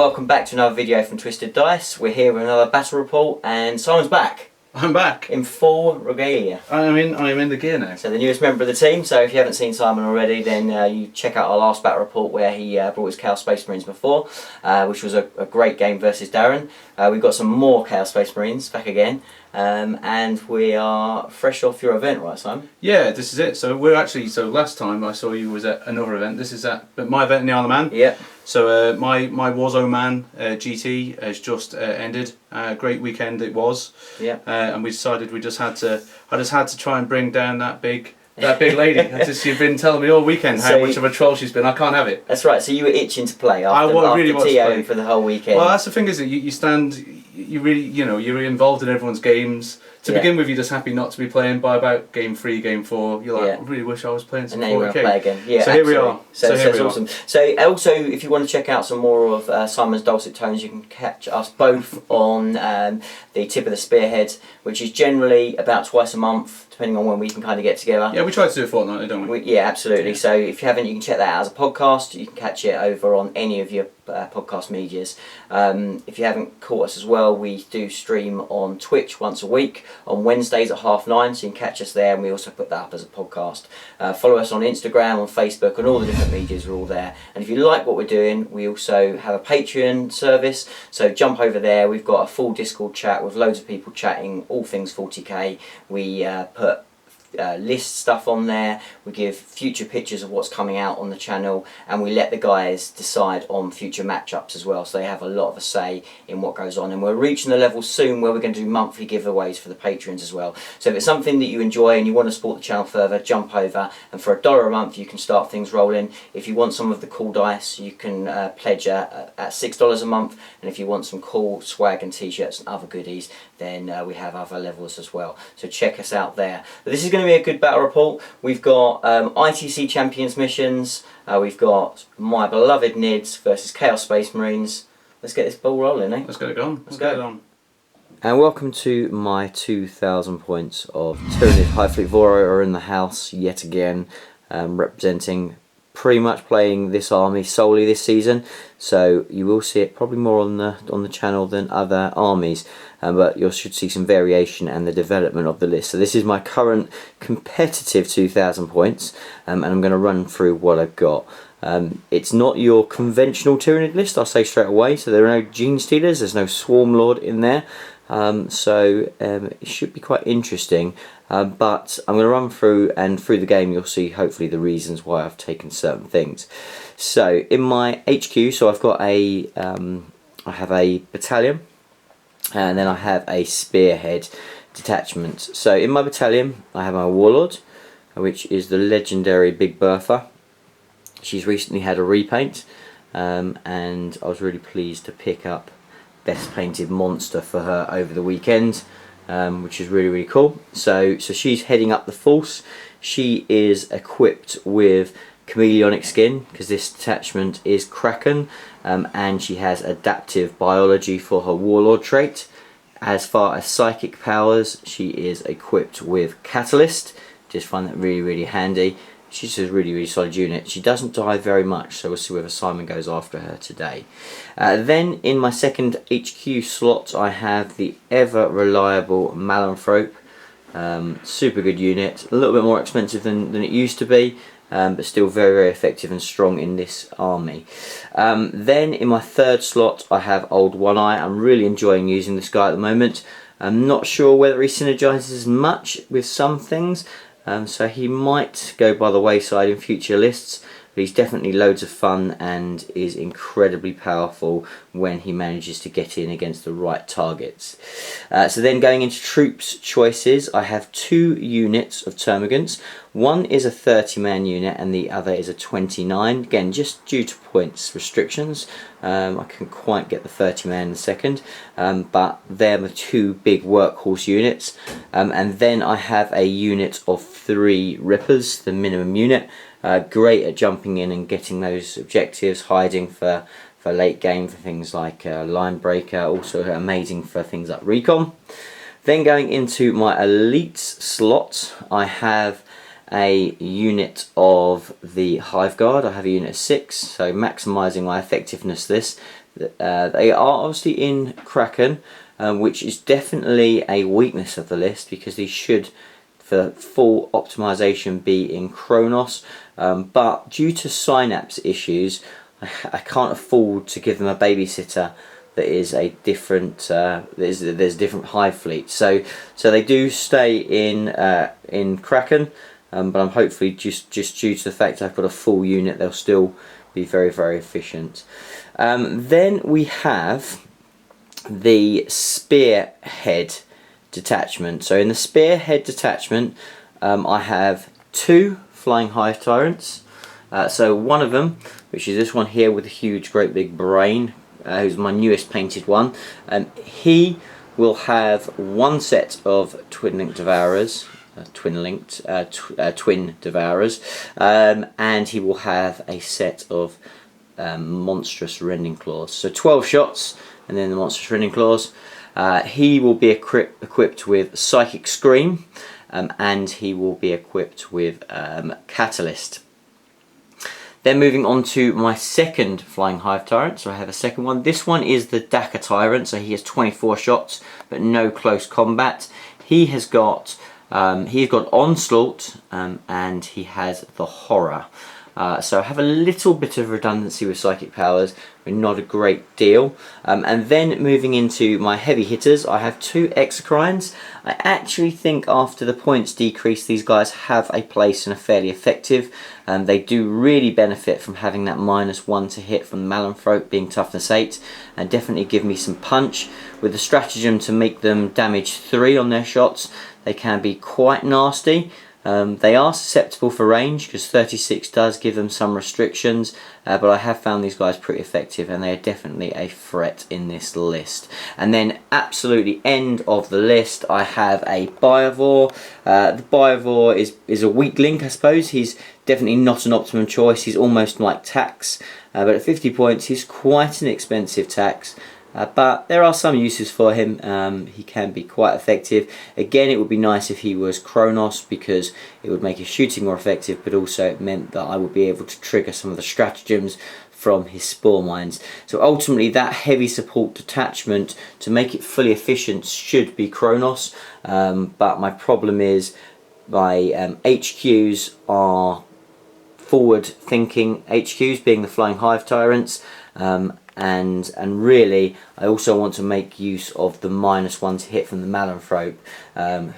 welcome back to another video from Twisted Dice. We're here with another battle report and Simon's back. I'm back. In full regalia. I'm in the gear now. So the newest member of the team, so if you haven't seen Simon already, then you check out our last battle report where he brought his Chaos Space Marines before, which was a great game versus Darren. We've got some more Chaos Space Marines back again, and we are fresh off your event, right Simon? Yeah, this is it. So we're actually, last time I saw you was at another event. This is at my event in the Isle of Man. Yeah. So my Warzone Man GT has just ended. Great weekend it was. Yeah. And we decided I just had to try and bring down that big lady. You've been telling me all weekend how much of a troll she's been. I can't have it. That's right. So you were itching to play after really was TO for the whole weekend. Well, that's the thing, is that you stand, you really, you're involved in everyone's games. To begin with, you're just happy not to be playing. By about game 3, game 4, you're like, I really wish I was playing some 40k. And then you want to play again. Yeah, so here we are. So it's awesome. So also, if you want to check out some more of Simon's dulcet tones, you can catch us both on the Tip of the Spearhead, which is generally about twice a month, depending on when we can kind of get together. Yeah, we try to do it fortnightly, don't we? Yeah, absolutely. Yeah. So if you haven't, you can check that out as a podcast. You can catch it over on any of your podcast medias. If you haven't caught us as well, we do stream on Twitch once a week on Wednesdays at 9:30, so you can catch us there, and we also put that up as a podcast. Follow us on Instagram, on Facebook, and all the different medias are all there. And if you like what we're doing, we also have a Patreon service, so jump over there. We've got a full Discord chat with loads of people chatting all things 40k. We put list stuff on there, we give future pictures of what's coming out on the channel, and we let the guys decide on future matchups as well, so they have a lot of a say in what goes on. And we're reaching the level soon where we're going to do monthly giveaways for the patrons as well. So if it's something that you enjoy and you want to support the channel further, jump over, and for $1 a month you can start things rolling. If you want some of the cool dice, you can pledge at $6 a month, and if you want some cool swag and t-shirts and other goodies, then we have other levels as well, so check us out there. But this is going to be a good battle report. We've got ITC Champions missions, we've got my beloved Nids versus Chaos Space Marines. Let's get this ball rolling, eh? Let's get it on. Let's get it on. And welcome to my 2,000 points of Tyranid. Hive Fleet Voro are in the house yet again, representing pretty much playing this army solely this season, so you will see it probably more on the channel than other armies, but you should see some variation and the development of the list. So this is my current competitive 2,000 points, and I'm going to run through what I've got. It's not your conventional Tyranid list, I'll say straight away, so there are no Gene Stealers, there's no Swarm Lord in there, so it should be quite interesting. But I'm going to run through, and through the game you'll see hopefully the reasons why I've taken certain things. So in my HQ, so I've got I have a battalion, and then I have a spearhead detachment. So in my battalion I have my warlord, which is the legendary Big Bertha. She's recently had a repaint, and I was really pleased to pick up Best Painted Monster for her over the weekend. Which is really cool. So she's heading up the force. She is equipped with chameleonic skin because this detachment is Kraken, and she has adaptive biology for her warlord trait. As far as psychic powers, she is equipped with catalyst. Just find that really handy. She's a really solid unit. She doesn't die very much, so we'll see whether Simon goes after her today. Then in my second HQ slot I have the ever reliable Malanthrope. Super good unit, a little bit more expensive than it used to be, but still very effective and strong in this army. Then in my third slot I have Old One Eye. I'm really enjoying using this guy at the moment. I'm not sure whether he synergizes much with some things, so he might go by the wayside in future lists, but he's definitely loads of fun and is incredibly powerful when he manages to get in against the right targets. So then going into troops choices, I have 2 units of termagants. One is a 30-man unit and the other is a 29. Again, just due to points restrictions, I couldn't quite get the 30-man in the second, but they're the 2 big workhorse units. And then I have a unit of 3 Rippers, the minimum unit. Great at jumping in and getting those objectives, hiding for late game for things like line breaker, also amazing for things like recon. Then going into my elites slot, I have a unit of the Hive Guard. I have a unit of 6, so maximising my effectiveness They are obviously in Kraken, which is definitely a weakness of the list, because these should, for full optimization, be in Kronos. But due to synapse issues, I can't afford to give them a babysitter that is a different. There's a different Hive fleet, so they do stay in Kraken. But I'm hopefully just due to the fact I've got a full unit, they'll still be very efficient. Then we have the Spearhead detachment. So in the Spearhead detachment, I have 2 Flying Hive Tyrants. So one of them, which is this one here with a huge great big brain, who's my newest painted one, he will have 1 set of twin-linked devourers, twin devourers, and he will have a set of monstrous rending claws. So 12 shots, and then the monstrous rending claws. He will be equipped with Psychic Scream, and he will be equipped with Catalyst. Then moving on to my second Flying Hive Tyrant, so I have a second one. This one is the Daka Tyrant, so he has 24 shots, but no close combat. He has got Onslaught, and he has the Horror. So I have a little bit of redundancy with psychic powers, but not a great deal. And then moving into my heavy hitters, I have 2 Exocrines. I actually think after the points decrease, these guys have a place and are fairly effective. They do really benefit from having that -1 to hit from the Malanthrope being toughness 8, and definitely give me some punch. With the stratagem to make them damage 3 on their shots, they can be quite nasty. They are susceptible for range, because 36 does give them some restrictions, but I have found these guys pretty effective, and they are definitely a threat in this list. And then absolutely end of the list, I have a Biovore. The Biovore is a weak link, I suppose. He's definitely not an optimum choice. He's almost like Tax, but at 50 points he's quite an expensive Tax. But there are some uses for him. He can be quite effective. Again, it would be nice if he was Kronos, because it would make his shooting more effective, but also it meant that I would be able to trigger some of the stratagems from his Spore Mines. So ultimately that heavy support detachment, to make it fully efficient, should be Kronos. But my problem is my HQs are forward thinking HQs, being the Flying Hive Tyrants. And really I also want to make use of the -1 to hit from the Malanthrope,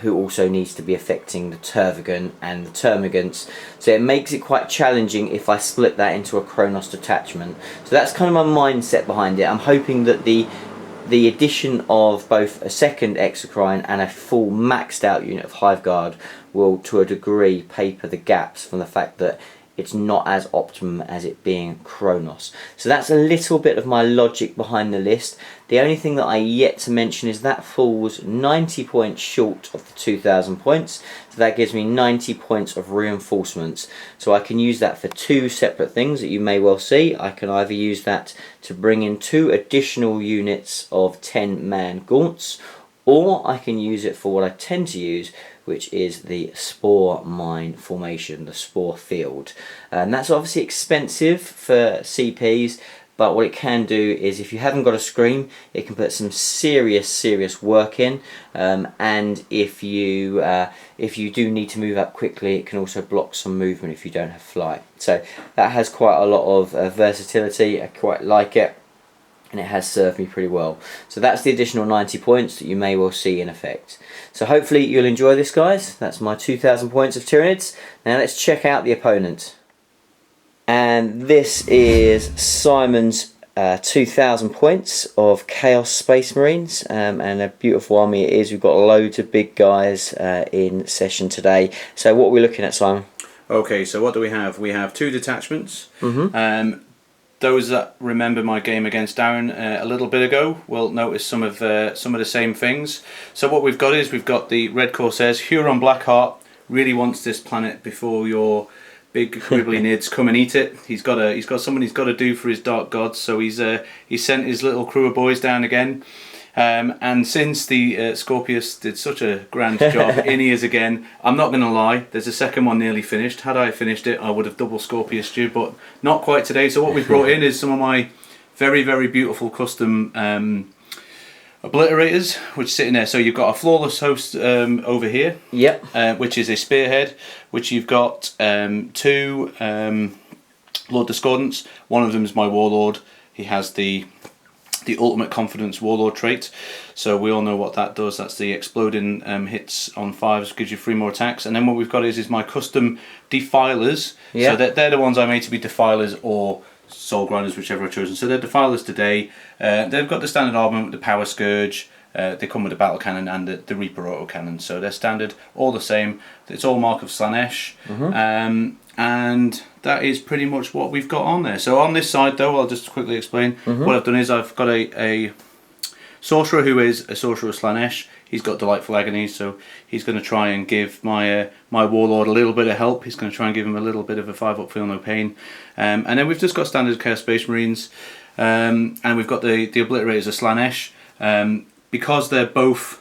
who also needs to be affecting the Tervigan and the Termagants, so it makes it quite challenging if I split that into a Kronos detachment. So that's kind of my mindset behind it. I'm hoping that the addition of both a second Exocrine and a full maxed out unit of Hive Guard will to a degree paper the gaps from the fact that it's not as optimum as it being Kronos. So that's a little bit of my logic behind the list. The only thing that I yet to mention is that falls 90 points short of the 2,000 points. So that gives me 90 points of reinforcements. So I can use that for 2 separate things that you may well see. I can either use that to bring in 2 additional units of 10-man gaunts, or I can use it for what I tend to use, which is the Spore Mine formation, the Spore Field. And that's obviously expensive for CPs, but what it can do is, if you haven't got a Scream, it can put some serious work in, and if you do need to move up quickly, it can also block some movement if you don't have flight. So that has quite a lot of versatility. I quite like it, and it has served me pretty well. So that's the additional 90 points that you may well see in effect. So hopefully you'll enjoy this, guys. That's my 2,000 points of Tyranids. Now let's check out the opponent. And this is Simon's 2,000 points of Chaos Space Marines, and a beautiful army it is. We've got loads of big guys in session today. So what are we looking at, Simon? Okay, so what do we have? We have 2 detachments. Those that remember my game against Darren a little bit ago will notice some of the same things. So what we've got is, we've got the Red Corsairs. Huron Blackheart really wants this planet before your big quibbly nids come and eat it. He's got something he's got to do for his dark gods. So he's sent his little crew of boys down again. And since the Scorpius did such a grand job, in he is again. I'm not going to lie, there's a second one nearly finished. Had I finished it, I would have double Scorpius you, but not quite today. So what we've brought in is some of my very, very beautiful custom obliterators which sit in there. So you've got a flawless host over here, Yep. which is a spearhead, which you've got two Lord Discordants. One of them is my Warlord. He has the ultimate confidence Warlord trait, so we all know what that does. That's the exploding hits on 5s, gives you 3 more attacks. And then what we've got is my custom Defilers. Yeah. So they're the ones I made to be Defilers or Soul Grinders, whichever I've chosen. So they're Defilers today. They've got the standard armament with the Power Scourge. They come with the battle cannon and the Reaper auto cannon, so they're standard, all the same. It's all Mark of Slanesh, and that is pretty much what we've got on there. So on this side, though, I'll just quickly explain. What I've done is I've got a sorcerer who is a sorcerer of Slanesh. He's got Delightful Agony, so he's going to try and give my my Warlord a little bit of help. He's going to try and give him a little bit of a 5-up Feel No Pain. And then we've just got standard Chaos Space Marines, and we've got the Obliterators of Slanesh. Because they're both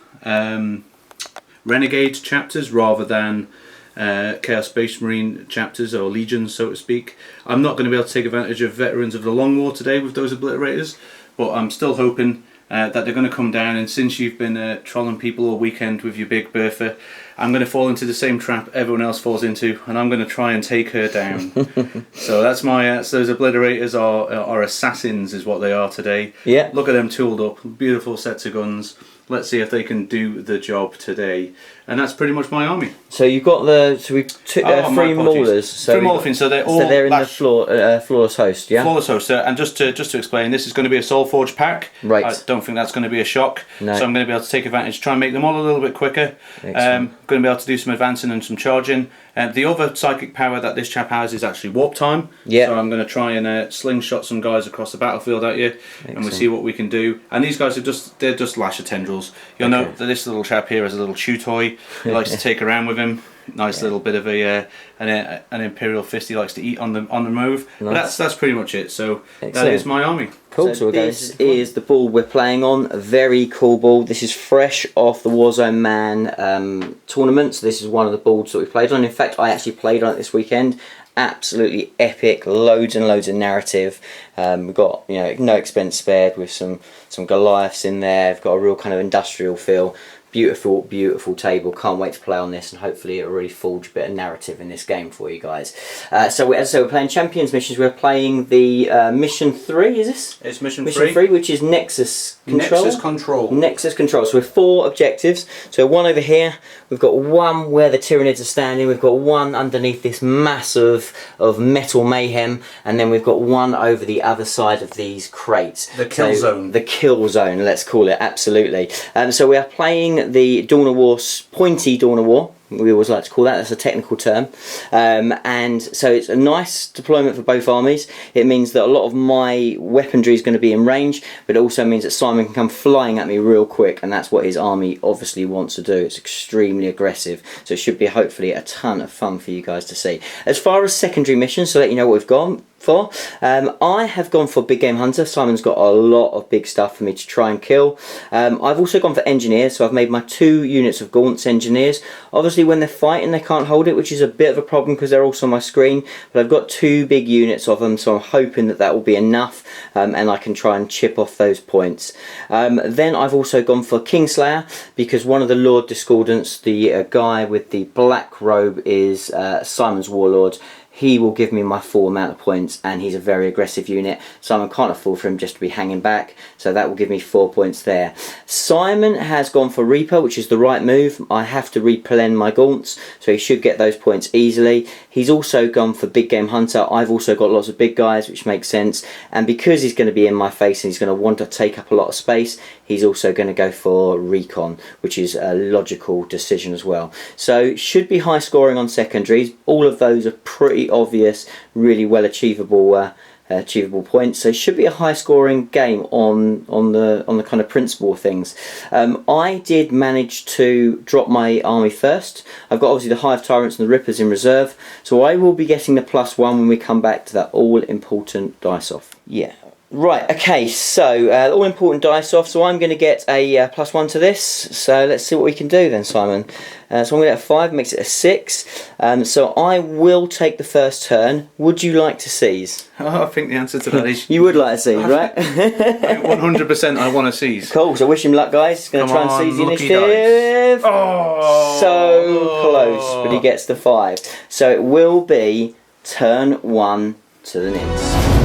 Renegade chapters rather than Chaos Space Marine chapters or legions, so to speak, I'm not going to be able to take advantage of Veterans of the Long War today with those Obliterators, but I'm still hoping that they're going to come down. And since you've been trolling people all weekend with your big Bertha, I'm going to fall into the same trap everyone else falls into, and I'm going to try and take her down. So that's my so those Obliterators are assassins is what they are today. Yeah. Look at them tooled up, beautiful sets of guns. Let's see if they can do the job today. And that's pretty much my army. So you've got we took three maulers. So 3 Maulers, so they're all... So they're in the flawless host, yeah? Flawless host, and just to explain, this is going to be a Soulforge pack. Right. I don't think that's going to be a shock. No. So I'm going to be able to take advantage, try and make them all a little bit quicker. Going to be able to do some advancing and some charging. The other psychic power that this chap has is actually Warp Time. Yeah. So I'm going to try and slingshot some guys across the battlefield at you, and we'll see what we can do. And these guys they're just lasher tendrils. You'll note that this little chap here has a little chew toy. He likes to take around with him. Nice little bit of an imperial fist he likes to eat on the move. Nice. But that's pretty much it. So that is my army. Cool. So this is the ball we're playing on. A very cool ball. This is fresh off the Warzone Man tournament. So this is one of the boards that we played on. In fact, I actually played on it this weekend. Absolutely epic. Loads and loads of narrative. We've got no expense spared with some Goliaths in there. We've got a real kind of industrial feel. Beautiful, beautiful table. Can't wait to play on this, and hopefully it'll really forge a bit of narrative in this game for you guys. So as I say, we're playing Champions missions. We're playing the mission 3. Is this? It's mission 3, which is Nexus Control. Nexus Control. So we're 4 objectives. So one over here. We've got one where the Tyranids are standing. We've got one underneath this mass of metal mayhem, and then we've got one over the other side of these crates. The kill zone. The kill zone, let's call it. Absolutely. So we are playing the Dawn of War, pointy Dawn of War. We always like to call that. That's a technical term. And so it's a nice deployment for both armies. It means that a lot of my weaponry is going to be in range, but it also means that Simon can come flying at me real quick, and that's what his army obviously wants to do. It's extremely aggressive, so it should be hopefully a ton of fun for you guys to see. As far as secondary missions, so let you know what we've gone for. I have gone for Big Game Hunter. Simon's got a lot of big stuff for me to try and kill. I've also gone for Engineers, so I've made my 2 units of Gaunt's Engineers. Obviously when they're fighting they can't hold it, which is a bit of a problem because they're also on my screen, but I've got 2 big units of them, so I'm hoping that will be enough, and I can try and chip off those points. Then I've also gone for Kingslayer, because one of the Lord Discordants, the guy with the black robe, is Simon's Warlord. He will give me my full amount of points, and he's a very aggressive unit. Simon can't afford for him just to be hanging back, so that will give me 4 points there. Simon has gone for Reaper, which is the right move. I have to replan my Gaunts, so he should get those points easily. He's also gone for Big Game Hunter. I've also got lots of big guys, which makes sense. And because he's going to be in my face and he's going to want to take up a lot of space, he's also going to go for Recon, which is a logical decision as well. So should be high scoring on secondaries. All of those are pretty obvious, really well achievable points. So it should be a high scoring game on the kind of principle of things. I did manage to drop my army first. I've got obviously the Hive Tyrants and the Rippers in reserve, so I will be getting the +1 when we come back to that all important dice off. Yeah. Right, okay, so all important dice off, so I'm going to get a +1 to this, so let's see what we can do then, Simon. So I'm going to get a 5, makes it a 6, so I will take the first turn. Would you like to seize? Oh, I think the answer to that is... You would like to seize, right? 100% I want to seize. Cool, so wish him luck, guys. He's going to try and seize the lucky initiative. Oh! So close, but he gets the 5. So it will be turn 1 to the Nids.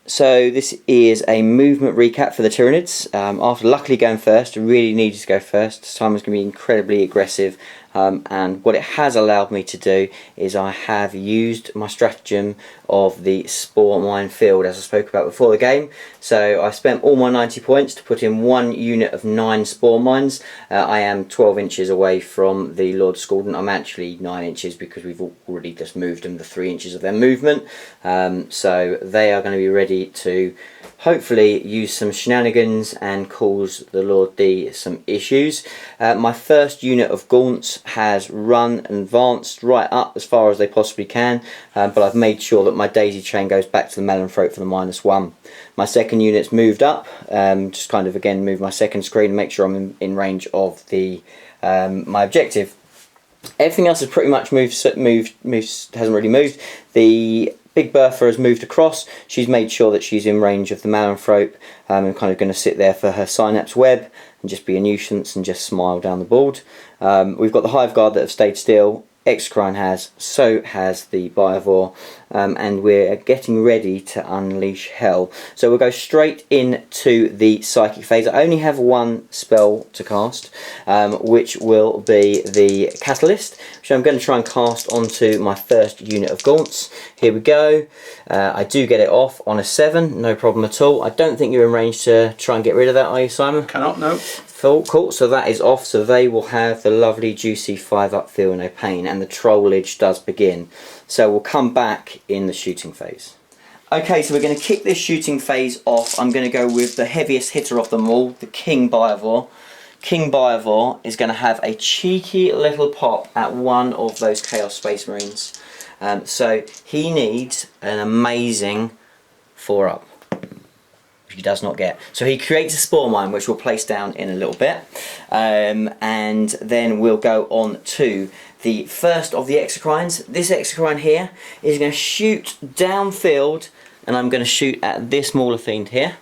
So this is a movement recap for the Tyranids. After luckily going first, I really needed to go first. This time was going to be incredibly aggressive, and what it has allowed me to do is I have used my stratagem of the spore mine field as I spoke about before the game. So I spent all my 90 points to put in 1 unit of 9 spore mines. I am 12 inches away from the Lord Scaldant. I'm actually 9 inches because we've already just moved them the 3 inches of their movement. So they are going to be ready to hopefully use some shenanigans and cause the Lord D some issues. My first unit of gaunts has run and advanced right up as far as they possibly can, but I've made sure that my daisy chain goes back to the melon throat for the -1. My second unit's moved up, just kind of again move my second screen and make sure I'm in range of the my objective. Everything else has pretty much hasn't really moved. The Big Bertha has moved across. She's made sure that she's in range of the Mallinthrope, and kind of going to sit there for her synapse web and just be a nuisance and just smile down the board. We've got the Hive Guard that have stayed still. Exocrine has, so has the Biovore, and we're getting ready to unleash hell. So we'll go straight into the psychic phase. I only have 1 spell to cast, which will be the Catalyst, which I'm going to try and cast onto my first unit of gaunts. Here we go. I do get it off on a 7, no problem at all. I don't think you're in range to try and get rid of that, are you, Simon? Cannot, no. Cool, so that is off, so they will have the lovely juicy 5-up feel no pain, and the trollage does begin. So we'll come back in the shooting phase. Okay, so we're going to kick this shooting phase off. I'm going to go with the heaviest hitter of them all, the King Biovore. King Biovore is going to have a cheeky little pop at one of those Chaos Space Marines. So he needs an amazing 4-up. He does not get. So he creates a spore mine, which we'll place down in a little bit, and then we'll go on to the first of the exocrines. This exocrine here is going to shoot downfield, and I'm going to shoot at this Mauler Fiend here,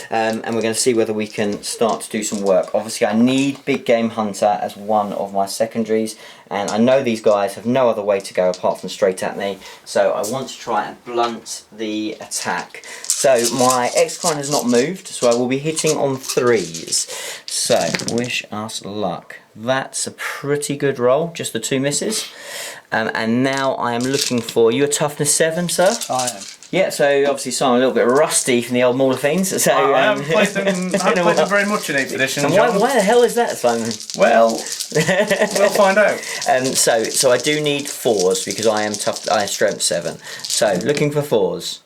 and we're going to see whether we can start to do some work. Obviously I need Big Game Hunter as one of my secondaries, and I know these guys have no other way to go apart from straight at me, so I want to try and blunt the attack. So my exocrine has not moved, so I will be hitting on 3s. So wish us luck. That's a pretty good roll, just the 2 misses. And now I am looking for you a toughness 7, sir. I am. Yeah, so obviously Simon a little bit rusty from the old Mauler Fiends. So I haven't played them very much in 8th edition. And why the hell is that, Simon? Well, we'll find out. So I do need 4s because I am tough. I am strength 7. So looking for 4s.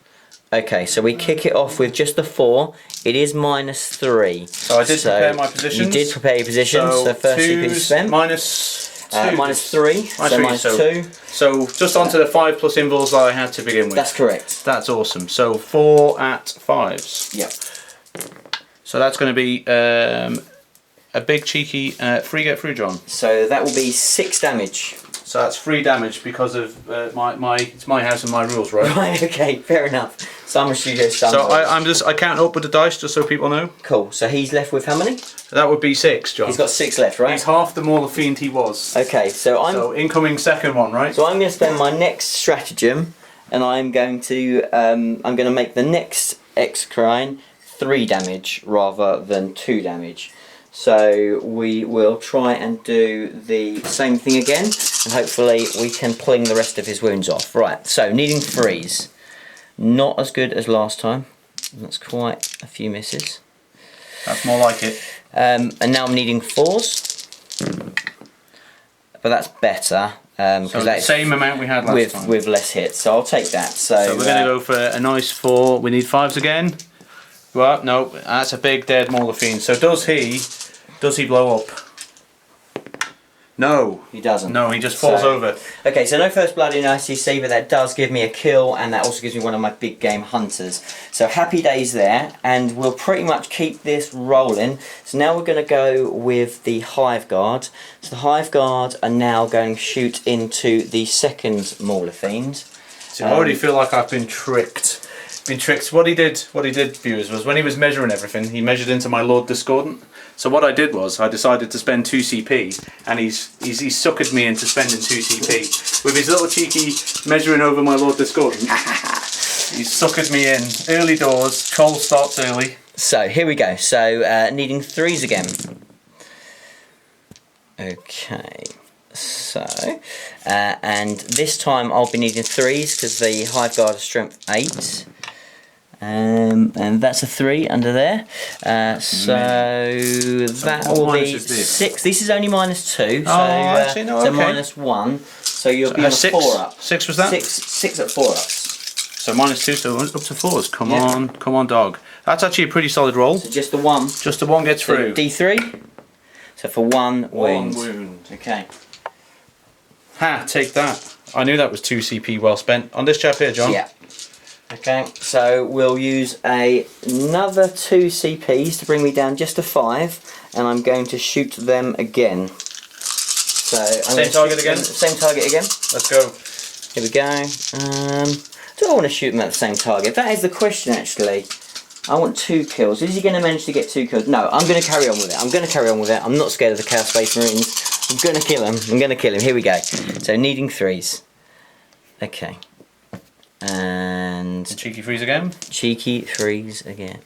Okay, so we kick it off with just the 4. It is -3. So I did prepare my positions. You did prepare your positions. So first CP spent. -2. -3. So -2. So just onto the 5 plus invulns that I had to begin with. That's correct. That's awesome. So 4 at 5s. Yep. So that's going to be a big cheeky free get through, John. So that will be 6 damage. So that's 3 damage because of it's my house and my rules, right? Right. Okay. Fair enough. Simon Studio's done. So I count up with the dice just so people know. Cool. So he's left with how many? That would be 6, John. He's got 6 left, right? He's half the Mauler Fiend he was. Okay. So incoming second one, right? So I'm going to spend my next stratagem, and I'm going to make the next exocrine 3 damage rather than 2 damage. So we will try and do the same thing again, and hopefully we can pling the rest of his wounds off. Right, so needing 3s. Not as good as last time. That's quite a few misses. That's more like it. And now I'm needing 4s. But that's better. So the same amount we had last time. With less hits, so I'll take that. So we're going to go for a nice 4. We need 5s again. Well, no, that's a big dead Mauler Fiend. So does he blow up? No. He doesn't. No, he just falls over. Okay, so no first blood in ITC, but that does give me a kill, and that also gives me one of my big game hunters. So happy days there, and we'll pretty much keep this rolling. So now we're going to go with the Hive Guard. So the Hive Guard are now going to shoot into the second Mauler Fiend. So I already feel like I've been tricked. What he did, viewers, was when he was measuring everything, he measured into my Lord Discordant. So what I did was I decided to spend 2 CP, and he's suckered me into spending 2 CP with his little cheeky measuring over my Lord Discordant. He's suckered me in early doors. Troll starts early. So here we go. So needing 3s again. Okay. So and this time I'll be needing 3s because the Hive Guard is strength 8. And that's a 3 under there. So that will be 6. This is only -2. So, actually, no, so okay. -1. So you'll be on a 6? 4 up. 6 was that? 6 at 4 ups. So -2, so up to 4s. Come on, dog. That's actually a pretty solid roll. So just the 1. Just the 1 gets through. D3. So for 1 wound. 1 wound. Okay. Ha! Take that. I knew that was 2 CP well spent on this chap here, John. Yeah. Okay, so we'll use another 2 CPs to bring me down just to 5, and I'm going to shoot them again. So Same target again? Same target again. Let's go. Here we go. Do I want to shoot them at the same target? That is the question, actually. I want 2 kills. Is he going to manage to get 2 kills? No, I'm going to carry on with it. I'm not scared of the Chaos Space Marines. I'm going to kill him. Here we go. So needing 3s. Okay. And Cheeky freeze again. Cheeky 3s again.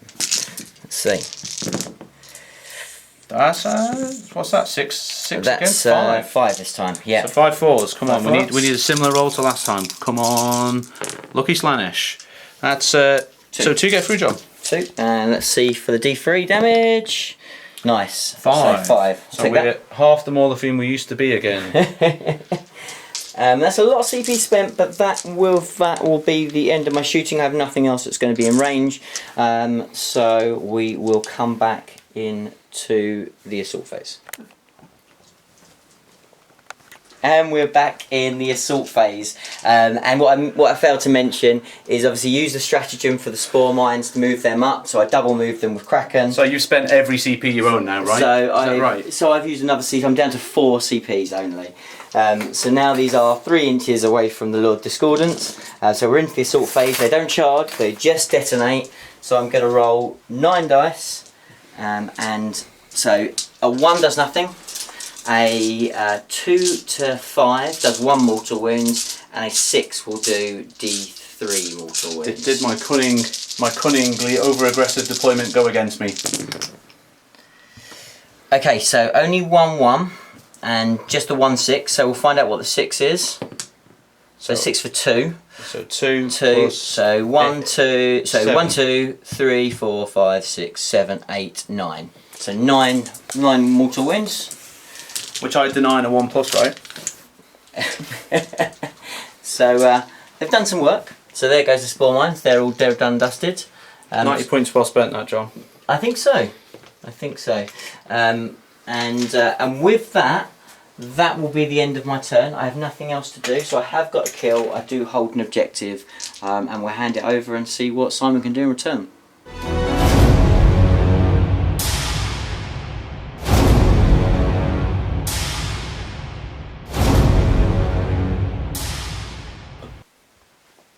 Let's see. That's what's that? 6 That's again? 5 this time. Yeah. So 5 4s. Come on, 5 we need a similar roll to last time. Come on, Lucky Slanish. That's so 2 get through, John. 2. And let's see for the D3 damage. Nice. 5. So 5. So we're at half the Mauler Fiend we used to be again. That's a lot of CP spent, but that will be the end of my shooting. I have nothing else that's going to be in range, so we will come back into the assault phase. And we're back in the assault phase, and what I failed to mention is obviously use the stratagem for the spore mines to move them up. So I double moved them with Kraken. So you've spent every CP you own now, right? So I've used another CP. I'm down to 4 CPs only. So now these are 3 inches away from the Lord Discordants. So we're into the assault phase. They don't charge, they just detonate. So I'm going to roll 9 dice. And so a 1 does nothing. A 2 to 5 does 1 mortal wound. And a 6 will do D3 mortal wounds. Did my cunningly over-aggressive deployment go against me? Okay, so only 1-1. And just a 1-6, so we'll find out what the 6 is. So 6 for 2. So 2 plus so 1, 2, so 7. 1, 2, 3, 4, 5, 6, 7, 8, 9. So 9 mortal wounds. Which I deny a 1 plus, right? So they've done some work. So there goes the spore mines. They're done and dusted. 90 points well spent, that, John. I think so. And with that will be the end of my turn. I have nothing else to do, so I have got a kill. I do hold an objective, and we'll hand it over and see what Simon can do in return.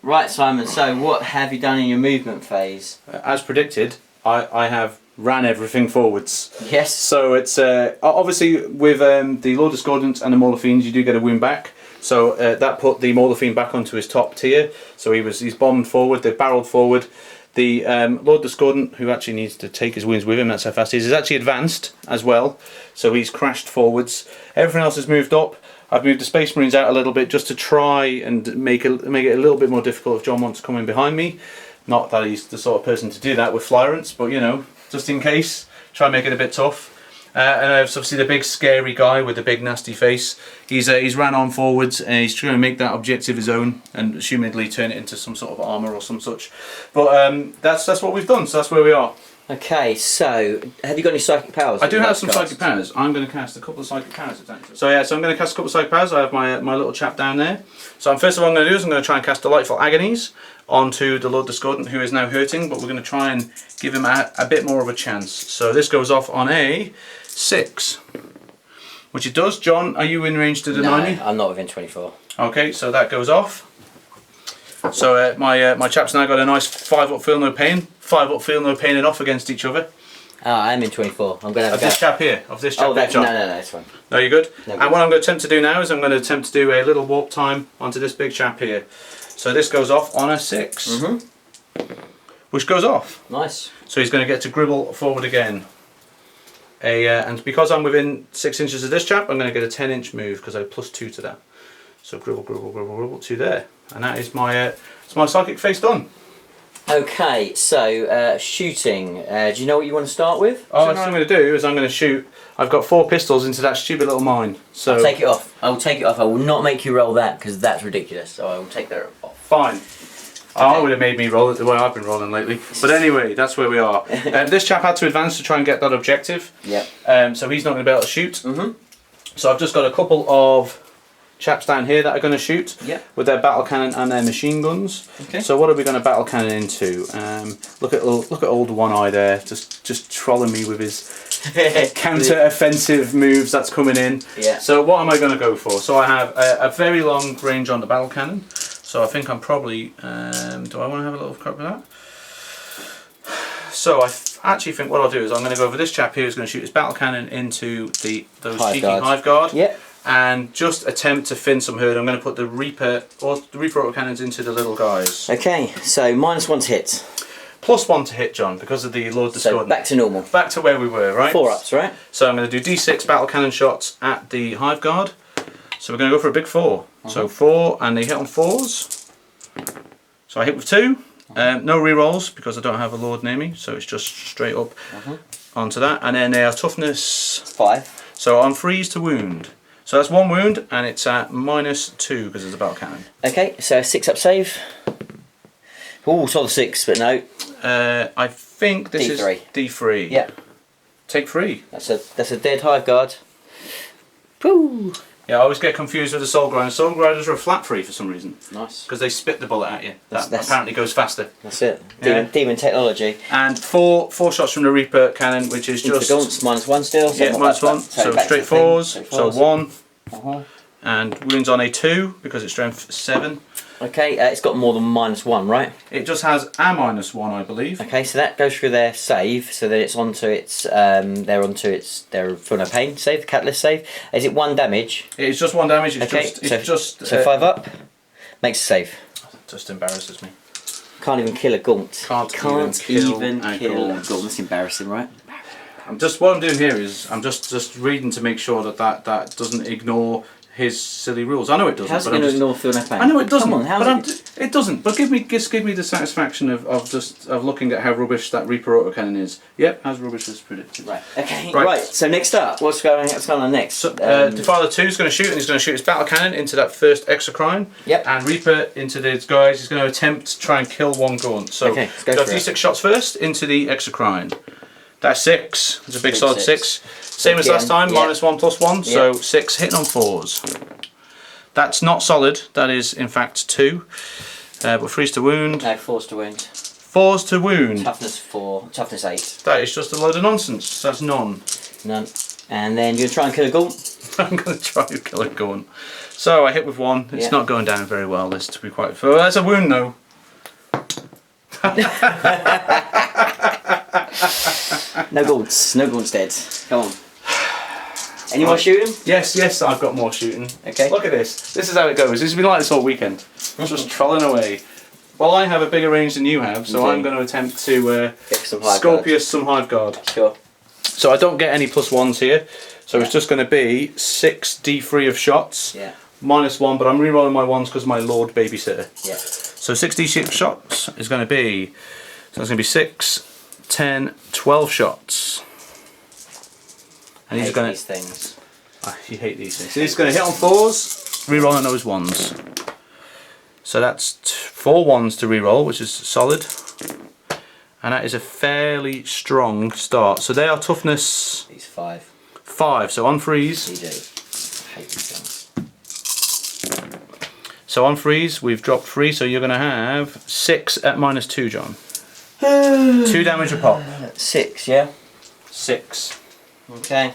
Right, Simon, so what have you done in your movement phase? As predicted, I have ran everything forwards. Yes. So it's obviously with the Lord Discordant and the Mauler Fiends, you do get a wound back. So that put the Mauler Fiend back onto his top tier. So he's bombed forward. They've barreled forward. The Lord Discordant, who actually needs to take his wounds with him, that's how fast he is actually advanced as well. So he's crashed forwards. Everything else has moved up. I've moved the Space Marines out a little bit just to try and make it a little bit more difficult if John wants to come in behind me. Not that he's the sort of person to do that with Flyrants, but you know, just in case, try and make it a bit tough. And obviously the big scary guy with the big nasty face, he's ran on forwards and he's trying to make that objective his own and assumedly turn it into some sort of armour or some such. But that's what we've done, so that's where we are. Okay, so have you got any psychic powers? I do have some psychic powers. I'm going to cast a couple of psychic powers. So yeah, so I'm going to cast a couple of psychic powers. I have my little chap down there. So first of all, I'm going to do is I'm going to try and cast Delightful Agonies onto the Lord Discordant, who is now hurting, but we're going to try and give him a bit more of a chance. So this goes off on a 6, which it does. John, are you in range to deny me? I'm not within 24. Okay, so that goes off. So my chap's now got a nice 5 up, feel no pain. 5 up, feel no pain, and off against each other. I'm in 24. I'm going to have a go. This chap here. Of this chap. Oh, John. No, it's fine. No, you're good. No, and what I'm going to attempt to do now is I'm going to attempt to do a little warp time onto this big chap here. So this goes off on a 6, which goes off. Nice. So he's going to get to gribble forward again. And because I'm within 6 inches of this chap, I'm going to get a 10-inch move because I have +2 to that. So gribble, gribble, gribble, gribble to there, and that is my psychic face done. Okay, so shooting. Do you know what you want to start with? Oh, what I'm going to do is I'm going to shoot. I've got 4 pistols into that stupid little mine. So I'll take it off. I will take it off. I will not make you roll that because that's ridiculous. So I will take that off. Fine. Okay. Oh, would have made me roll it the way I've been rolling lately. But anyway, that's where we are. This chap had to advance to try and get that objective. Yep. So he's not going to be able to shoot. So I've just got a couple of chaps down here that are going to shoot with their battle cannon and their machine guns. Okay. So what are we going to battle cannon into? Look at old One Eye there, just trolling me with his counter offensive moves that's coming in. Yeah. So what am I going to go for? So I have a very long range on the battle cannon. So I think I'm probably. Do I want to have a little crack with that? So I actually think what I'll do is I'm going to go over this chap here who's going to shoot his battle cannon into those cheeky Hive Guard. Yep. And just attempt to fin some herd. I'm going to put the Reaper autocannons into the little guys. Okay, so -1 to hit. +1 to hit, John, because of the Lord Discordant. So back to normal. Back to where we were, right? 4 ups, right? So I'm going to do D6 battle cannon shots at the Hive Guard. So we're going to go for a big 4. So 4, and they hit on 4s. So I hit with 2. No rerolls because I don't have a Lord near me, so it's just straight up onto that. And then they are toughness 5. So on freeze to wound. So that's 1 wound, and it's at -2 because it's a battle cannon. Okay, so a 6 up save. Oh, solid 6, but no. I think this D3. is D3. Yeah. Take 3. That's a dead Hive Guard. Woo! Yeah, I always get confused with the Soul Grinders. Soul Grinders are a flat 3 for some reason. Nice. Because they spit the bullet at you. That That's apparently goes faster. That's it. Demon technology. And four shots from the Reaper cannon, which is Into just... the gaunts, -1 still. So yeah, -1. So back straight to the thing. 4s. Straight So 4s. 1. And wounds on a 2 because it's strength 7. Okay, it's got more than -1, right? It just has a -1, I believe. Okay, so that goes through their save, so that it's onto its, their Feel No Pain save, the Catalyst save. Is it 1 damage? It's just 1 damage. It's Okay, just 5 up, makes a save. Just embarrasses me. Can't even kill a gaunt. Can't even kill a kill a gaunt. gaunt. That's embarrassing, right? What I'm doing here is I'm just reading to make sure that doesn't ignore his silly rules. I know it doesn't. How's it but going to ignore Feel No Pain? I know it doesn't. Come on, it doesn't. But just give me the satisfaction of looking at how rubbish that Reaper autocannon is. Yep, as rubbish as predicted. Right. Okay. Right. So next up, what's going on next? So, Defiler 2 is going to shoot, and he's going to shoot his battle cannon into that first exocrine. Yep. And Reaper into these guys. He's going to attempt to try and kill 1 gaunt. So okay, let's go got for D6 shots first into the exocrine. That's 6. It's a big solid 6. Same as last time, -1 +1. So 6 hitting on 4s. That's not solid. That is in fact 2. But freeze to wound. No, 4s to wound. 4s to wound. Toughness 4. Toughness 8. That is just a load of nonsense. That's none. None. And then you're gonna try and kill a gaunt. I'm going to try to kill a gaunt. So I hit with 1. It's not going down very well. This to be quite. Well, that's a wound though. No gaunts. No gaunts dead. Come on. Any more shooting? Yes, I've got more shooting. Okay. Look at this. This is how it goes. This has been like this all weekend. I'm just trolling away. Well, I have a bigger range than you have, so I'm going to attempt to Scorpius some Hive Guard. Sure. So I don't get any +1s here. So it's just going to be 6 D3 of shots. Yeah. -1, but I'm re-rolling my 1s because my Lord babysitter. Yeah. So 6 D6 shots is going to be, so it's going to be 6, 10, 12 shots. And he's going to. These things. You hate these things. So he's going to hit on 4s, re-rolling those 1s. So that's 4 1s to re-roll, which is solid. And that is a fairly strong start. So they are toughness... He's 5. 5, so on freeze. You do. I hate these things. So on freeze, we've dropped 3, so you're going to have 6 at -2, John. 2 damage a pop. 6, yeah? 6. Okay.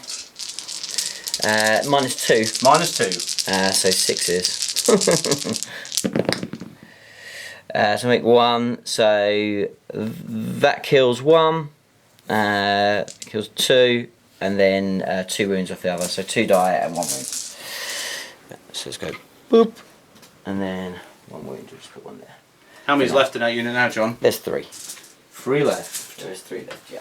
-2. -2. So 6 is. So make 1, so that kills 1, kills 2, and then 2 wounds off the other, so 2 die and 1 wound. So let's go boop, and then 1 wound, we'll just put 1 there. How many's left in that unit now, John? There's 3. 3 left. There is 3 left, yeah.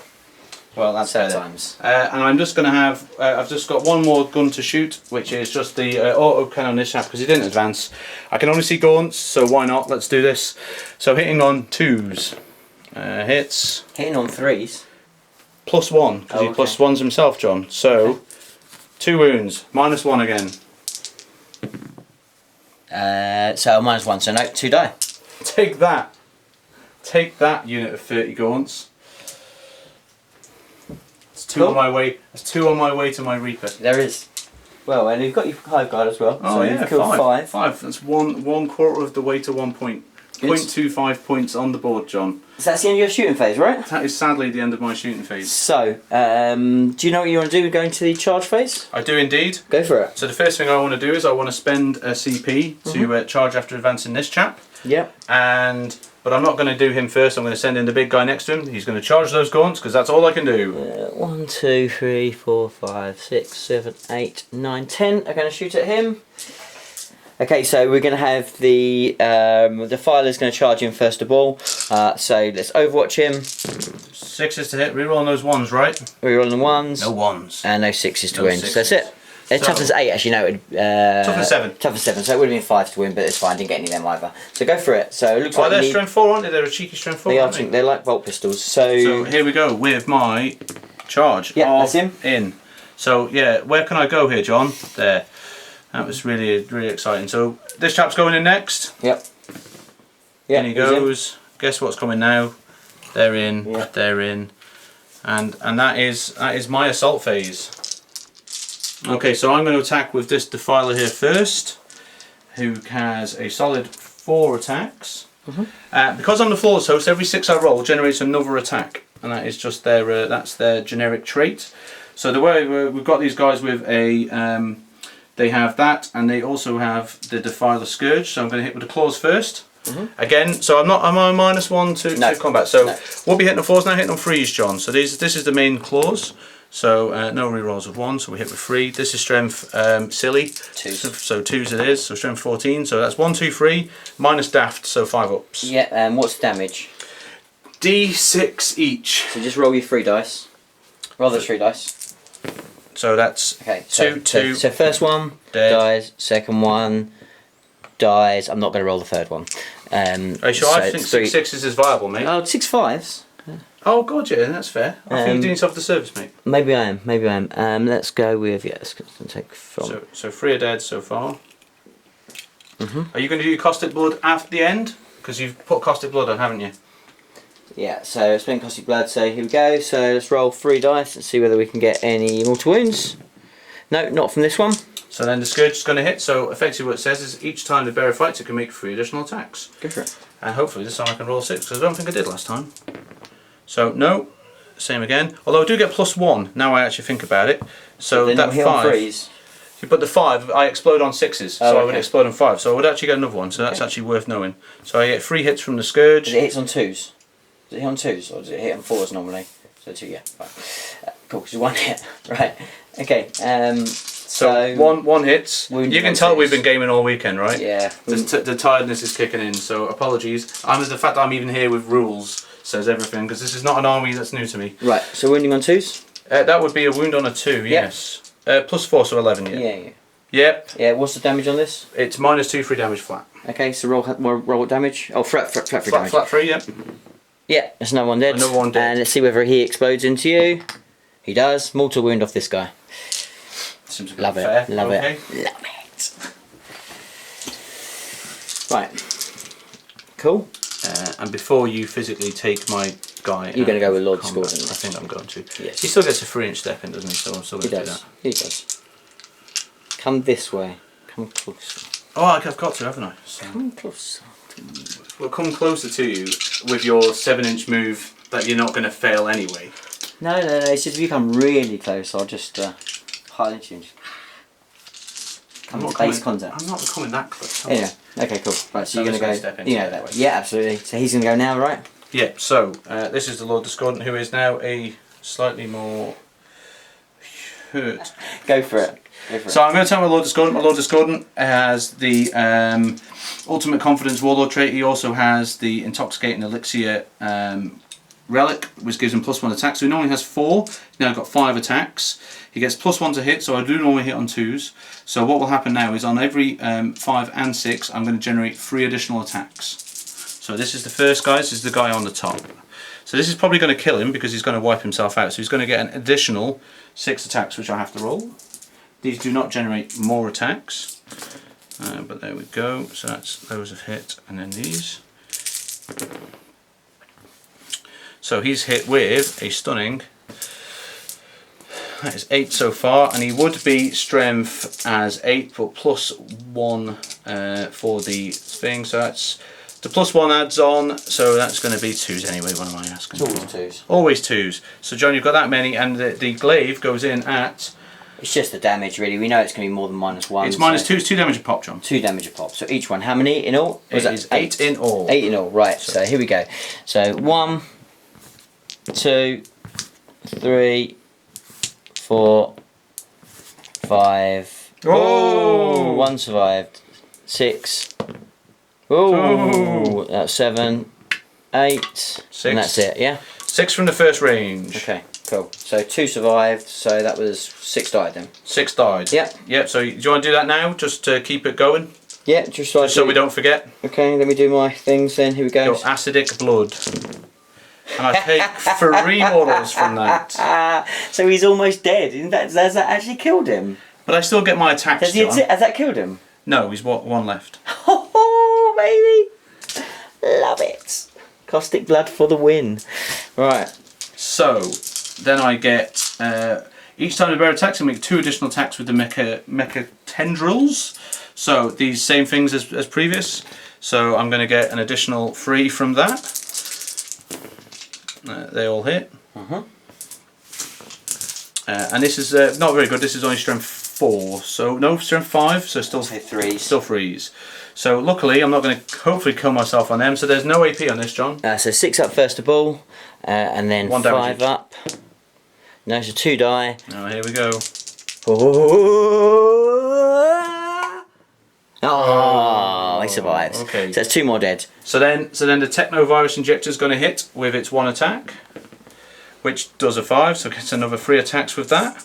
Well, that's Seven better. times. And I'm just going to have, I've just got 1 more gun to shoot, which is just the auto cannon on this chap because he didn't advance. I can only see gaunts, so why not? Let's do this. So hitting on 2s, hits. Hitting on 3s. +1, because he +1s himself, John. So, 2 wounds, -1 again. So -1, so no, 2 die. Take that. Take that, unit of 30 gaunts. It's 2 Cool. on my way. That's 2 on my way to my Reaper. There is. Well, and you've got your Hive guard as well. Oh so yeah, you've killed 5. 5. That's one quarter of the way to 1 point. Good. 0.25 points on the board, John. So that's the end of your shooting phase, right? That is sadly the end of my shooting phase. So, do you know what you want to do going to the charge phase? I do indeed. Go for it. So the first thing I want to do is I want to spend a CP to charge after advancing this chap. Yep. But I'm not going to do him first. I'm going to send in the big guy next to him. He's going to charge those gaunts because that's all I can do. 1, 2, 3, 4, 5, 6, 7, 8, 9, 10 are going to shoot at him. Okay, so we're going to have the Defiler's going to charge him first of all. So let's Overwatch him. 6s to hit. Reroll on those 1s, right? Reroll the 1s. No 1s. And no 6s to No win. So that's it. It's So- toughness 8 actually, no. Toughness 7. Toughness 7, so it would have been 5 to win, but it's fine, didn't get any of them either. So go for it. So it looks Oh, like they're you need, strength 4, aren't they? They're a cheeky strength 4, they are, aren't they? they're like bolt pistols. So here we go with my charge. Yeah, that's him. In. So yeah, where can I go here, John? There. That was really exciting. So this chap's going in next. Yep. Yeah, In he he's in. goes. Guess what's coming now? They're in. Yeah. They're in. And that is my assault phase. Okay, so I'm going to attack with this Defiler here first, who has a solid 4 attacks. Because I'm the flawless host, every 6 I roll generates another attack, and that is just their that's their generic trait. So the way we've got these guys with a they have that, and they also have the Defiler Scourge. So I'm going to hit with the claws first. Again, so I'm on -1 to combat. So we'll be hitting the 4s now, hitting on 3s, John. So this is the main claws. So no rerolls of 1, so we hit with 3. This is strength silly. 2s. So 2s it is. So strength 14. So that's 1, 2, 3 minus daft. So 5 ups. Yeah, what's the damage? D6 each. So just roll your 3 dice. Roll those 3 dice. So that's Okay, 2. So first one Dead. dies, second one dies. I'm not going to roll the third one. Are you sure? so I think it's 3. 6 is vibable, mate. Oh, 6 5s. Oh god, yeah, that's fair. I think you're doing yourself the service, mate. Maybe I am. Let's go with let's take from. So 3 are dead so far. Are you going to do your caustic blood after the end? Because you've put caustic blood on, haven't you? Yeah, so spend caustic blood. So here we go. So let's roll 3 dice and see whether we can get any mortal wounds. No, not from this one. So then the Scourge is going to hit. So effectively what it says is each time the bearer fights it can make 3 additional attacks. Go for it. And hopefully this time I can roll 6, because I don't think I did last time. So no, same again. Although I do get +1 now I actually think about it. So Then that hit on 5. 3s. You put the 5, I explode on 6s, so Oh, I would okay. explode on 5. So I would actually get another one. So that's actually worth knowing. So I get 3 hits from the Scourge. Does it hit on 2s? Does it hit on 2s or does it hit on 4s normally? So 2, yeah. Right. Cool, because 1 hit. Right. Okay. So one hits. Wounded You can on tell 6s. we've been gaming all weekend, right? Yeah. The tiredness is kicking in. So apologies. The fact that I'm even here with rules says everything, because this is not an army that's new to me. Right. So wounding on 2s. That would be a wound on a 2. Yes. +4, so 11. Yeah. Yeah. Yep. Yeah. What's the damage on this? It's -2 free damage flat. Okay. So roll damage. Oh, flat free damage. Flat 3. Yep. Yeah. There's another one dead. Another one dead. And let's see whether he explodes into you. He does. Mortal wound off this guy. Seems a bit Love fair. it. Love Okay. it. Love it. Right. Cool. And before you physically take my guy. You're going to go with Lord combat. Discordant. I think I'm going to. Yes. He still gets a 3-inch step in, doesn't he? So I'm still going to do that. He does. Come this way. Come closer. Oh, I've got to, haven't I? So Come closer. we'll come closer to you with your 7-inch move that you're not going to fail anyway. No. It's just if you come really close, I'll just highlight you. Come to base contact. I'm not coming that close. Yeah. Okay, cool. Right, so you're going to go. Step into That way. Yeah, absolutely. So he's going to go now, right? Yeah. So this is the Lord Discordant, who is now a slightly more hurt. Go for it. So I'm going to tell my Lord Discordant. My Lord Discordant has the Ultimate Confidence Warlord trait. He also has the Intoxicating Elixir relic, which gives him +1 attack. So he normally has 4. He's now got 5 attacks. He gets +1 to hit, so I do normally hit on 2s. So what will happen now is on every 5 and 6, I'm going to generate 3 additional attacks. So this is the first guy. This is the guy on the top. So this is probably going to kill him because he's going to wipe himself out. So he's going to get an additional 6 attacks, which I have to roll. These do not generate more attacks, but there we go. So that's those have hit, and then these. So he's hit with a stunning. That is 8 so far, and he would be strength as 8, but +1 for the thing. So that's the +1 adds on. So that's going to be 2s anyway. What am I asking? It's always 2s. Always 2s. So John, you've got that many, and the glaive goes in at. It's just the damage, really. We know it's going to be more than -1. It's -2. It's 2 damage a pop, John. 2 damage a pop. So each one, how many in all? It is 8 in all. 8 in all, right. So here we go. So 1, 2, 3, 4, 5. Oh! 1 survived. 6. Oh, that's 7, 8. 6. And that's it, yeah? 6 from the first range. Okay, cool. So 2 survived, so that was 6 died then. 6 died. Yep. Yep, so do you want to do that now, just to keep it going? Yeah, just so we don't forget. Okay, let me do my things then. Here we go. Your acidic blood. And I take 3 models from that. So he's almost dead. Has that actually killed him? But I still get my attacks, John. Has that killed him? No, he's 1 left. Oh, baby! Love it. Caustic blood for the win. Right. So, then I get, each time the bear attacks, I make 2 additional attacks with the mecha tendrils. So, these same things as previous. So, I'm going to get an additional 3 from that. They all hit. And this is not very good. This is only strength 4. So, no, strength 5. So, still 3s. Still 3s. So, luckily, I'm not going to hopefully kill myself on them. So, there's no AP on this, John. So 6 up first of all. And then 1 5 damage. up. No, so 2 die. Oh, here we go. Oh, he survives. Okay. So that's 2 more dead. So then the Technovirus Injector is going to hit with its 1 attack, which does a 5, so gets another 3 attacks with that.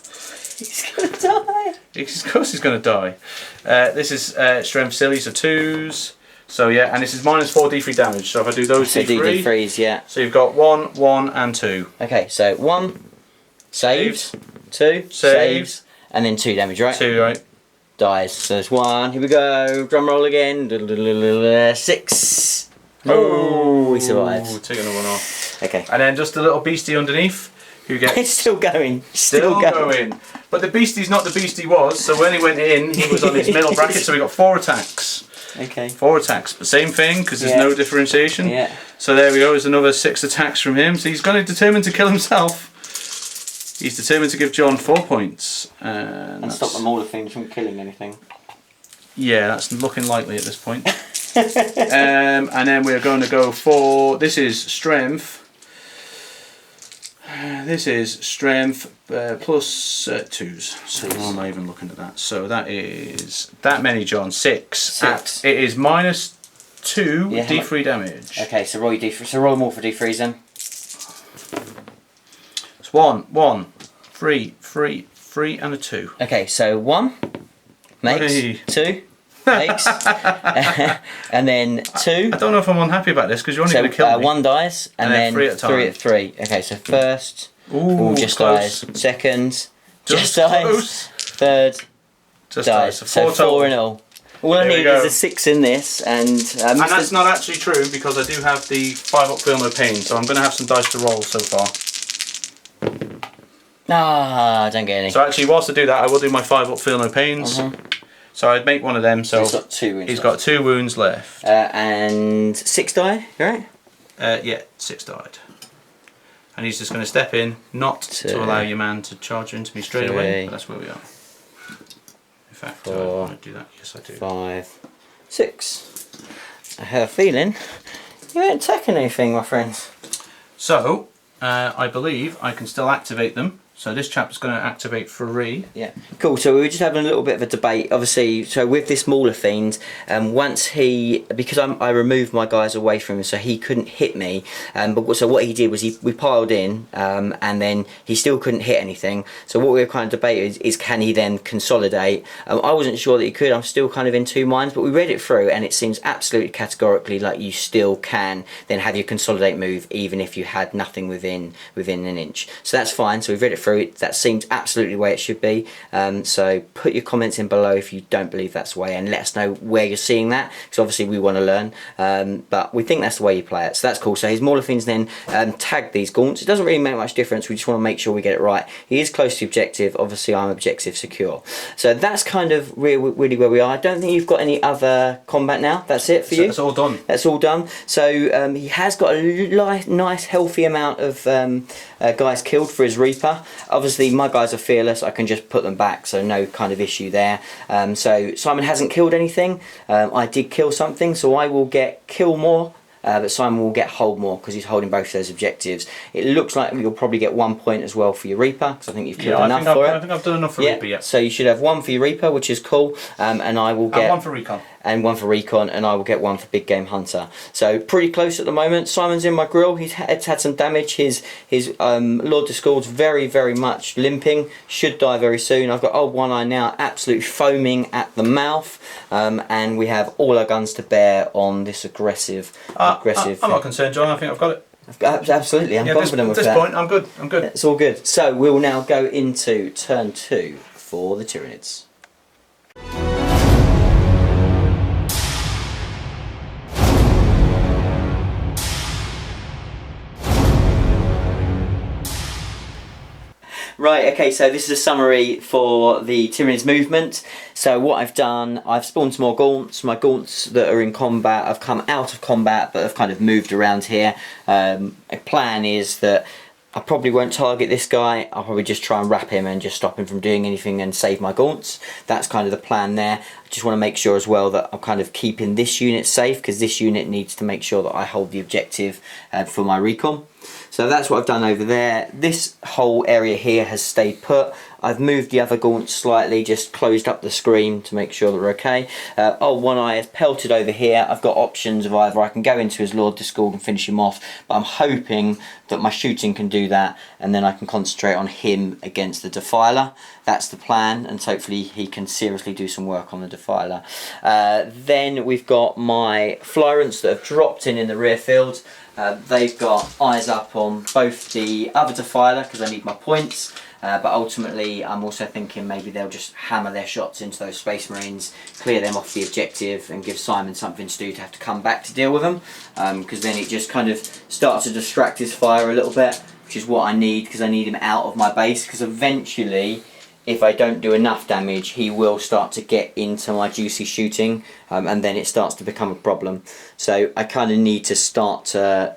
He's gonna die. Of course he's going to die. This is Strength Silly, so 2s. So yeah, and this is -4 D3 damage. So if I do those So D3, D3s, yeah. so you've got 1, 1, and 2. Okay, so 1 saves, 2 saves, and then 2 damage, right? 2, right? Dies. So there's 1. Here we go. Drum roll again. 6. Oh, he survives. Taking another 1 off. Okay. And then just a little beastie underneath, who gets It's still going. still going. But the beastie's not the beast he was. So when he went in, he was on his middle bracket. So we got 4 attacks. Okay. 4 attacks, but same thing because there's no differentiation. Yeah. So there we go. There's another 6 attacks from him. So he's going to determine to kill himself. He's determined to give John 4 points. And stop the Mauler things from killing anything. Yeah, that's looking likely at this point. And then we're going to go for, this is strength. This is strength plus 2s. So why am I even looking at that? So that is that many, John. 6. 6. It is -2 Yeah, D3 damage. Okay, so roll your D3. So roll more for D3s then. It's 1, 1, 3, 3, 3, and a 2. Okay, so 1 makes, Hey. 2 makes, and then 2. I don't know if I'm unhappy about this because you're only So going to kill me. 1 dies, and then 3 at a time. 3 at 3. Okay, so first, Ooh, just close. dies. Second, Just just dies. close. Third, Just dies. dies. So 4 total. in all. All I Here we need go. is a 6 in this, and And that's not actually true because I do have the 5 up feel no pain, so I'm going to have some dice to roll so far. Ah, don't get any. So actually, whilst I do that, I will do my 5 up feel no pains. So I'd make one of them. So he's got 2 wounds. He's got 2 wounds left. And 6 die, right? Yeah, 6 died. And he's just going to step in, not to allow your man to charge into me straight away. But that's where we are. In fact, 4, I want to do that. Yes, I do. 5, 6. I have a feeling you ain't taking anything, my friends. So, I believe I can still activate them. So this chap is going to activate 3. Yeah, cool. So we were just having a little bit of a debate, obviously. So with this Mauler Fiend, once because I removed my guys away from him, so he couldn't hit me. So what he did was we piled in, and then he still couldn't hit anything. So what we were kind of debating is can he then consolidate? I wasn't sure that he could. I'm still kind of in 2 minds, but we read it through, and it seems absolutely categorically like you still can then have your consolidate move, even if you had nothing within an inch. So that's fine. So we've read it through. That seems absolutely the way it should be. So put your comments in below if you don't believe that's the way, and let us know where you're seeing that, because obviously we want to learn, but we think that's the way you play it, so that's cool. So his Mauler Fiends then tag these gaunts. It doesn't really make much difference, we just want to make sure we get it right. He is close to objective, obviously I'm objective secure. So that's kind of really where we are. I don't think you've got any other combat now. That's it for you? That's all done. That's all done. So he has got a nice healthy amount of guys killed for his Reaper. Obviously my guys are fearless, I can just put them back, so no kind of issue there. So Simon hasn't killed anything. I did kill something, so I will get kill more, but Simon will get hold more because he's holding both those objectives. It looks like you'll probably get 1 point as well for your Reaper, because I think you've killed enough for it. I think I've done enough for Reaper, yeah. So you should have 1 for your Reaper, which is cool, and I will get 1 for Recon. And 1 for Recon, and I will get 1 for Big Game Hunter. So pretty close at the moment. Simon's in my grill. He's had some damage. His Lord Discord's very much limping. Should die very soon. I've got old One Eye now, absolutely foaming at the mouth, and we have all our guns to bear on this aggressive. I'm not concerned, John. I think I've got it. Absolutely, I'm confident with that. At this point, I'm good. I'm good. It's all good. So we'll now go into turn 2 for the Tyranids. Right, okay, so this is a summary for the Tyranids movement. So what I've done, I've spawned some more gaunts. My gaunts that are in combat have come out of combat but have kind of moved around here. A plan is that I probably won't target this guy. I'll probably just try and wrap him and just stop him from doing anything and save my gaunts. That's kind of the plan there. I just want to make sure as well that I'm kind of keeping this unit safe, because this unit needs to make sure that I hold the objective for my recon. So that's what I've done over there. This whole area here has stayed put. I've moved the other gaunts slightly, just closed up the screen to make sure that we're okay. Old One Eye is pelted over here. I've got options of either I can go into his Lord Discord and finish him off, but I'm hoping that my shooting can do that, and then I can concentrate on him against the Defiler. That's the plan, and hopefully he can seriously do some work on the Defiler. Then we've got my Flyrants that have dropped in the rear field. They've got eyes up on both the other Defiler because I need my points, but ultimately I'm also thinking maybe they'll just hammer their shots into those Space Marines, clear them off the objective, and give Simon something to do to have to come back to deal with them, because then it just kind of starts to distract his fire a little bit, which is what I need, because I need him out of my base, because eventually if I don't do enough damage he will start to get into my juicy shooting, and then it starts to become a problem. So I kind of need to start to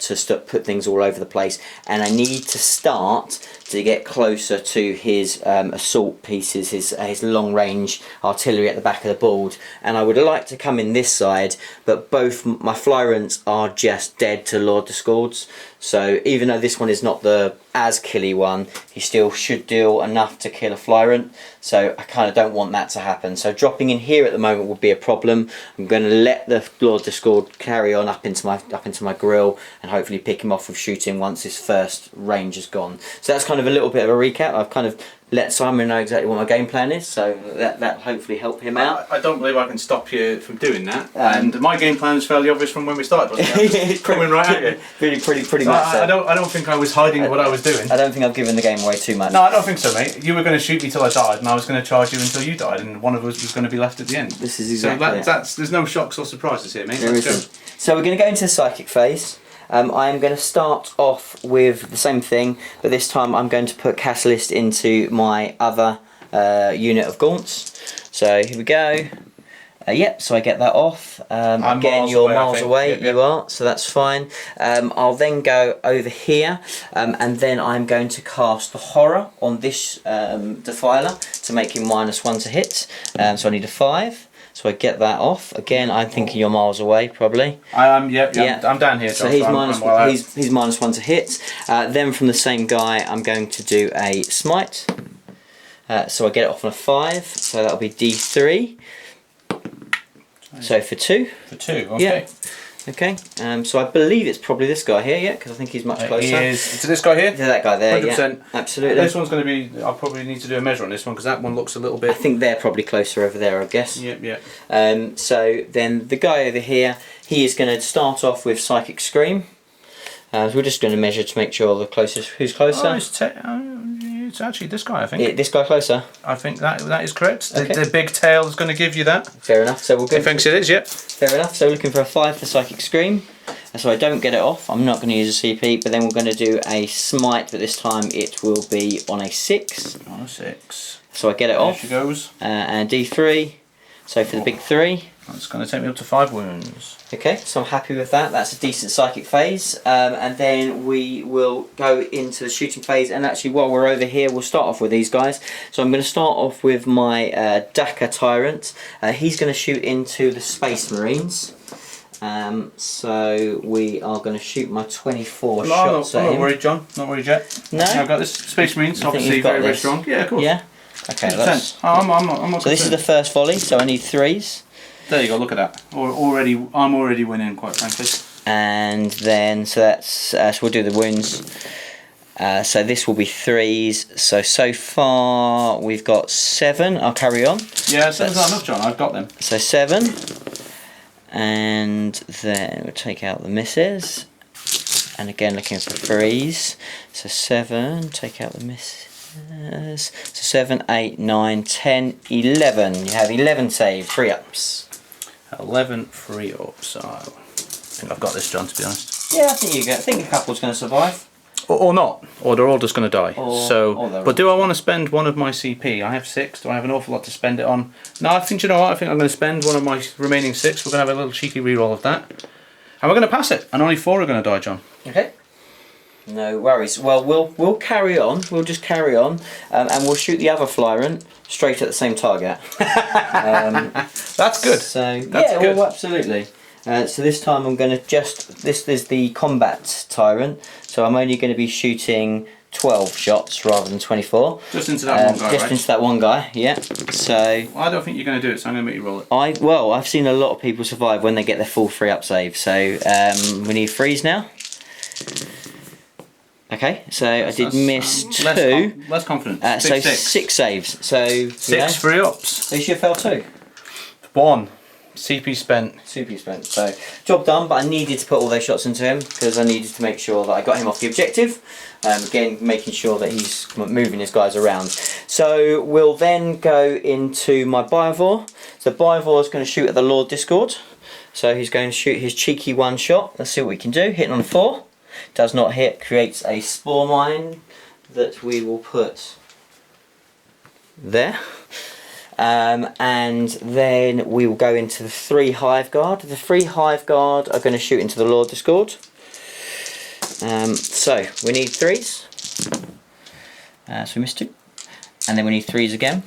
put things all over the place, and I need to start to get closer to his assault pieces, his long range artillery at the back of the board. And I would like to come in this side, but both my Flyrants are just dead to Lord Discords. So even though this one is not the as killy one, he still should deal enough to kill a Flyrant. So I kind of don't want that to happen. So dropping in here at the moment would be a problem. I'm going to let the Lord Discord carry on up into my grill, and hopefully pick him off with shooting once his first range is gone. So that's kind of a little bit of a recap. I've kind of let Simon know exactly what my game plan is, so that hopefully help him out. I don't believe I can stop you from doing that. And my game plan is fairly obvious from when we started, wasn't it? It's coming right at you. Pretty much. I don't think I was hiding what I was doing. I don't think I've given the game away too much. No, I don't think so, mate. You were going to shoot me till I died, and I was going to charge you until you died, and one of us was going to be left at the end. This is exactly There's no shocks or surprises here, mate. Let's go. So we're going to go into the psychic phase. I am going to start off with the same thing, but this time I'm going to put Catalyst into my other unit of gaunts. So here we go. Yep, so I get that off. Again, you're miles away, yep. You are, so that's fine. I'll then go over here, and then I'm going to cast the Horror on this Defiler to make him -1 to hit. So I need a 5. So I get that off. Again, I'm thinking you're miles away, probably. I am, yeah. I'm down here. So he's -1 to hit. Then from the same guy, I'm going to do a Smite. So I get it off on a 5. So that'll be D3. So for 2. For 2, okay. Yeah. Okay, so I believe it's probably this guy here, yeah, because I think he's much closer. He is. To this guy here? To that guy there, 100%. yeah. Absolutely. This one's going to be, I'll probably need to do a measure on this one, because that one looks a little bit... I think they're probably closer over there, I guess. Yep. So then the guy over here, he is going to start off with Psychic Scream. So we're just going to measure to make sure the closest, who's closer. It's actually this guy, I think. This guy closer? I think that is correct. Okay. The big tail is going to give you that. Fair enough, so we'll go... He thinks it is, yep. Fair enough, so we're looking for a 5 for Psychic Scream. So I don't get it off, I'm not going to use a CP, but then we're going to do a Smite, but this time it will be on a 6. On a 6. So I get it off. There she goes. And D3, so for the big 3. That's going to take me up to 5 wounds. Okay, so I'm happy with that. That's a decent psychic phase. And then we will go into the shooting phase. And actually, while we're over here, we'll start off with these guys. So I'm going to start off with my Daka Tyrant. He's going to shoot into the Space Marines. So we are going to shoot my 24 shots at him. Not worried, John. Not worried yet. No? I've got this. Space Marines, obviously very strong. Yeah, of course. Yeah? Okay, let's... I'm not So this is the first volley, so I need 3s. There you go, look at that. I'm already winning, quite frankly. And then, so that's, so we'll do the wounds. So this will be 3s. So far we've got 7. I'll carry on. Yeah, 7's not enough, John. I've got them. So 7. And then we'll take out the misses. And again looking for 3s. So 7, take out the misses. So 7, 8, 9, 10, 11. You have 11 saves, 3-ups. 11 3-ups. So I think I've got this, John, to be honest. Yeah, I think a couple's going to survive. Or not. Or they're all just going to die. But do I want to spend one of my CP? I have 6. Do I have an awful lot to spend it on? No, I think, you know what? I think I'm going to spend one of my remaining 6. We're going to have a little cheeky reroll of that. And we're going to pass it. And only 4 are going to die, John. Okay. No worries. Well, we'll carry on. We'll just carry on, and we'll shoot the other Flyrant straight at the same target. That's good. So That's good. well, absolutely. So this time I'm going to this is the combat Tyrant. So I'm only going to be shooting 12 shots rather than 24. Just into that one guy, Just right? into that one guy. Yeah. So. Well, I don't think you're going to do it, so I'm going to make you roll it. I've seen a lot of people survive when they get their full 3-up save. So we need 3s now. Okay, so I did miss 2. Less confident. So 6 saves. So 6 3-ups. They should fail 2. 1. CP spent. CP spent. So job done, but I needed to put all those shots into him because I needed to make sure that I got him off the objective. Again, making sure that he's moving his guys around. So we'll then go into my Biovore. So Biovore is going to shoot at the Lord Discord. So he's going to shoot his cheeky 1 shot. Let's see what we can do. Hitting on 4. Does not hit, creates a spore mine that we will put there. And then we will go into the 3 Hive Guard. The 3 Hive Guard are going to shoot into the Lord Discord. So we need 3s. So we missed 2. And then we need 3s again.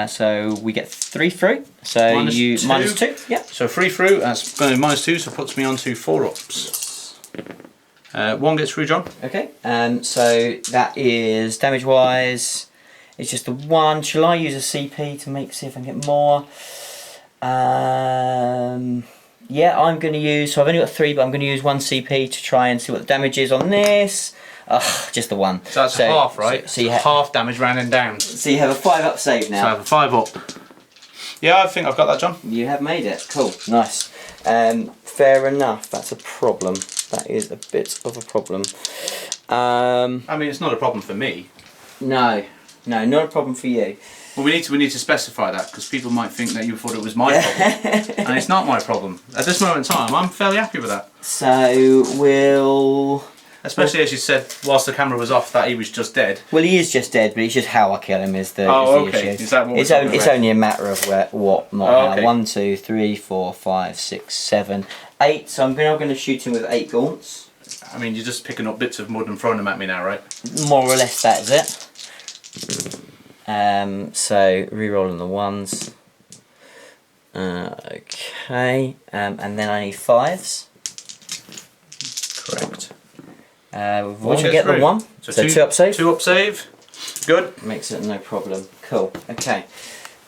So we get 3 through. So minus 2. Yeah. So 3 through. That's going to be minus 2. So puts me on to 4-ups. 1 gets through, John. Okay. So that is damage wise. It's just the 1. Shall I use a CP to see if I can get more? Yeah, I'm going to use. So I've only got 3, but I'm going to use 1 CP to try and see what the damage is on this. just the one. So that's half, right? So you half damage rounding down. So you have a 5 up save now. So I have a 5 up. Yeah, I think I've got that, John. You have made it. Cool. Nice. Fair enough. That's a problem. That is a bit of a problem. I mean, it's not a problem for me. No, not a problem for you. Well, we need to specify that because people might think that you thought it was my problem, and it's not my problem. At this moment in time, I'm fairly happy with that. So we'll... Especially as you said, whilst the camera was off, that he was just dead. Well, he is just dead, but it's just how I kill him is the, is the issue. Is that what it's only a matter of what, not how. Okay. 1, 2, 3, 4, 5, 6, 7, 8. So I'm now going to shoot him with 8 gaunts. I mean, you're just picking up bits of mud and throwing them at me now, right? More or less that is it. So re-rolling the 1s. Okay, and then I need 5s. Correct. We've already get the 1. So 2 up save. 2 up save. Good. Makes it no problem. Cool. Okay.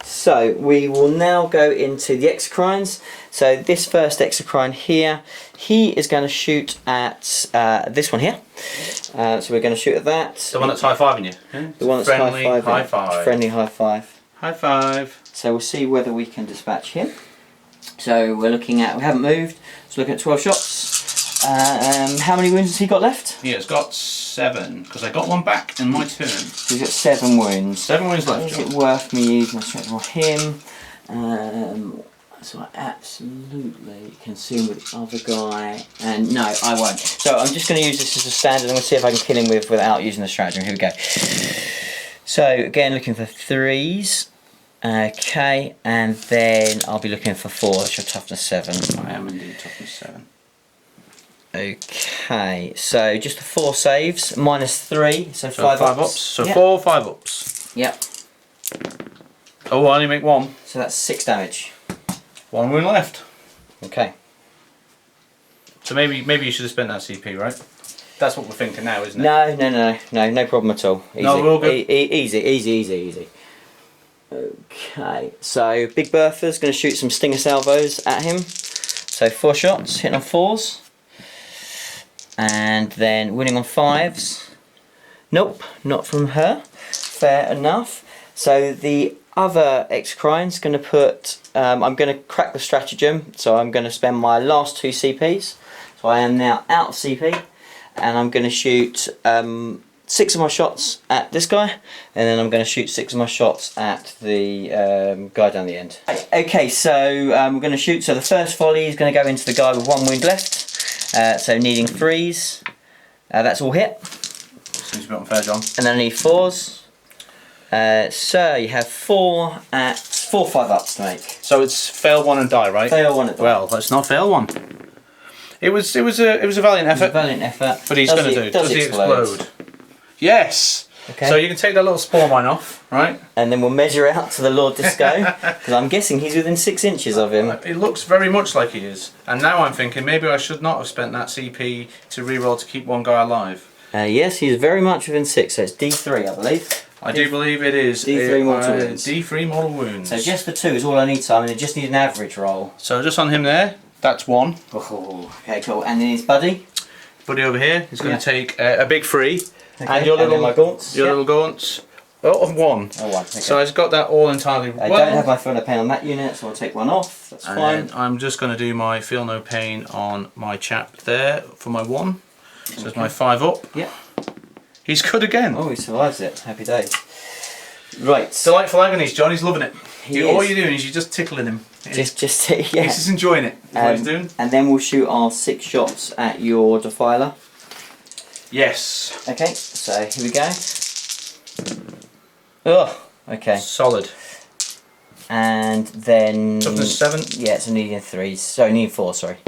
So we will now go into the exocrines. So this first exocrine here, he is going to shoot at this one here. So we're going to shoot at that. The one that's high-fiving you. Yeah? The one that's friendly high five. Friendly high five. High five. So we'll see whether we can dispatch him. So we're looking at, we haven't moved, so looking at 12 shots. How many wounds has he got left? Yeah, it's got 7, because I got 1 back in my turn. So he's got 7 wounds. 7 wounds left, Is John. it worth me using my strength for him? So I absolutely can zoom with the other guy, and no, I won't. So I'm just going to use this as a standard. I'm going to see if I can kill him without using the stratagem. Here we go. So again, looking for 3s. Okay, and then I'll be looking for 4, which are toughness 7. I am indeed toughness 7. Okay, so just the 4 saves, minus 3, so 5 ups. So Yep. 4 5 ups. Yep. Oh, I only make 1. So that's 6 damage. 1 wound left. Okay. So maybe you should have spent that CP, right? That's what we're thinking now, isn't it? No problem at all. Easy. No, we're all good. Easy. Okay, so Big Bertha's going to shoot some stinger salvos at him. So 4 shots, hitting on 4s. And then winning on 5s. Nope, not from her. Fair enough. So the other exocrine's going to put, I'm going to crack the stratagem, so I'm going to spend my last 2 CPs. So I am now out of CP, and I'm going to shoot 6 of my shots at this guy, and then I'm going to shoot 6 of my shots at the guy down the end. Okay, so we're going to shoot, so the first volley is going to go into the guy with 1 wound left, so needing 3s, that's all hit. Seems a bit unfair, John. And then I need 4s. So you have 4 5 ups to make. So it's fail 1 and die, right? Fail 1 at die. Well, let's not fail 1. It was a valiant effort. Valiant effort. But he's going to do. Does he explode? Yes. Okay. So you can take that little spore mine off, right? And then we'll measure out to the Lord Disco, because I'm guessing he's within 6 inches of him. It looks very much like he is. And now I'm thinking maybe I should not have spent that CP to reroll to keep 1 guy alive. Yes, he's very much within 6, so it's D3, I believe. I do believe it is. D3 mortal wounds. D3 mortal wounds. So just the 2 is all I need, Simon. I just need an average roll. So just on him there, that's 1. Oh, okay, cool. And then his buddy. Buddy over here, he's going to take a big 3. Okay. And your little my gaunts. little gaunts. Oh, 1. Oh, 1. Okay. So I've got that all entirely I well. don't have my feel no pain on that unit, so I'll take 1 off. That's And fine. then I'm just going to do my feel no pain on my chap there for my 1. So it's my 5 up. Yeah. He's good again. Oh, he survives it. Happy days. Right. Delightful agonies, John. He's loving it. He All is. you're doing is you're just tickling him. Yeah. He's just enjoying it. Is what he's doing. And then we'll shoot our 6 shots at your Defiler. Yes. Okay, so here we go. Oh, okay. Solid. And then... Toughness 7. Yeah, it's a needing 3s. So needing 4, sorry.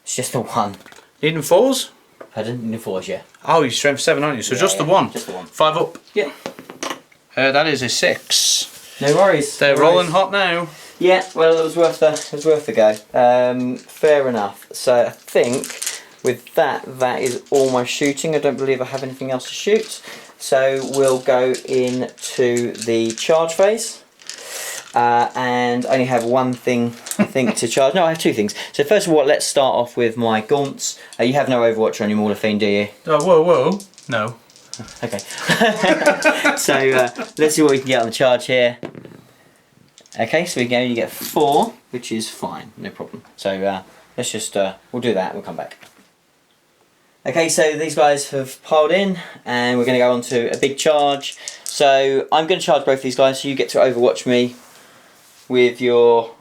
It's just the 1. Needing 4s? Pardon? Needing 4s, yeah. Oh, you're strength 7, aren't you? So Yeah, just the yeah, 1. just the 1. 5 up. Yeah. That is a 6. No worries. They're no rolling worries. hot now. Yeah, well, it was worth the go. Fair enough. So I think with that is all my shooting. I don't believe I have anything else to shoot. So we'll go into the charge phase. and I only have one thing I think to charge. No, I have two things. So first of all, let's start off with my gaunts. You have no Overwatch on your Maul of Fiend, do you? Oh, whoa. No. Okay. So let's see what we can get on the charge here. Okay, so we can only get 4, which is fine, no problem. So let's just, we'll do that, we'll come back. Okay, so these guys have piled in, and we're going to go on to a big charge. So I'm going to charge both these guys, so you get to Overwatch me with your...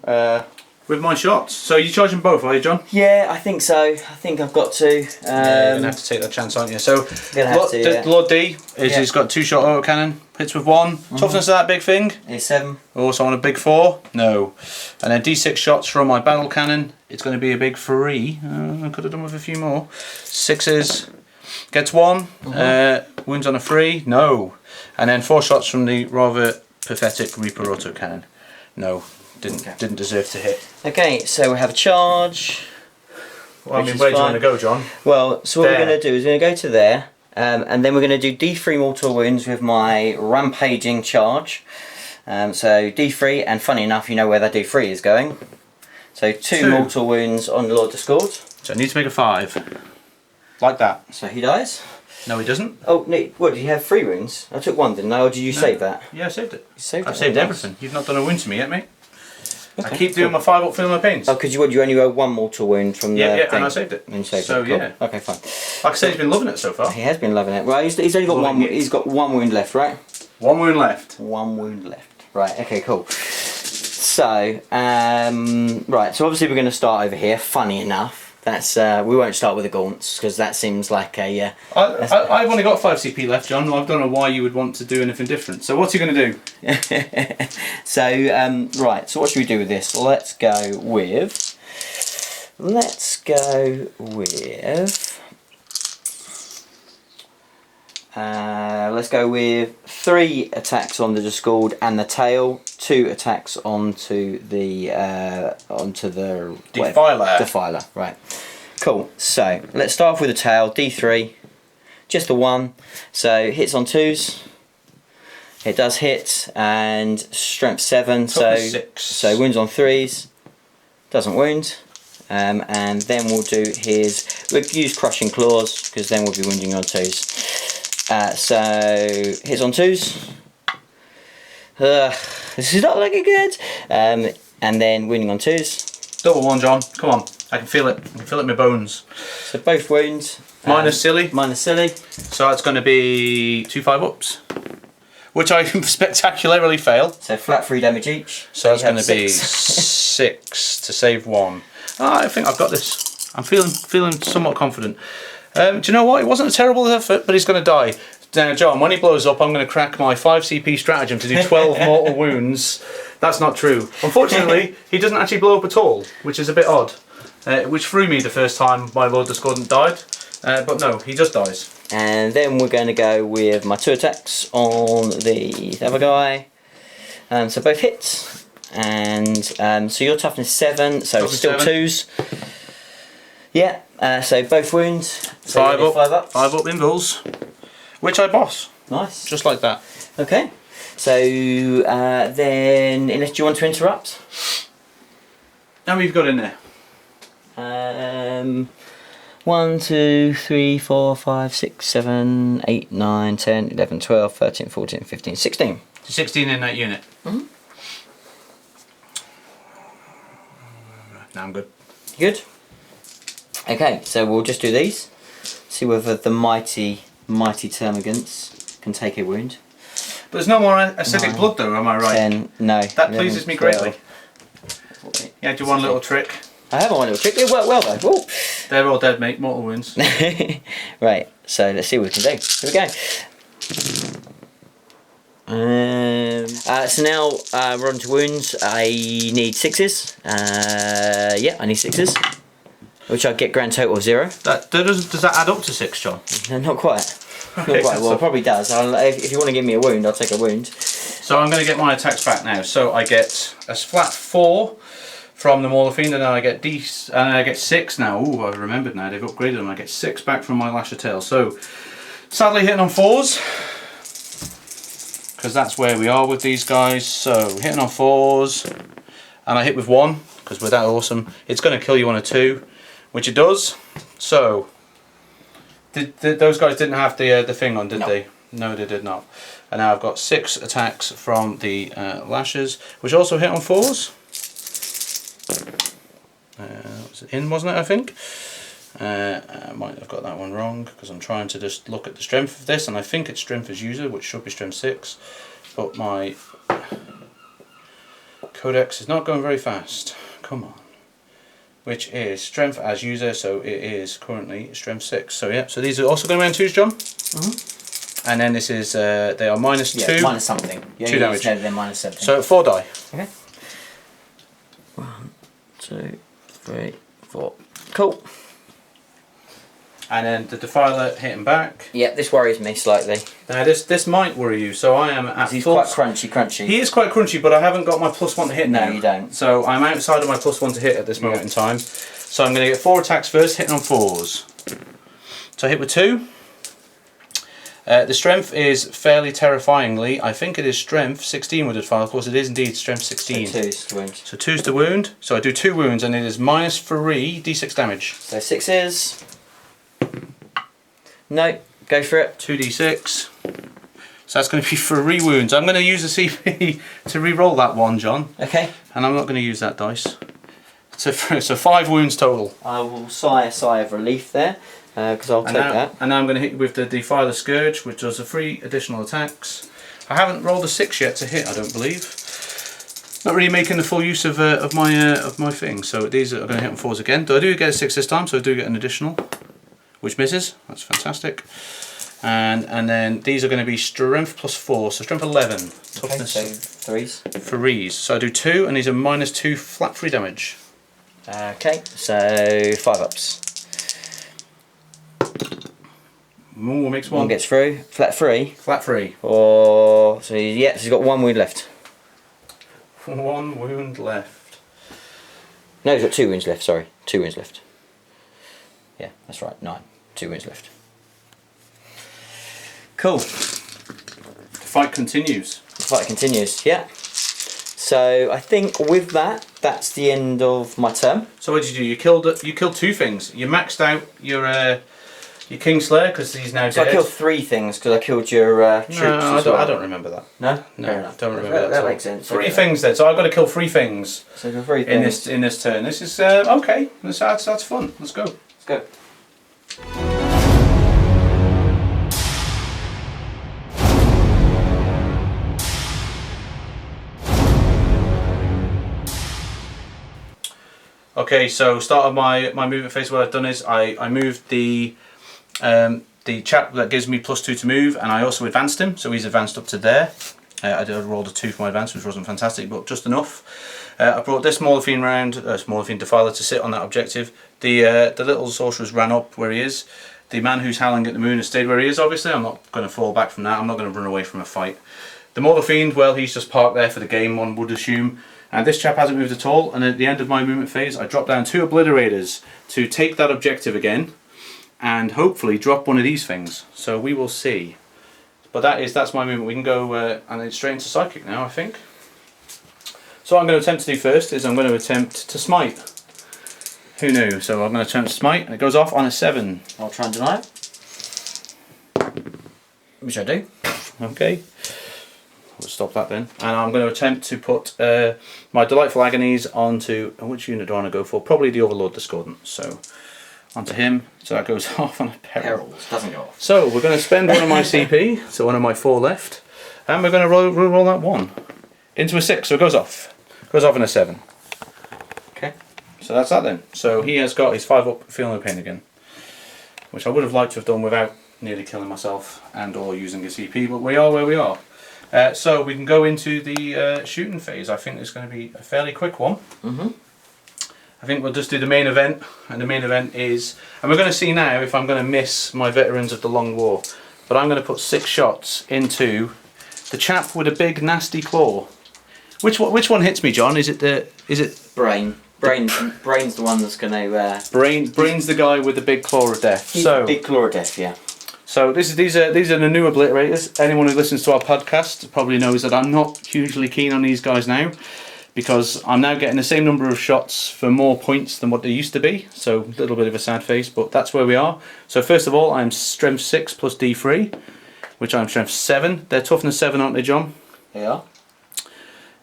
With my shots. So you charging both, are you, John? Yeah, I think so. I think I've got to. You're going to have to take that chance, aren't you? So yeah. Lord D, he's got 2-shot autocannon, hits with 1. Toughness of that big thing? It's 7. Also on a big 4? No. And then D6 shots from my battle cannon. It's going to be a big 3. I could have done with a few more. 6s. Gets 1. Wounds on a 3? No. And then 4 shots from the rather pathetic Reaper autocannon. No. Didn't deserve to hit. Okay, so we have a charge. Well, I mean, where do you want to go, John? Well, so what we're going to do is we're going to go to there, and then we're going to do D3 mortal wounds with my rampaging charge. So D3, and funny enough, you know where that D3 is going. So 2 mortal wounds on Lord Discord. So I need to make a 5. Like that. So he dies. No, he doesn't. Oh, no, what, did you have 3 wounds? I took 1, didn't I, or did you save that? Yeah, I saved it. You saved I've saved everything. You've not done a wound to me yet, mate. Okay, I keep doing my 5 up, feeling my pains. Oh, because you only had 1 mortal wound from the yeah, thing. and I saved it. And you saved So it. Cool. yeah. Okay, fine. Like I said, he's been loving it so far. He has been loving it. Well, he's only got Loving one. it. He's got 1 wound left, right? 1 wound left. 1 wound left. Right. Okay. Cool. So, right. So obviously we're going to start over here. Funny enough, that's we won't start with the gaunts because that seems like a. I've only got 5 CP left, John. I don't know why you would want to do anything different. So what's he going to do? So right. So what should we do with this? Let's go with. Let's go with 3 attacks on the Discord and the tail, 2 attacks onto the Defiler. Right. Cool. So let's start off with the tail. D3, just the 1. So hits on 2s. It does hit, and strength 7. Toughness 6. So wounds on 3s. Doesn't wound. And then we'll do we'll use crushing claws because then we'll be wounding on 2s. So hits on 2s. This is not looking good. And then wounding on 2s. Double 1, John. Come on. I can feel it. I can feel it in my bones. So both wounds. Minus silly. Minus silly. So that's going to be 2 5-ups. Which I spectacularly fail. So flat 3 damage each. So that's going to be 6 to save 1. I think I've got this. I'm feeling somewhat confident. Do you know what? It wasn't a terrible effort, but he's going to die. Now, John, when he blows up, I'm going to crack my 5 CP stratagem to do 12 mortal wounds. That's not true. Unfortunately, he doesn't actually blow up at all, which is a bit odd. Which threw me the first time my Lord Discordant died. But no, he just dies. And then we're going to go with my 2 attacks on the other guy. So both hits. And so your toughness 7, so Toughness still 7. 2s. Yeah, so both wounds. So 5 up. 5 up. 5 up invulns. Which I boss. Nice. Just like that. Okay. So then, unless do you want to interrupt? How many have you got in there? 1, 2, 3, 4, 5, 6, 7, 8, 9, 10, 11, 12, 13, 14, 15, 16. 16 in that unit. Mm-hmm. Now I'm good. Good. Okay, so we'll just do these. See whether the mighty termagants can take a wound. But there's no more acidic blood though, am I right? 10, no. That pleases me greatly. 14, Yeah, do one little trick. I have one little trick. It worked well though. Ooh. They're all dead, mate. Mortal wounds. Right, so let's see what we can do. Here we go. So now we're on to wounds. I need 6s. Yeah, I need 6s. Which I get grand total of 0. Does that add up to 6, John? No, not quite. Okay, Not quite. Well, it probably does. If you want to give me a wound, I'll take a wound. So I'm going to get my attacks back now. So I get a flat 4 from the Maul of Fiend, and then I get and I get 6 now. Ooh, I've remembered now. They've upgraded them. I get 6 back from my Lasher Tail. So sadly hitting on 4s. because that's where we are with these guys. So hitting on 4s, and I hit with 1 because we're that awesome. It's going to kill you on a 2, which it does. So those guys didn't have the thing on, did they? No, they did not. And now I've got 6 attacks from the lashes, which also hit on 4s. Was it in, wasn't it, I think? I might have got that one wrong because I'm trying to just look at the strength of this, and I think it's strength as user, which should be strength 6, but my codex is not going very fast. Come on. Which is strength as user, so it is currently strength 6. So yeah, so these are also going to be on 2s, John. And then this is they are -2. Minus something. 2 damage. They're minus something. So 4 die. Okay. 1, 2, 3, 4. Cool. And then the Defiler hitting back. Yeah, this worries me slightly. Now this might worry you. So I am at He's quite crunchy. He is quite crunchy, but I haven't got my +1 to hit now. No, you don't. So I'm outside of my +1 to hit at this moment in time. So I'm going to get 4 attacks first, hitting on 4s. So I hit with 2. The strength is fairly terrifyingly, I think it is strength 16 with the Defiler. Of course, it is indeed strength 16. So 2's to wound. So 2's to wound. So I do 2 wounds, and it is -3 d6 damage. So 6s. No, go for it. 2d6. So that's going to be 3 wounds. I'm going to use the CP to re-roll that one, John. Okay. And I'm not going to use that dice. So 5 wounds total. I will sigh a sigh of relief there, because I'll take that. And now I'm going to hit you with the Defiler Scourge, which does 3 additional attacks. I haven't rolled a 6 yet to hit, I don't believe. Not really making the full use of my thing. So these are going to hit on 4s again. I do get a 6 this time, so I do get an additional, which misses. That's fantastic. And then these are going to be strength +4, so strength 11. Toughness. Okay, so 3s. 3s. So I do 2, and these are -2 flat 3 damage. Okay, so 5 ups. Ooh, makes 1. 1 gets through. Flat 3. Flat 3. Or so yeah, so he's got 1 wound left. 1 wound left. No, he's got 2 wounds left. Sorry, 2 wounds left. Yeah, that's right. 9. 2 wounds left. Cool. The fight continues. The fight continues. Yeah. So I think with that, that's the end of my turn. So what did you do? You killed 2 things. You maxed out your Kingslayer because he's now So dead. I killed 3 things because I killed your troops. No, as well. I don't remember that. No, No, fair enough. don't remember that. That makes sense. 3 things then. So I've got to kill 3 things So for 3 in things. this turn. This is okay. That's fun. Let's go. Let's go. Okay, so start of my movement phase. What I've done is I moved the chap that gives me +2 to move, and I also advanced him, so he's advanced up to there. I rolled a 2 for my advance, which wasn't fantastic, but just enough. I brought this Smaller Fiend round, Smaller Fiend Defiler, to sit on that objective. The little sorceress ran up where he is. The man who's howling at the moon has stayed where he is, obviously. I'm not going to fall back from that. I'm not going to run away from a fight. The Smaller Fiend, well, he's just parked there for the game, one would assume. And this chap hasn't moved at all, and at the end of my movement phase I drop down 2 Obliterators to take that objective again and hopefully drop one of these things. So we will see. But that's my movement. We can go and then straight into Psychic now, I think. So what I'm going to attempt to do first is I'm going to attempt to Smite. Who knew? So I'm going to attempt to Smite, and it goes off on a 7. I'll try and deny it. Which I do. Okay. We'll stop that then. And I'm going to attempt to put my Delightful Agonies onto... which unit do I want to go for? Probably the Overlord Discordant. So, onto him. So that goes off on a Peril. Doesn't go off. So, we're going to spend one of my CP, so one of my 4 left. And we're going to roll that 1 into a 6, so it goes off. Goes off in a 7. Okay. So that's that then. So he has got his 5 up, Feel No Pain again. Which I would have liked to have done without nearly killing myself and or using a CP, but we are where we are. So we can go into the shooting phase. I think it's going to be a fairly quick one. I think we'll just do the main event, and the main event is, and we're going to see now if I'm going to miss my Veterans of the Long War, but I'm going to put 6 shots into the chap with a big nasty claw. Which one hits me, John? Is it Brain? Brain's the one that's going to. Brain's the guy with the big claw of death. So big claw of death, yeah. So these are the new obliterators. Anyone who listens to our podcast probably knows that I'm not hugely keen on these guys now, because I'm now getting the same number of shots for more points than what they used to be. So a little bit of a sad face, but that's where we are. So first of all, I'm strength 6 plus D3, which I'm strength 7. They're toughness 7, aren't they, John? They are.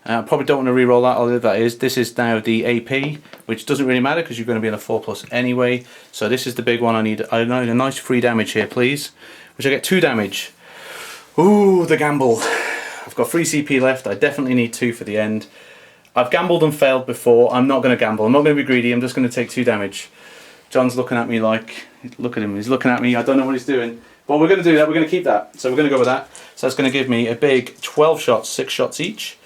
I probably don't want to re-roll that, although that is. This is now the AP, which doesn't really matter because you're going to be in a 4+ anyway. So this is the big one. I need a nice free damage here, please. Which I get 2 damage. Ooh, the gamble. I've got 3 CP left. I definitely need 2 for the end. I've gambled and failed before. I'm not going to gamble. I'm not going to be greedy. I'm just going to take 2 damage. John's looking at me like, look at him. He's looking at me. I don't know what he's doing. But we're going to do that. We're going to keep that. So we're going to go with that. So that's going to give me a big 12 shots, 6 shots each.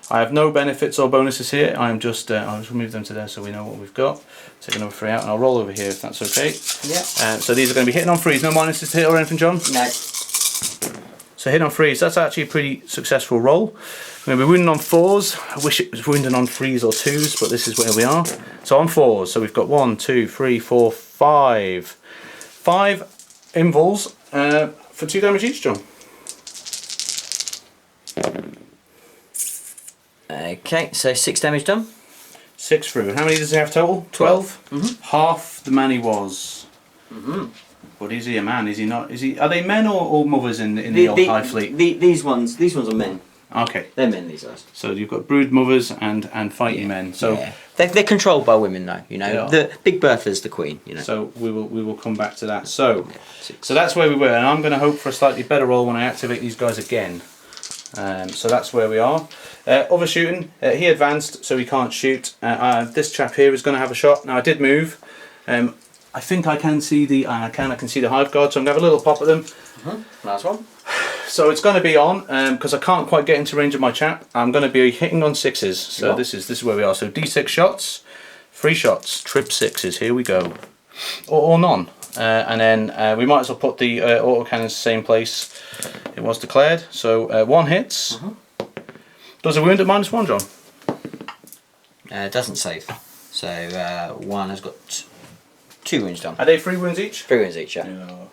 I have no benefits or bonuses here. I'll just remove them to there so we know what we've got. Take another 3 out and I'll roll over here if that's okay. Yeah. So these are going to be hitting on freeze. No minuses to hit or anything, John? No. So hitting on freeze, that's actually a pretty successful roll. We're going to be wounding on 4s. I wish it was wounding on 3s or 2s, but this is where we are. So on 4s, so we've got 1, 2, 3, 4, 5. 5 invuls for 2 damage each, John. Okay, so 6 damage done. 6 through. How many does he have total? 12? Mm-hmm. Half the man he was. Mm-hmm. But is he a man? Is he not? Is he? Are they men or mothers in the old Hive fleet? These ones are men. Okay. They're men, these guys. So you've got brood mothers and fighting men. So yeah. They're controlled by women though, you know. The Big Bertha's the queen, you know. So we will come back to that. So that's where we were, and I'm going to hope for a slightly better roll when I activate these guys again. So that's where we are. Other shooting, he advanced, so he can't shoot. This chap here is going to have a shot. Now I did move. I think I can see the I can see the Hive guard, so I'm going to have a little pop at them. Nice one. So it's going to be on because I can't quite get into range of my chap. I'm going to be hitting on 6s. So this is where we are. So D6 shots, 3 shots, trip 6s. Here we go, or none. And then we might as well put the autocannons in the same place it was declared. So 1 hits. Does a wound at -1, John? Doesn't save. So 1 has got 2 wounds done. Are they 3 wounds each? 3 wounds each, yeah. No,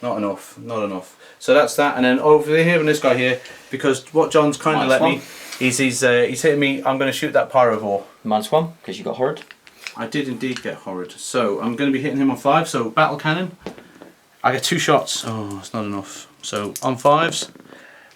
not enough. Not enough. So that's that. And then over here on this guy here, because what John's kind of let me, he's hitting me. I'm going to shoot that pyrovore. -1 because you got horrid. I did indeed get horrid. So I'm going to be hitting him on 5. So battle cannon. I get 2 shots. Oh, it's not enough. So on 5s,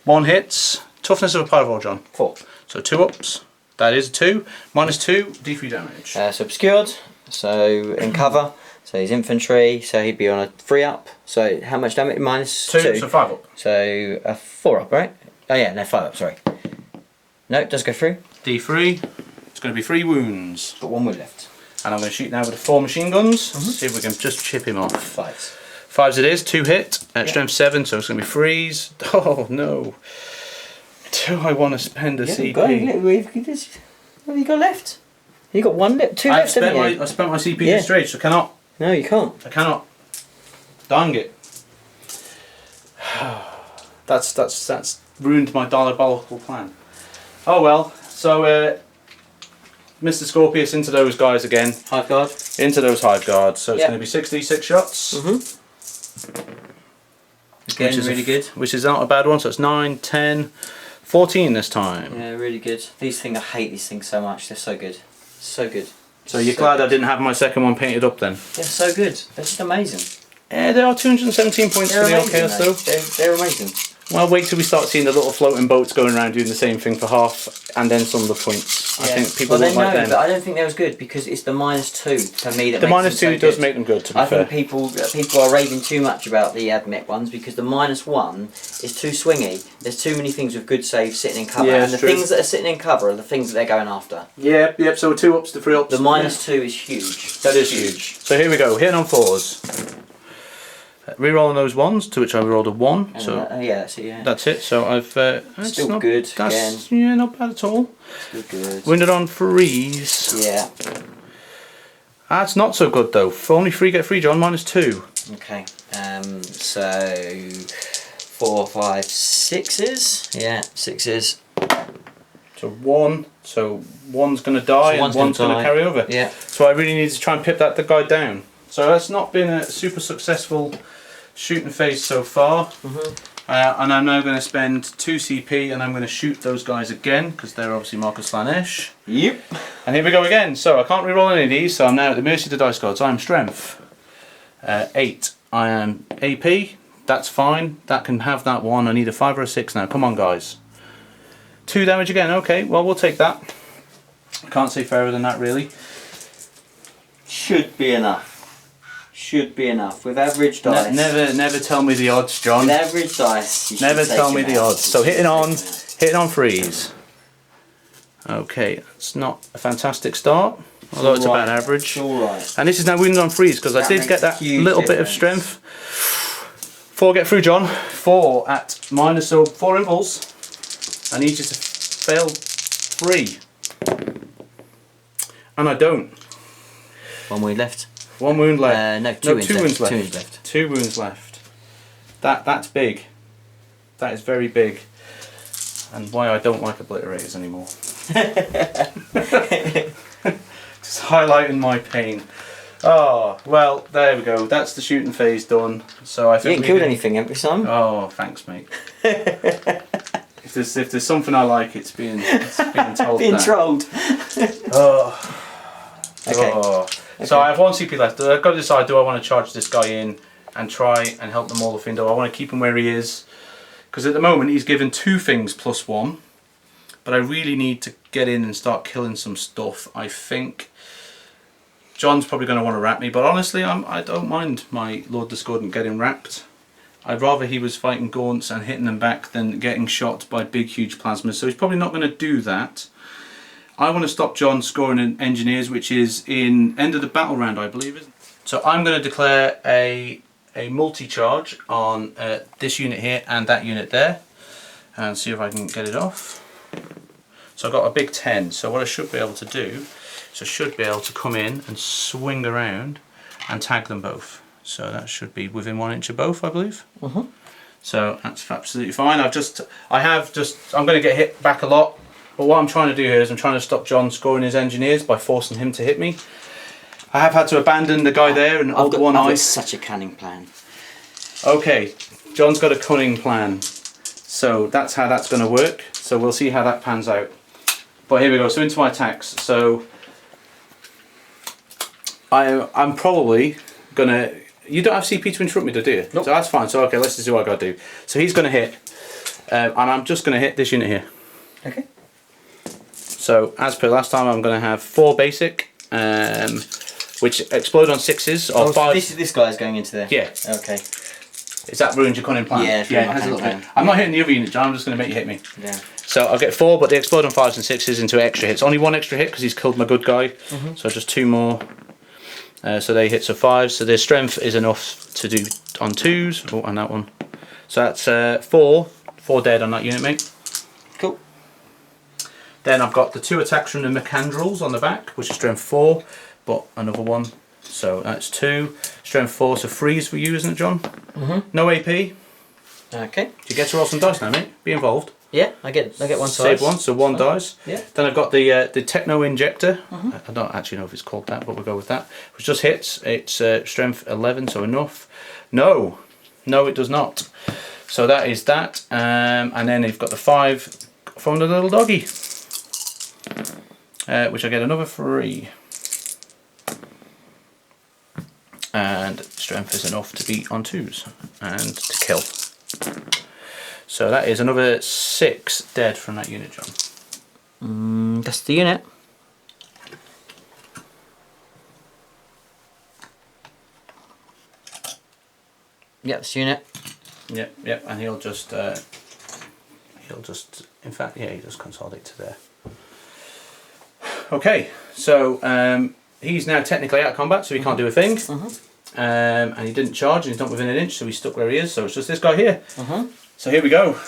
1 hits. Toughness of a pyrovore, John. 4. So 2 ups. That is a 2. -2, D3 damage. So obscured. So in cover. So he's infantry. So he'd be on a 3 up. So how much damage? -2. So 5 up. So a 4 up, right? Oh yeah, no 5 up. Sorry. No, it does go through. D3. It's going to be 3 wounds. Got 1 wound left. And I'm going to shoot now with the 4 machine guns. See if we can just chip him off. 5s. 5s it is. 2 hit. Strength 7. So it's going to be 3s. Oh no. Do I want to spend a CP? What have you got left? You got 1 left, 2 left, haven't you? I spent my CP this stage, so I cannot. No, you can't. I cannot. Dang it. That's ruined my diabolical plan. Oh well. So Mr. Scorpius into those guys again. Hive guard. Into those Hive guards. So it's going to be 66 shots. Again, really good. Which is not a bad one. So it's 9, 10, 14 this time. Yeah, really good. These things, I hate these things so much. They're so good. So good. So you're glad I didn't have my second one painted up then? They're so good. They're just amazing. Yeah, they are 217 points for the LKS though. They're amazing. Well, wait till we start seeing the little floating boats going around doing the same thing for half, and then some of the points. Yeah. I think people will like them. But I don't think they're as good because it's the -2 for me that the makes them -2 so does good. make them good. To be fair, I think people are raving too much about the admech ones because the -1 is too swingy. There's too many things with good saves sitting in cover, Yeah, and the true. things that are sitting in cover are the things that they're going after. Yeah, yep. So 2 ups to 3 ups. The -2 is huge. That is huge. So here we go. Hitting on 4s. Rerolling those 1s, to which I rolled a 1. And So yeah, that's it. Yeah. that's it. So I've that's Still not, good. That's Again. yeah, not bad at all. Still good. Wounded on 3s. Yeah. That's not so good though. Only 3 get 3, John. -2. Okay. So 4, 5, 6s. Yeah, 6s. So 1. So 1's going to die and 1's going to carry over. Yeah. So I really need to try and pip that guy down. So that's not been a super successful shooting phase so far. And I'm now going to spend 2 CP and I'm going to shoot those guys again because they're obviously Marcus/Ish. Yep. And here we go again. So I can't reroll any of these, so I'm now at the mercy of the dice gods. I'm strength 8. I am AP. That's fine. That can have that one. I need a 5 or a 6 now. Come on, guys. 2 damage again. Okay, well we'll take that. I can't say fairer than that really. Should be enough. Should be enough with average dice. Never tell me the odds, John. With average dice. Never tell me the odds. So hitting on freeze. Okay, it's not a fantastic start, although it's about average. It's all right. And this is now wounds on freeze because I did get that little bit of strength. 4 get through, John. 4 at minus, so 4 impulse. I need you to fail 3. And I don't. 1 wound left. 1 wound left. No, 2 wounds left. left. 2 wounds left. 2 wounds left. That's big. That is very big. And why I don't like obliterators anymore. Just highlighting my pain. Oh, well, there we go. That's the shooting phase done. So I think you ain't killed anything, have you, son? Oh, thanks, mate. if there's something I like, it's being told. Being trolled. Oh. Okay. Oh. So I have 1 CP left. I've got to decide, do I want to charge this guy in and try and help them all the Findo? I want to keep him where he is. Because at the moment he's given 2 things +1. But I really need to get in and start killing some stuff. I think John's probably going to want to wrap me. But honestly, I don't mind my Lord Discordant getting wrapped. I'd rather he was fighting gaunts and hitting them back than getting shot by big huge plasmas. So he's probably not going to do that. I want to stop John scoring in engineers, which is in end of the battle round, I believe, isn't it? So I'm going to declare a multi-charge on this unit here and that unit there, and see if I can get it off. So I've got a big 10. So what I should be able to do is I should be able to come in and swing around and tag them both. So that should be within 1 inch of both, I believe. So that's absolutely fine. I'm going to get hit back a lot. But what I'm trying to do here is I'm trying to stop John scoring his engineers by forcing him to hit me. I have had to abandon the guy there and hold one eye. I've got such a cunning plan. Okay, John's got a cunning plan. So that's how that's going to work. So we'll see how that pans out. But here we go, so into my attacks. So I'm probably going to... You don't have CP to interrupt me, do you? Nope. So that's fine. So okay, let's just see what I got to do. So he's going to hit. And I'm just going to hit this unit here. Okay. So as per last time, I'm going to have 4 basic, which explode on 6s or 5. This guy's going into there. Yeah. Okay. Is that ruined your cunning plan? Yeah, it has a little bit. I'm not hitting the other unit, John. I'm just going to make you hit me. Yeah. So I'll get 4, but they explode on 5s and 6s into extra hits. Only 1 extra hit because he's killed my good guy. So just 2 more. So they hit, so 5. So their strength is enough to do on 2s. Oh, and that one. So that's 4 dead on that unit, mate. Cool. Then I've got the 2 attacks from the Mechandrels on the back, which is strength 4, but another 1. So that's 2. Strength 4, so freeze for you, isn't it, John? No AP. Okay. Do you get to roll some dice now, mate? Be involved. Yeah, I get 1 dice. Save 1, so 1 dice. Yeah. Then I've got the Techno Injector. I don't actually know if it's called that, but we'll go with that. Which just hits. It's strength 11, so enough. No, it does not. So that is that. And then you've got the 5 from the little doggy. Which I get another 3. And strength is enough to be on 2s and to kill. So that is another 6 dead from that unit, John. That's the unit. Yep, that's the unit. Yep, and he'll just, in fact, yeah, he just consolidate to there. Okay, so he's now technically out of combat, so he can't do a thing. And he didn't charge, and he's not within an inch, so he's stuck where he is. So it's just this guy here. So here we go.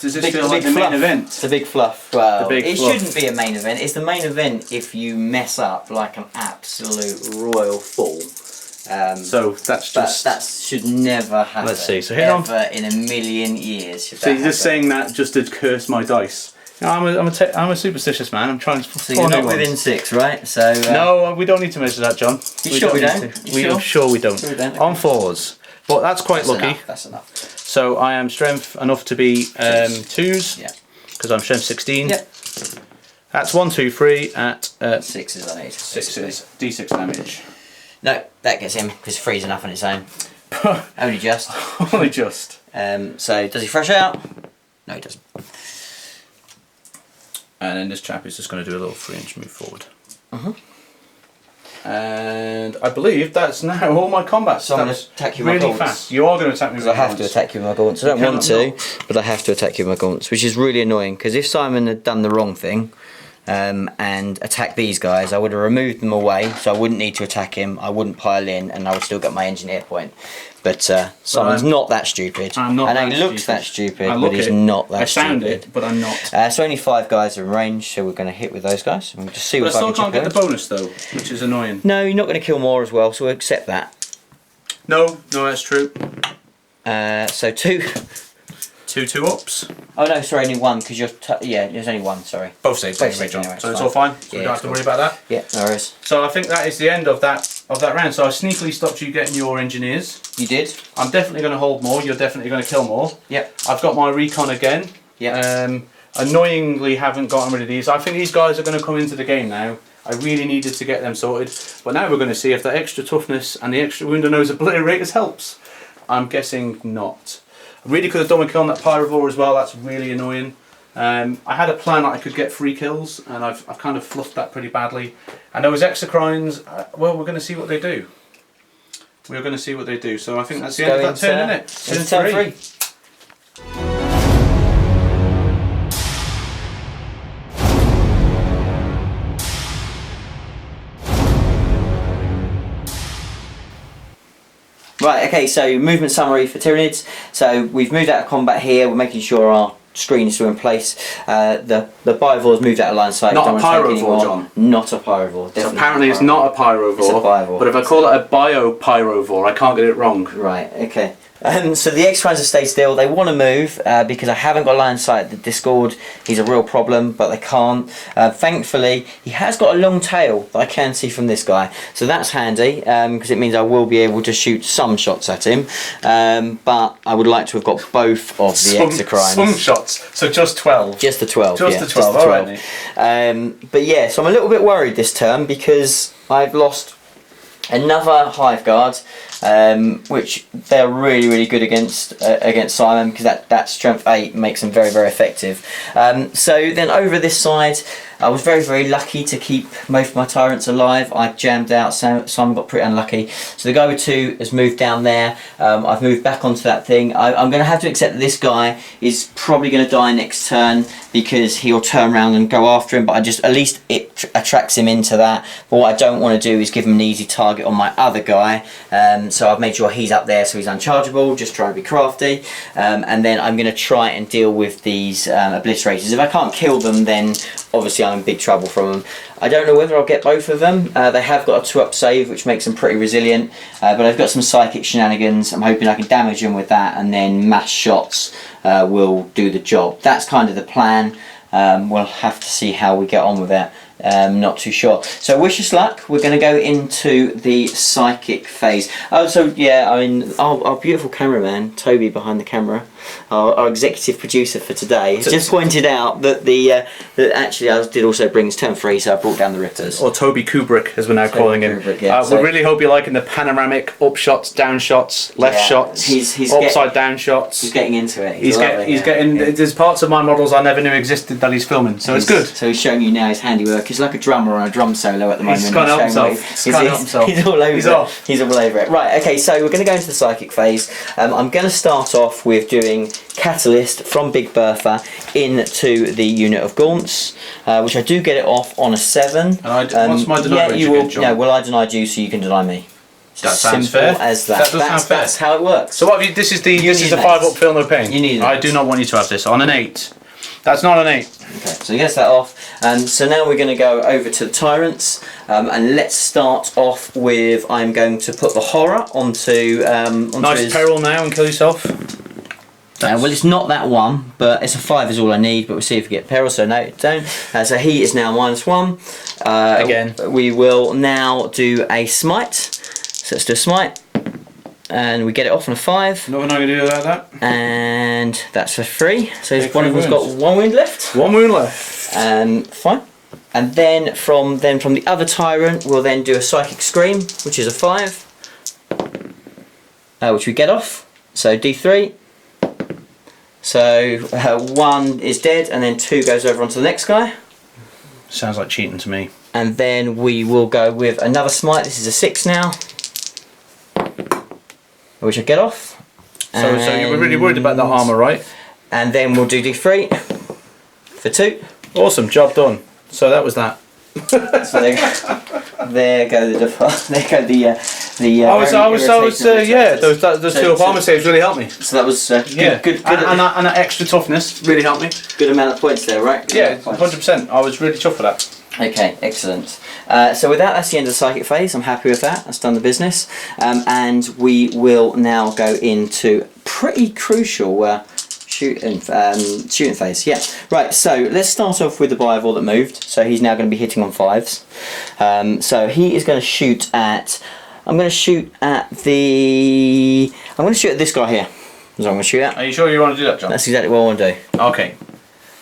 Does this feel like the main event? It's the big fluff. Well, it fluff. shouldn't be a main event. It's the main event if you mess up like an absolute royal fool. So that's just... That should never happen. Let's see. So here ever in a million years. So you're just saying that just to curse my dice. No, I'm a superstitious man. I'm trying to. So you're not within 6, right? So no, we don't need to measure that, John. You sure we don't? Sure we don't. On 4s. But that's quite lucky. Enough, that's enough. So I am strength enough to be 2s. Yeah. Because I'm strength 16. Yep. That's 1, 2, 3 at 6s I need. 6s. D6 damage. No, that gets him because 3's enough on its own. Only just. Only just. So does he fresh out? No, he doesn't. And then this chap is just going to do a little 3-inch move forward. Mm-hmm. And I believe that's now all my combat. So I'm going to attack you with my really gaunts. fast. You are going to attack me with Because your I have to gaunts. attack you with my gaunts. I don't want to, but I have to attack you with my gaunts, which is really annoying. Because if Simon had done the wrong thing and attacked these guys, I would have removed them away, so I wouldn't need to attack him. I wouldn't pile in, and I would still get my engineer point. But Simon's not that stupid. I'm not. I know that he looks stupid. that stupid, I look but he's it. not that I sound stupid. it, but I'm not. So only 5 guys are in range, so we're going to hit with those guys. And we'll just see But I what I still can can't get chop the out. bonus though, which is annoying. No, you're not going to kill more as well, so we'll accept that. No, that's true. So 2. 2 ups. Oh no, sorry, only 1 because you're. Yeah, there's only 1. Sorry. Both saves Both anyway, saves John. anyway, So it's it's all fine. So Yeah, we don't have it's to cool. worry about that. Yeah, no worries. So I think that is the end of that round. So I sneakily stopped you getting your engineers. You did. I'm definitely going to hold more. You're definitely going to kill more. Yep. I've got my recon again. Yep. Annoyingly haven't gotten rid of these. I think these guys are going to come into the game now. I really needed to get them sorted. But now we're going to see if that extra toughness and the extra wound and nose obliterators helps. I'm guessing not. I really could have done with killing that Pyrovore as well. That's really annoying. I had a plan that I could get 3 kills, and I've kind of fluffed that pretty badly. And those Exocrines, well, we're going to see what they do. We're going to see what they do. So I think that's the end of that turn, isn't it? Turn 3. Right, okay, so movement summary for Tyranids. So we've moved out of combat here, we're making sure our screen is still in place. The Biovore's moved out of line of sight. Not don't a wanna take Pyrovore, any more. John. Not a Pyrovore, So definitely. apparently it's not a Pyrovore. It's a Biovore. But if I call it a Bio-Pyrovore, I can't get it wrong. Right, okay. So the X-Crimes have stayed still. They want to move because I haven't got line of sight. The Discord is a real problem, but they can't. Thankfully, he has got a long tail that I can see from this guy. So that's handy because it means I will be able to shoot some shots at him. But I would like to have got both of the X-Crimes. Some shots, so just 12. Just the 12. Just yeah, the 12, just the alright. But yeah, so I'm a little bit worried this turn because I've lost another Hive Guard, which they're really good against Simon because that strength 8 makes them very effective. So then over this side, I was very lucky to keep most of my tyrants alive. I jammed out, Simon got pretty unlucky. So the guy with 2 has moved down there. I've moved back onto that thing. I'm going to have to accept that this guy is probably going to die next turn because he'll turn around and go after him, but at least it attracts him into that. But what I don't want to do is give him an easy target on my other guy. So I've made sure he's up there so he's unchargeable, just trying to be crafty. And then I'm going to try and deal with these obliterators. If I can't kill them, then obviously I'm in big trouble from them. I don't know whether I'll get both of them. They have got a 2-up save, which makes them pretty resilient. But I've got some psychic shenanigans. I'm hoping I can damage them with that, and then mass shots will do the job. That's kind of the plan. We'll have to see how we get on with it. Not too sure. So wish us luck. We're going to go into the psychic phase. Oh, so yeah, I mean, our beautiful cameraman Toby behind the camera, our executive producer for today, has just pointed out that that actually I did also bring his turn 3, so I brought down the Richters. Or Toby Kubrick, as we're now calling him. Kubrick, yeah. We really hope you're liking the panoramic up shots, down shots, left shots, he's upside down shots. He's getting into it. He's getting. There's parts of my models I never knew existed that he's filming, so it's good. So he's showing you now his handiwork. He's like a drummer on a drum solo at the moment. He's can't help himself. He's all over He's it. off. He's all over it. Right, okay, so we're going to go into the psychic phase. I'm going to start off with doing Catalyst from Big Bertha into the unit of Gaunts, which I do get it off on a 7. And what's my deny range you will. again, John? No, well, I denied you, so you can deny me. That sounds Simple fair. as that. That does sound fair. That's how it works. So what have you? This is the need 5 an up, feel no pain. You need an I eight. do not want you to have this on an 8. That's not an 8. Okay, so he gets that off. So now we're going to go over to the Tyrants, and let's start off with, I'm going to put the Horror onto Nice his... peril now and kill yourself. well, it's not that one, but it's a 5 is all I need, but we'll see if we get peril, so no, don't. So he is now -1. Again. We will now do a Smite. So let's do a Smite. and we get it off on a 5. Nothing I can do about that. And that's for 3. So Take one of 3 them's got wounds. 1 wound left. 1 wound left. Fine. And then from the other tyrant, we'll then do a psychic scream, which is a 5, which we get off. So D3. So 1 is dead, and then 2 goes over onto the next guy. Sounds like cheating to me. And then we will go with another smite. This is a 6 now, which I get off. So you were really worried about that armour, right? And then we'll do D3 for 2. Awesome, job done. So that was that. So there go the yeah. Those 2 up armour saves really helped me. So that was good. And that extra toughness really helped me. Good amount of points there, right? Good Yeah, 100%. I was really chuffed for that. Okay, excellent. So with that, that's the end of the psychic phase. I'm happy with that. That's done the business. And we will now go into pretty crucial shooting phase. Yeah. Right. So let's start off with the Bivor that moved. So he's now going to be hitting on 5s. So he is going to shoot at. I'm going to shoot at this guy here. That's what I'm going to shoot at. Are you sure you want to do that, John? That's exactly what I want to do. Okay.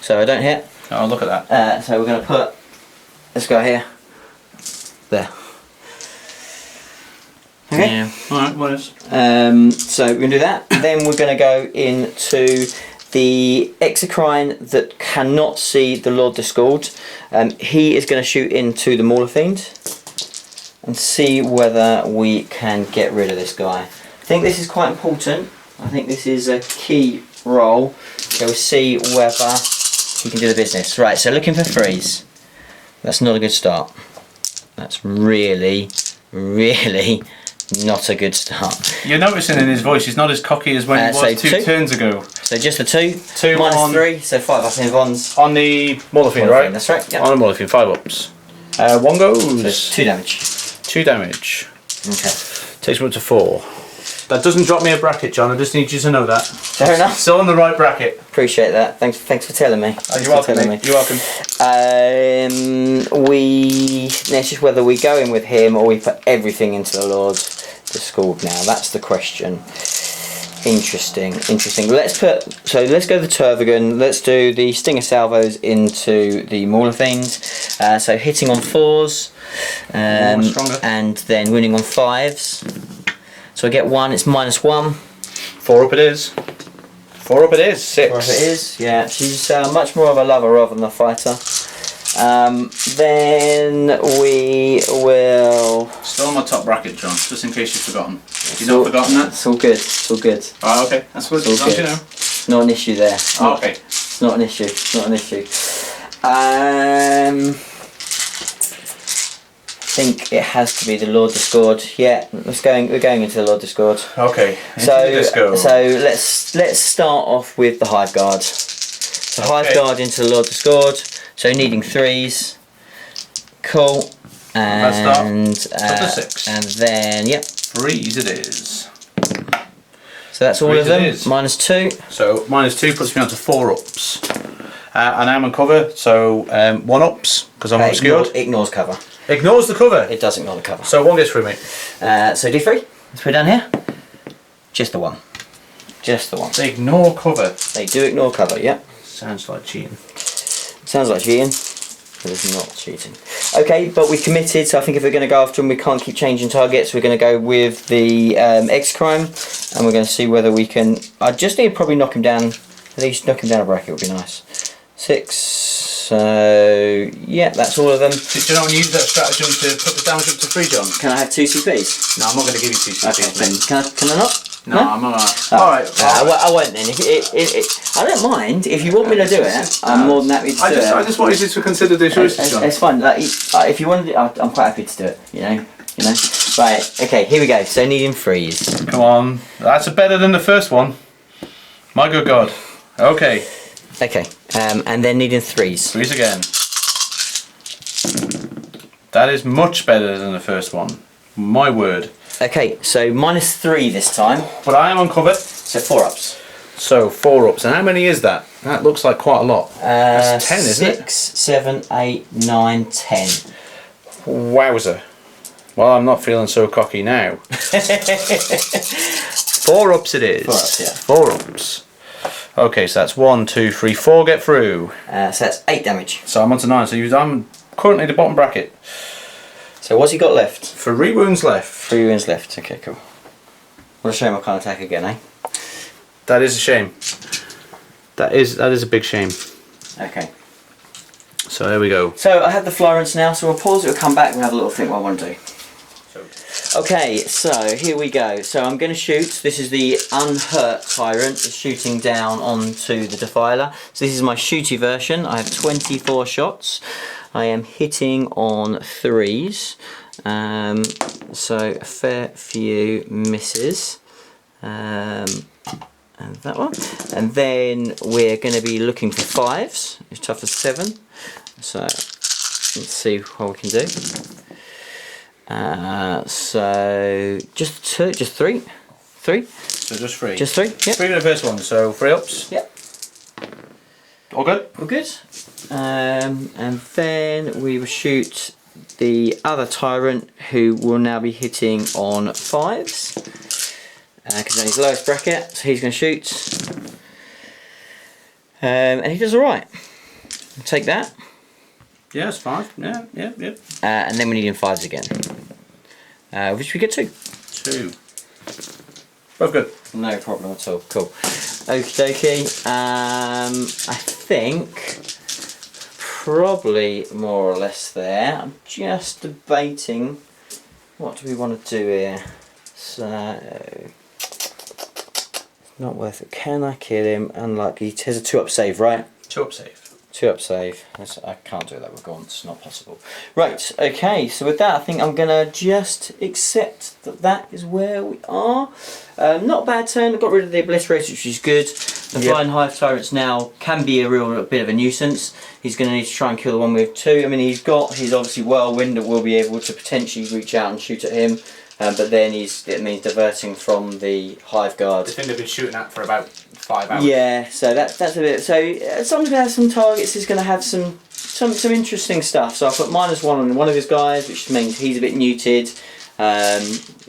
So I don't hit. Oh, look at that. So we're going to put this guy here. There. Okay. Yeah. Alright, what is? So we're going to do that. Then we're going to go into the Exocrine that cannot see the Lord Discord. He is going to shoot into the Mauler Fiend and see whether we can get rid of this guy. I think this is quite important. I think this is a key role. So we'll see whether he can do the business. Right, so looking for 3s. That's not a good start. That's really not a good start. You're noticing in his voice he's not as cocky as when he was so 2 turns ago. So just the 2. 2 minus on 3, so 5 up in Vons. On the Mauler, right? That's right. Yep. On the Mauler, 5 ups. 1 goes. So 2 damage. 2 damage. Okay. Takes me up to 4. That doesn't drop me a bracket, John. I just need you to know that. Fair enough. Still in the right bracket. Appreciate that. Thanks for telling me. You're welcome, mate. You're welcome. It's just whether we go in with him or we put everything into the Lord's Discord now. That's the question. Interesting. Let's go the Tervagon. Let's do the Stinger Salvos into the Mauler Fiends. So hitting on 4s, and then winning on 5s. So I get 1. It's -1. 4 up it is. 4 up it is. 6. 4 up it is. Yeah, she's much more of a lover rather than a fighter. Then we will. Still on my top bracket, John. Just in case you've forgotten. You've not forgotten that. It's all good. It's all good. Oh, okay. That's good. As long as you know. It's not an issue there. Oh, okay. It's not an issue. It's not an issue. I think it has to be the Lord Discord. Yeah, we're going into the Lord Discord. Okay. So let's start off with the Hive Guard. So Hive Guard into the Lord Discord. So needing 3s. Cool. And 6. and then 3s it is. So that's all of them. -2. So -2 puts me on to 4 ups. And I'm on cover, so 1 ups because I'm obscured. Ignores cover. Ignores the cover. It does ignore the cover. So 1 gets through me. So D3. Let's put it down here. Just the 1. Just the 1. They ignore cover. They do ignore cover. Yep. Sounds like cheating. Sounds like cheating. But it's not cheating. Okay, but we committed. So I think if we're going to go after him, we can't keep changing targets. We're going to go with the X-Crime, and we're going to see whether we can. I just need to probably knock him down. At least knock him down a bracket would be nice. 6. So yeah, that's all of them. Do you not want to use that stratagem to put the damage up to 3, John? Can I have 2 CPs? No, I'm not going to give you 2 CPs. Okay, then can I not? No, I'm alright. Oh, alright. I won't then. I don't mind. If you want me to do it, I'm more than happy to do it. I just wanted you to consider the choices, John. It's fine. Like, if you want to do it, I'm quite happy to do it. You know. Right. Okay. Here we go. So needing 3s. Come on. That's better than the first one. My good God. Okay. Okay. And then needing 3s. 3s again. That is much better than the first one. My word. Okay, so -3 this time. But I am on cover. So 4 ups. So 4 ups. And how many is that? That looks like quite a lot. That's 10, isn't it? 6, 7, 8, 9, 10. Wowzer. Well, I'm not feeling so cocky now. 4 ups it is. 4 ups, yeah. 4 ups. Okay, so that's 1, 2, 3, 4 get through. So that's 8 damage. So I'm on to 9, so I'm currently the bottom bracket. So what's he got left? 3 wounds left. 3 wounds left, okay, cool. What a shame I can't attack again, eh? That is a shame. That is a big shame. Okay. So there we go. So I have the Florence now, so we'll pause it, we'll come back and have a little think what I want to do. Okay, so here we go. So I'm going to shoot. This is the unhurt Tyrant, shooting down onto the Defiler. So this is my shooty version. I have 24 shots. I am hitting on 3s. So a fair few misses. And that one. And then we're going to be looking for 5s. It's tough as 7. So let's see what we can do. So just 2, just 3. So just 3. Just 3. Yep. 3 with the first one. So 3 ups. Yep. All good. All good. And then we will shoot the other Tyrant, who will now be hitting on 5s. Because then he's lowest bracket, so he's going to shoot. And he does alright. Take that. Yeah, it's 5. Yeah. And then we need him 5s again. Which we get 2. 2. Both good. No problem at all. Cool. Okie dokie. I think probably more or less there. I'm just debating what do we want to do here. So it's not worth it. Can I kill him? Unlucky. He has a 2 up save, right? 2 up save. 2 up save. I can't do that with Gaunt, it's not possible. Right, okay, so with that I think I'm going to just accept that that is where we are. Not a bad turn, I got rid of the Obliterator, which is good. The Flying Hive Tyrants now can be a real bit of a nuisance. He's going to need to try and kill the one with 2. I mean, he's got his obviously Whirlwind that will be able to potentially reach out and shoot at him. But then it means diverting from the Hive Guard. The thing they've been shooting at for about 5 hours. Yeah, so that's a bit. So someone who has some targets is going to have some interesting stuff. So I put -1 on one of his guys, which means he's a bit neutered,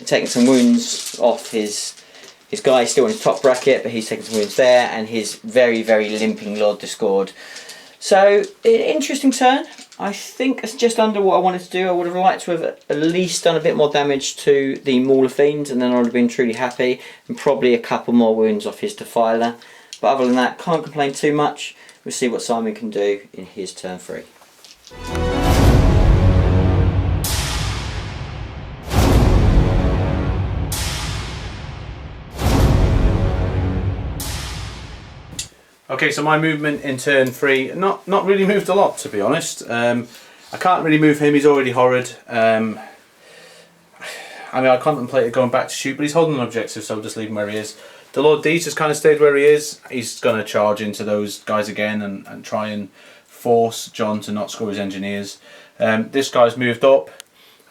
taking some wounds off his guy. Still in his top bracket, but he's taking some wounds there, and his very limping Lord Discord. So interesting turn. I think it's just under what I wanted to do. I would have liked to have at least done a bit more damage to the Mauler Fiend, and then I would have been truly happy, and probably a couple more wounds off his Defiler. But other than that, can't complain too much. We'll see what Simon can do in his turn 3. Okay, so my movement in turn 3, not really moved a lot, to be honest. I can't really move him, he's already horrid. I mean, I contemplated going back to shoot, but he's holding an objective, so I'll just leave him where he is. The Lord D's just kind of stayed where he is. He's going to charge into those guys again and try and force John to not score his engineers. This guy's moved up.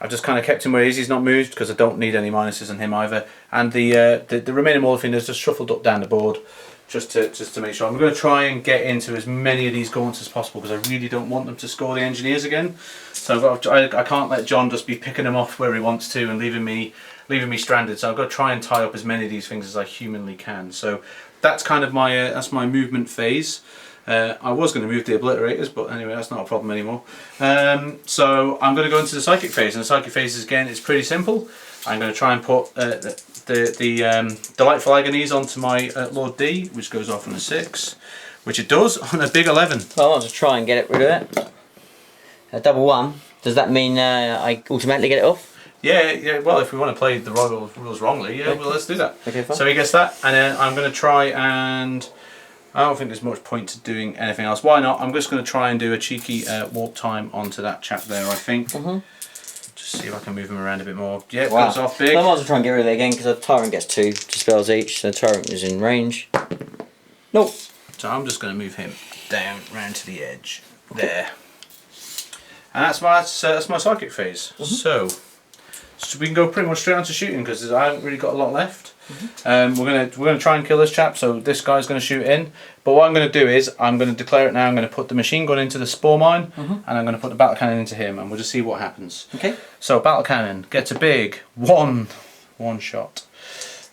I've just kind of kept him where he is. He's not moved because I don't need any minuses on him either. And the remaining Mauler is just shuffled up down the board. Just to make sure. I'm going to try and get into as many of these gaunts as possible because I really don't want them to score the engineers again. So I can't let John just be picking them off where he wants to and leaving me stranded. So I've got to try and tie up as many of these things as I humanly can. So that's kind of my that's my movement phase. I was going to move the Obliterators, but anyway, that's not a problem anymore. So I'm going to go into the Psychic phase, and the Psychic phase is, again, it's pretty simple. I'm going to try and put the Delightful Agonies onto my Lord D, which goes off on a 6, which it does on a big 11. Well, I want to try and get rid of it. A double 1. Does that mean I automatically get it off? Yeah. Well, if we want to play the rules wrongly, yeah, well, let's do that. Okay, fine. So he gets that, and then I'm going to try and I don't think there's much point to doing anything else. Why not? I'm just going to try and do a cheeky warp time onto that chap there, I think. Just see if I can move him around a bit more. Yeah, it goes off big. I might as well try and get rid of it again because the Tyrant gets 2 spells each, so the Tyrant is in range. Nope. So I'm just going to move him down round to the edge there. And that's my Psychic phase. So so we can go pretty much straight on to shooting because I haven't really got a lot left. We're gonna try and kill this chap. So this guy's gonna shoot in. But what I'm gonna do is I'm gonna declare it now. I'm gonna put the machine gun into the spore mine, and I'm gonna put the battle cannon into him, and we'll just see what happens. Okay. So battle cannon gets a big one shot.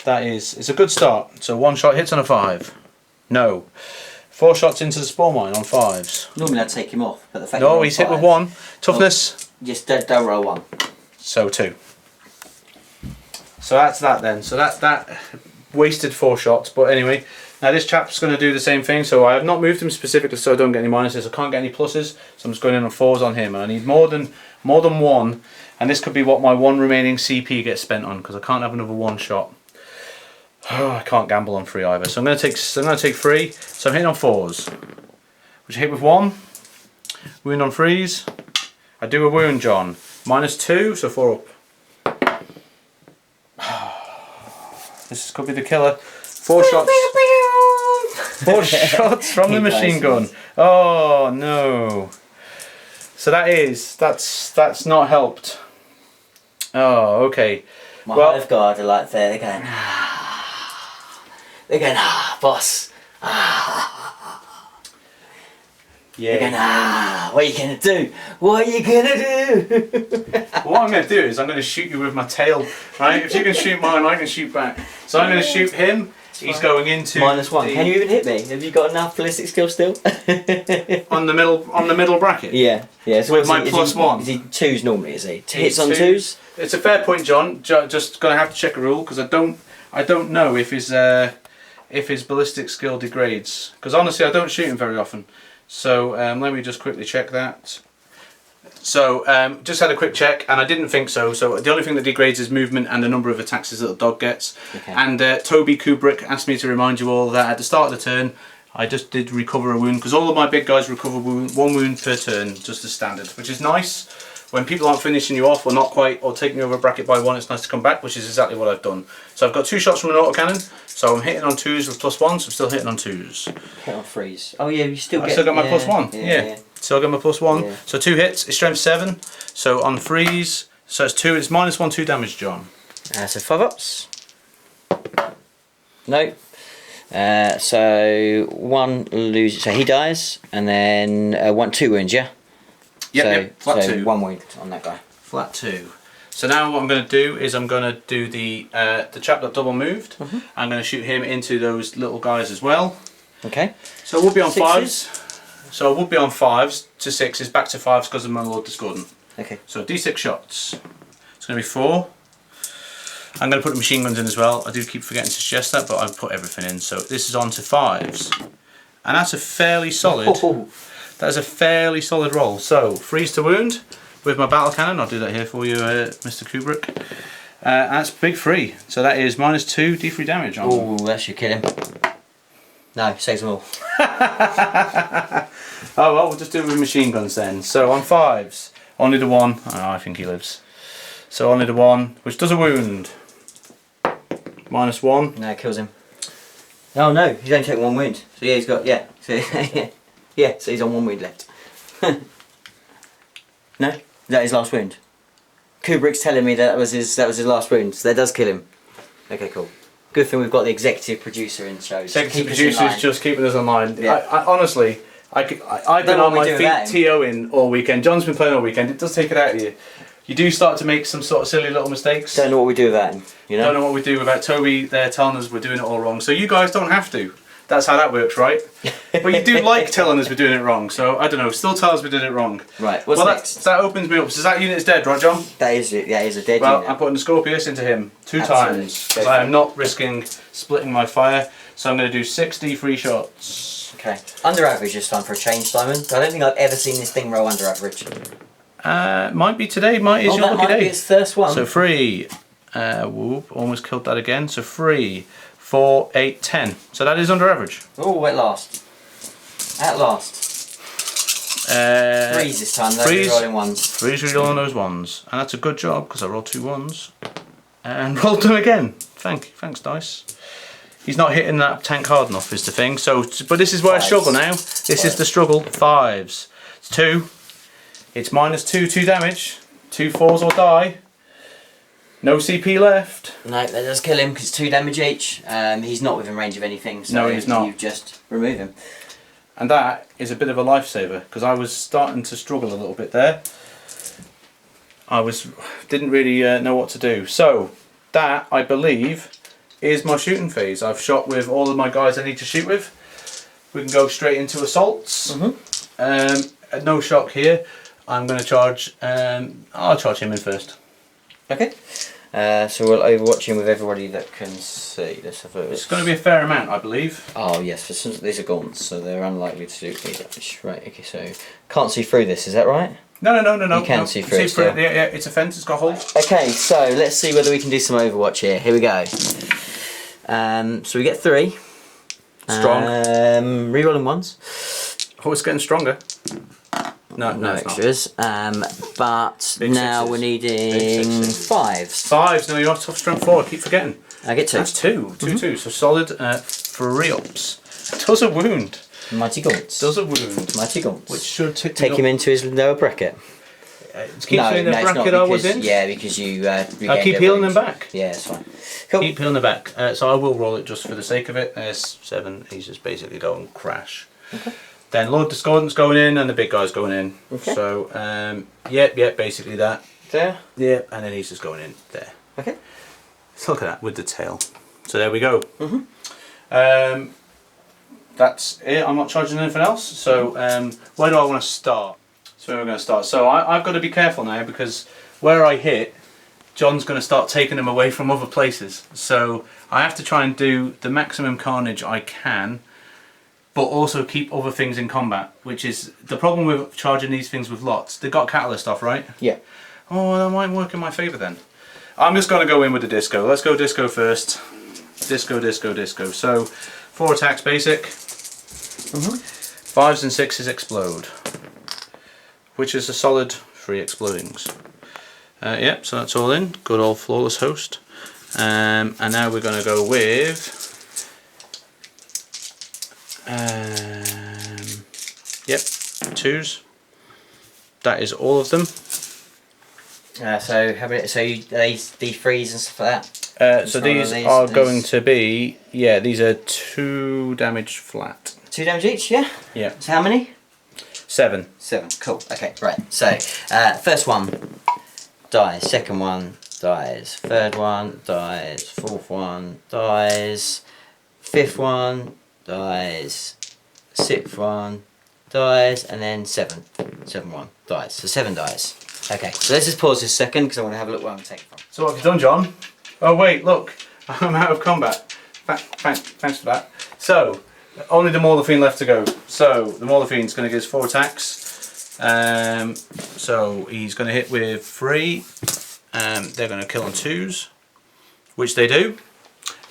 It's a good start. So 1 shot hits on a 5. No. 4 shots into the spore mine on 5s. Normally I'd take him off, but the fact No, he's hit with 1. Toughness. Just don't roll 1. So 2. So that's that then. So that wasted 4 shots. But anyway, now this chap's going to do the same thing. So I have not moved him specifically so I don't get any minuses. I can't get any pluses. So I'm just going in on 4s on him. And I need more than 1. And this could be what my 1 remaining CP gets spent on because I can't have another 1 shot. Oh, I can't gamble on 3 either. So I'm going to take 3. So I'm hitting on 4s. Which I hit with 1. Wound on 3s. I do a wound, John. -2, so 4 up. This could be the killer. 4 shots. 4 shots from the machine gun. Oh no. So that's not helped. Oh, okay. My Hive guard are like there. They're going. They're going. Boss. Yeah. They're going. What are you gonna do? What are you gonna do? What I'm going to do is I'm going to shoot you with my tail, right? If you can shoot mine, I can shoot back. So I'm going to shoot him. He's going into -1. Can you even hit me? Have you got enough ballistic skill still? on the middle bracket. Yeah. So with my +1. Is he 2s normally? Is he? Hits on 2s? It's a fair point, John. Just going to have to check a rule because I don't know if his ballistic skill degrades. Because honestly, I don't shoot him very often. So let me just quickly check that. So just had a quick check and I didn't think so. So the only thing that degrades is movement and the number of attacks his little dog gets. Okay. And Toby Kubrick asked me to remind you all that at the start of the turn I just did recover a wound because all of my big guys recover 1 wound per turn, just as standard, which is nice. When people aren't finishing you off or not quite or taking you over a bracket by 1, it's nice to come back, which is exactly what I've done. So I've got 2 shots from an autocannon, so I'm hitting on 2s with +1, so I'm still hitting on 2s. Hit on 3s. Oh yeah, you still get. I still got my +1. Yeah. Still got my +1. Yeah. So 2 hits. It's strength 7. So on 3s, so it's 2. It's -1, 2 damage, John. So 5 ups. No. So 1 loses. So he dies, and then 2 wounds. Yeah. Yep. Flat 2. 1 wound on that guy. Flat 2. So now what I'm going to do is I'm going to do the chap that double moved. I'm going to shoot him into those little guys as well. Okay. So we'll be on 6s. 5s. So we'll be on 5s to 6s, back to 5s because of my Lord Discordant. Okay. So D6 shots. It's going to be 4. I'm going to put the machine guns in as well. I do keep forgetting to suggest that, but I've put everything in. So this is on to 5s. And that's a fairly solid... That is a fairly solid roll. So, freeze to wound with my battle cannon. I'll do that here for you, Mr. Kubrick. And that's big 3. So that is -2 D3 damage on him. Oh, that should kill him. No, saves them all. Oh well, we'll just do it with machine guns then. So on 5s, only the 1. Oh, I think he lives. So only the 1, which does a wound. -1. No, it kills him. Oh no, he's only taken 1 wound. So yeah, he's got, yeah. So, yeah, so he's on 1 wound left. No? Is that his last wound? Kubrick's telling me that was his last wound, so that does kill him. Okay, cool. Good thing we've got the executive producer in shows. Executive producer's just keeping us online. Yeah. I honestly, I've been on my feet TOing all weekend. John's been playing all weekend. It does take it out of you. You do start to make some sort of silly little mistakes. Don't know what we do without him, you know? Don't know what we do without Toby there telling us we're doing it all wrong. So you guys don't have to. That's how that works, right? But you do like telling us we're doing it wrong. So I don't know. Still tell us we're doing it wrong. Right. What's next? That opens me up. So that unit's dead, right, John? That is it. Yeah, he's a dead well, unit. I'm putting the Scorpius into him 2 times because I am not risking splitting my fire. So I'm going to do 6 D3 shots. Okay. Under average this time for a change, Simon. I don't think I've ever seen this thing roll under average. Might be today. Might is your lucky day. That might be its first one. So 3. Whoop! Almost killed that again. So 3. 4, 8, 10. So that is under average. Oh, at last. At last. 3s this time, though. We're rolling 1s. 3s rolling those 1s. And that's a good job because I rolled 2 1s. And rolled them again. Thanks, dice. He's not hitting that tank hard enough, is the thing. So, but this is where I struggle now. This is the struggle. 5s. It's 2. It's -2, 2 damage. 2 4s or die. No CP left. No, that does kill him because it's 2 damage each. He's not within range of anything, so No, he's not. you just remove him. And that is a bit of a lifesaver because I was starting to struggle a little bit there. Didn't really know what to do. So that, I believe, is my shooting phase. I've shot with all of my guys I need to shoot with. We can go straight into assaults. No shock here. I'm going to charge. I'll charge him in first. Okay. So we'll overwatch him with everybody that can see. Let's have a look. It's going to be a fair amount, I believe. Oh yes, these are gaunts, so they're unlikely to do any damage. Right. Okay. So can't see through this. Is that right? No. You can see through it still. Yeah, it's a fence. It's got holes. Okay. So let's see whether we can do some overwatch here. Here we go. So we get 3. Strong. Rerolling ones. Oh, it's getting stronger. No extras. But Big now sixes. we're needing Big sixes. 5s. 5s. No, you're tough strength 4. I keep forgetting. I get 2. That's 2. 2. So solid 3 ups. Does a wound. Mighty gaunts. Does a wound. Mighty gaunts. Which should take him into his lower bracket. Keep saying the bracket I was in. Yeah, because you. I keep healing them back. Yeah, it's fine. Cool. Keep healing them back. So I will roll it just for the sake of it. There's 7. He's just basically going crash. Okay. Then Lord Discordant's going in and the big guy's going in. Okay. So yep, basically that. There. Yeah, and then he's just going in there. Okay. So look at that with the tail. So there we go. That's it. I'm not charging anything else. So where do I want to start? So where we're going to start. So I've got to be careful now because where I hit, John's going to start taking them away from other places. So I have to try and do the maximum carnage I can, but also keep other things in combat, which is the problem with charging these things with lots. They got catalyst off, right? Yeah. Oh, that might work in my favour then. I'm just going to go in with the disco. Let's go disco first. Disco. So 4 attacks basic. 5s and 6s explode, which is a solid 3 explodings. Yep, so that's all in. Good old flawless host. And now we're going to go with yep, 2s. That is all of them. So how many? So these D3s and stuff like that. So these are going to be, yeah, these are 2 damage flat. 2 damage each, yeah. Yeah. So how many? 7. 7. Cool. Okay. Right. So first one dies. Second one dies. Third one dies. Fourth one dies. Fifth one dies. Sixth one dies, and then 7th one dies. So 7 dies. Okay. So let's just pause this second because I want to have a look where I'm taking from. So what have you done, John? Oh wait, look, I'm out of combat. Thanks for that. So, only the Maulafine left to go. So, the Maulafine's going to give us 4 attacks. So, he's going to hit with 3. They're going to kill on 2s, which they do.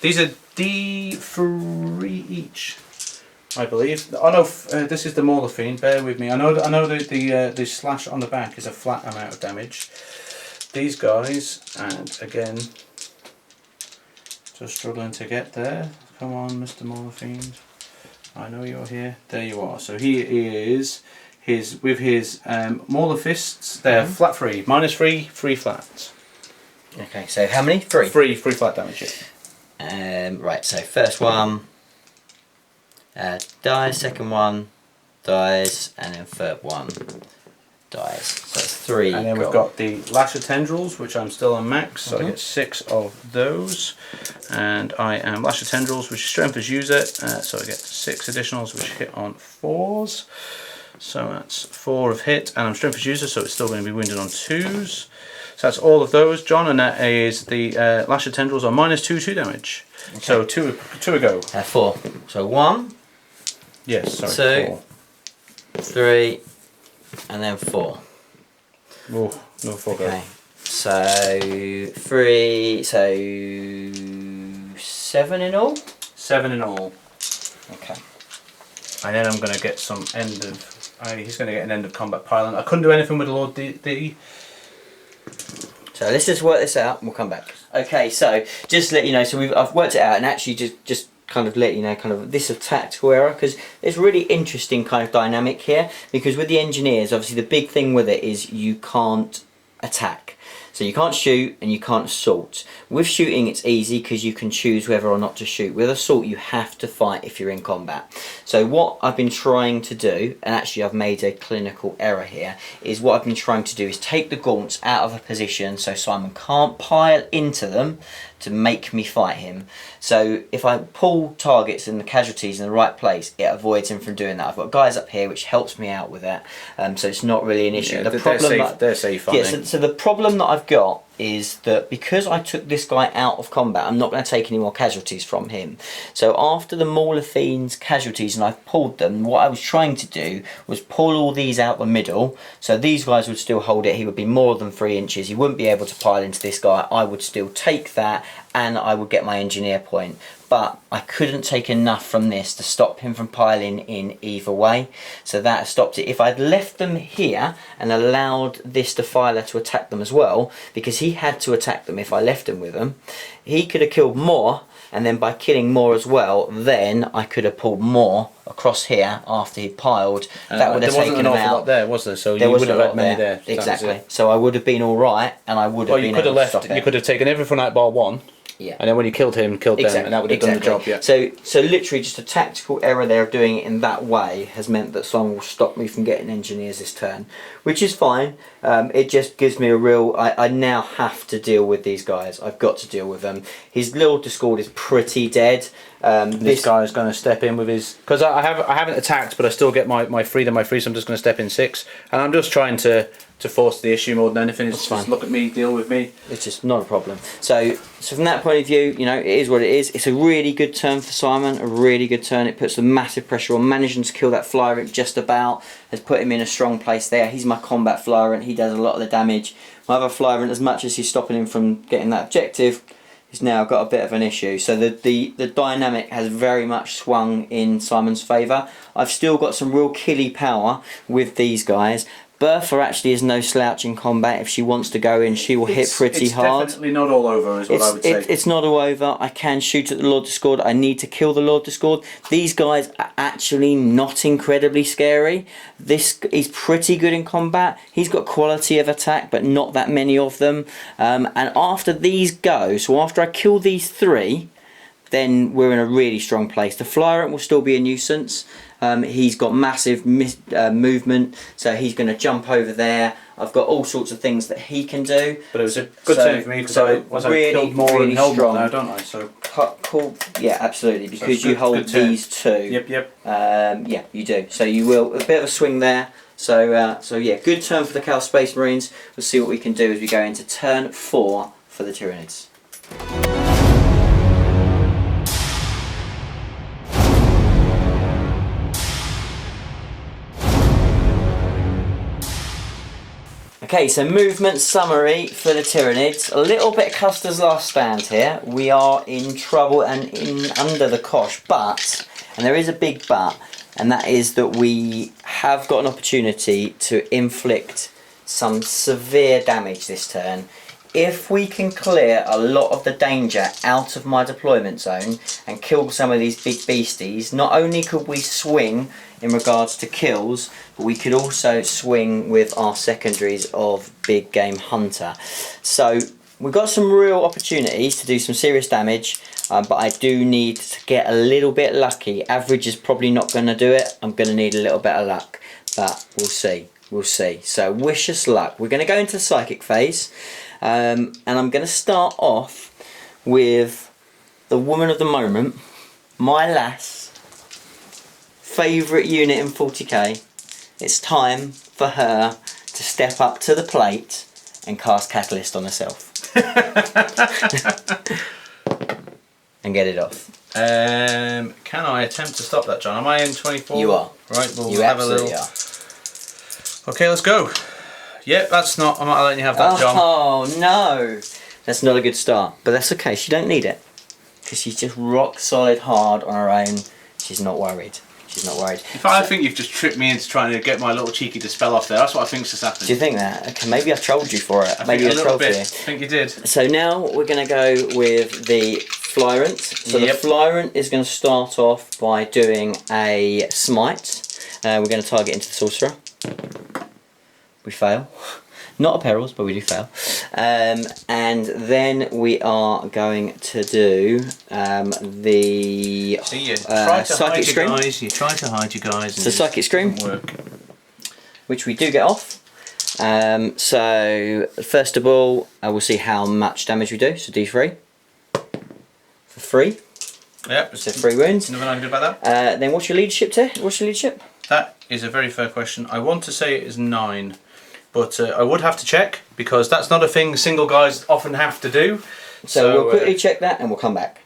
These are D3 each, I believe. Oh no, this is the Maulafine, bear with me. I know the slash on the back is a flat amount of damage. These guys, and again, just struggling to get there. Come on, Mr. Maulafine. I know you're here. There you are. So he is with his Maulafists. They're flat 3, -3, 3 flats. Okay. So how many? 3. 3 flat damage. Right. So first one dies. Second one dies, and then third one dies. So that's 3. And then we've got the Lasher Tendrils, which I'm still on max, so I get 6 of those. And I am Lasher Tendrils, which is strength as user, so I get 6 additionals, which hit on 4s. So that's 4 of hit, and I'm strength as user, so it's still going to be wounded on 2s. So that's all of those, John, and that is the Lasher Tendrils are -2 damage. Okay. So two a go. 4. So 1. Yes, sorry. 2. 3. And then 4. Oh, no 4 go. Okay. So 3. So 7 in all. 7 in all. Okay. And then I'm going to get some end of. He's going to get an end of combat pylon. I couldn't do anything with Lord D. So let's just work this out and we'll come back. Okay, so just to let you know, so I've worked it out and actually just kind of let you know kind of this is tactical error because there's really interesting kind of dynamic here because with the engineers, obviously the big thing with it is you can't attack. So you can't shoot and you can't assault. With shooting it's easy because you can choose whether or not to shoot. With assault you have to fight if you're in combat. So what I've been trying to do, and actually I've made a clinical error here, is what I've been trying to do is take the gaunts out of a position so Simon can't pile into them to make me fight him. So if I pull targets and the casualties in the right place, it avoids him from doing that. I've got guys up here which helps me out with that, so it's not really an issue. Yeah, the problem they're safe, aren't they? so the problem that I've got is that because I took this guy out of combat, I'm not going to take any more casualties from him. So after the Maulathene's casualties and I've pulled them, what I was trying to do was pull all these out the middle, so these guys would still hold it. He would be more than 3 inches. He wouldn't be able to pile into this guy. I would still take that and I would get my engineer point. But I couldn't take enough from this to stop him from piling in either way. So that stopped it. If I'd left them here and allowed this defiler to attack them as well, because he had to attack them if I left him with them, he could have killed more, and then by killing more as well, then I could have pulled more across here after he piled. That would have taken him out. There wasn't an awful lot there, was there? So there you would have had many there. there. Exactly. So I would have been all right, and I would have been able to stop it. You could have taken everything out bar one. Yeah. And then when you killed him, them, and that would have done the job. Yeah. So literally just a tactical error there of doing it in that way has meant that someone will stop me from getting engineers this turn, which is fine. It just gives me a real. I now have to deal with these guys. I've got to deal with them. His Lord Discord is pretty dead. This guy is going to step in with his, because I haven't attacked, but I still get my freedom. So I'm just going to step in 6, and I'm just trying to force the issue more than anything. It's just look at me, deal with me. It's just not a problem. So from that point of view, you know, it is what it is. It's a really good turn for Simon, a really good turn. It puts a massive pressure on. Managing to kill that flyer just about has put him in a strong place there. He's my combat flyer and he does a lot of the damage. My other flyer, as much as he's stopping him from getting that objective, he's now got a bit of an issue. So the dynamic has very much swung in Simon's favour. I've still got some real killy power with these guys. Bertha actually is no slouch in combat. If she wants to go in, she will hit pretty hard. It's definitely not all over, is what I would say. It's not all over. I can shoot at the Lord Discord. I need to kill the Lord Discord. These guys are actually not incredibly scary. This is pretty good in combat. He's got quality of attack, but not that many of them. And after these go, so after I kill these 3, then we're in a really strong place. The Flyerant will still be a nuisance. He's got massive movement, so he's going to jump over there. I've got all sorts of things that he can do. But it was a good turn for me because I killed more and held more now, don't I? So cool. Yeah, absolutely. Because you hold these 2. Yep. Yeah, you do. So you will a bit of a swing there. So yeah, good turn for the Cal Space Marines. We'll see what we can do as we go into turn 4 for the Tyranids. Okay, so movement summary for the Tyranids. A little bit Custer's last stand here. We are in trouble and under the cosh, but, and there is a big but, and that is that we have got an opportunity to inflict some severe damage this turn. If we can clear a lot of the danger out of my deployment zone and kill some of these big beasties, not only could we swing in regards to kills, but we could also swing with our secondaries of big game hunter. So we've got some real opportunities to do some serious damage, but I do need to get a little bit lucky. Average is probably not going to do it. I'm going to need a little bit of luck, but we'll see. We'll see. So wish us luck. We're going to go into the psychic phase. And I'm going to start off with the woman of the moment, my lass, favourite unit in 40k. It's time for her to step up to the plate and cast Catalyst on herself. And get it off. Can I attempt to stop that, John? Am I in 24? You are. Right, we'll you have a little. Are. Okay, let's go. Yep, that's not. I'm not letting you have that, John. Oh no, that's not a good start. But that's okay. She don't need it because she's just rock solid hard on her own. She's not worried. She's not worried. In fact, I think you've just tricked me into trying to get my little cheeky dispel off there. That's what I think's just happened. Do you think that? Okay, maybe I trolled you for it. Maybe I trolled you. I think you did. So now we're going to go with the Flyrant. So the Flyrant is going to start off by doing a smite. We're going to target into the sorcerer. We fail. Not a perils, but we do fail. And then we are going to do the So you try to Psychic hide Scream. your guys. You try to hide your guys. So Psychic Scream, work. which we do get off. So first of all, we'll see how much damage we do. So D3 for 3. Yep. So 3 wounds. Nothing I can do about that. Then what's your leadership, Ter? What's your leadership? That is a very fair question. I want to say it is 9, but I would have to check because that's not a thing single guys often have to do. So we'll quickly check that and we'll come back.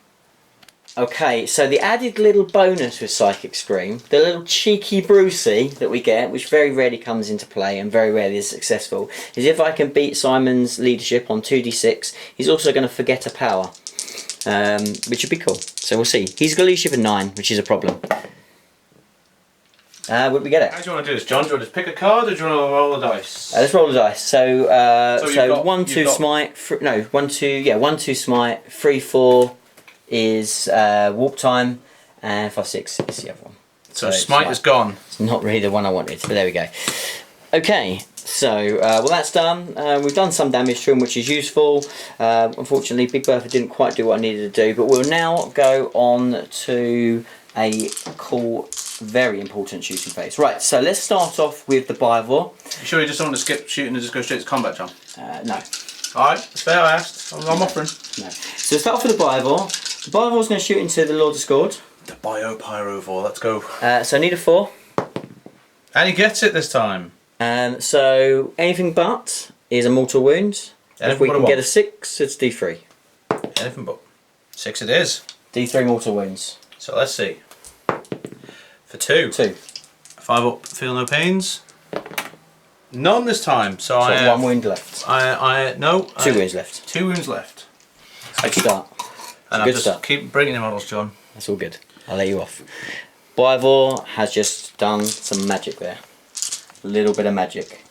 Okay, so the added little bonus with Psychic Scream, the little cheeky Brucey that we get, which very rarely comes into play and very rarely is successful, is if I can beat Simon's leadership on 2d6, he's also going to forget a power, which would be cool. So we'll see. He's got leadership of 9, which is a problem. Would we get it? How do you want to do this, John? Do you want to pick a card or do you want to roll the dice? Let's roll the dice. So, got- 1, 2 smite. No, 1, 2. Yeah, 1, 2 smite. 3, 4 is warp time, and 5, 6 is the other one. So smite is gone. It's not really the one I wanted, but there we go. Okay, so well that's done. We've done some damage to him, which is useful. Unfortunately, Big Bertha didn't quite do what I needed to do, but we'll now go on to a cool, very important shooting phase. Right, so let's start off with the Bivor. You sure you just don't want to skip shooting and just go straight to combat, John? No. Alright, that's fair, I asked. I'm offering. No. So start off with the Bivor. The Bivor's going to shoot into the Lord Discord. The Bio-Pyrovore, let's go. So I need a 4. And he gets it this time. So anything but is a mortal wound. If we can get a 6, it's D3. Anything but. 6 it is. D3 mortal wounds. So let's see. For 2. 2. 5 up, feel no pains. None this time. So I have 1 wound left. No. 2 wounds left. 2 wounds left. Good start. And I'll good just start. keep bringing the models, John. That's all good. I'll let you off. Bivor has just done some magic there. A little bit of magic.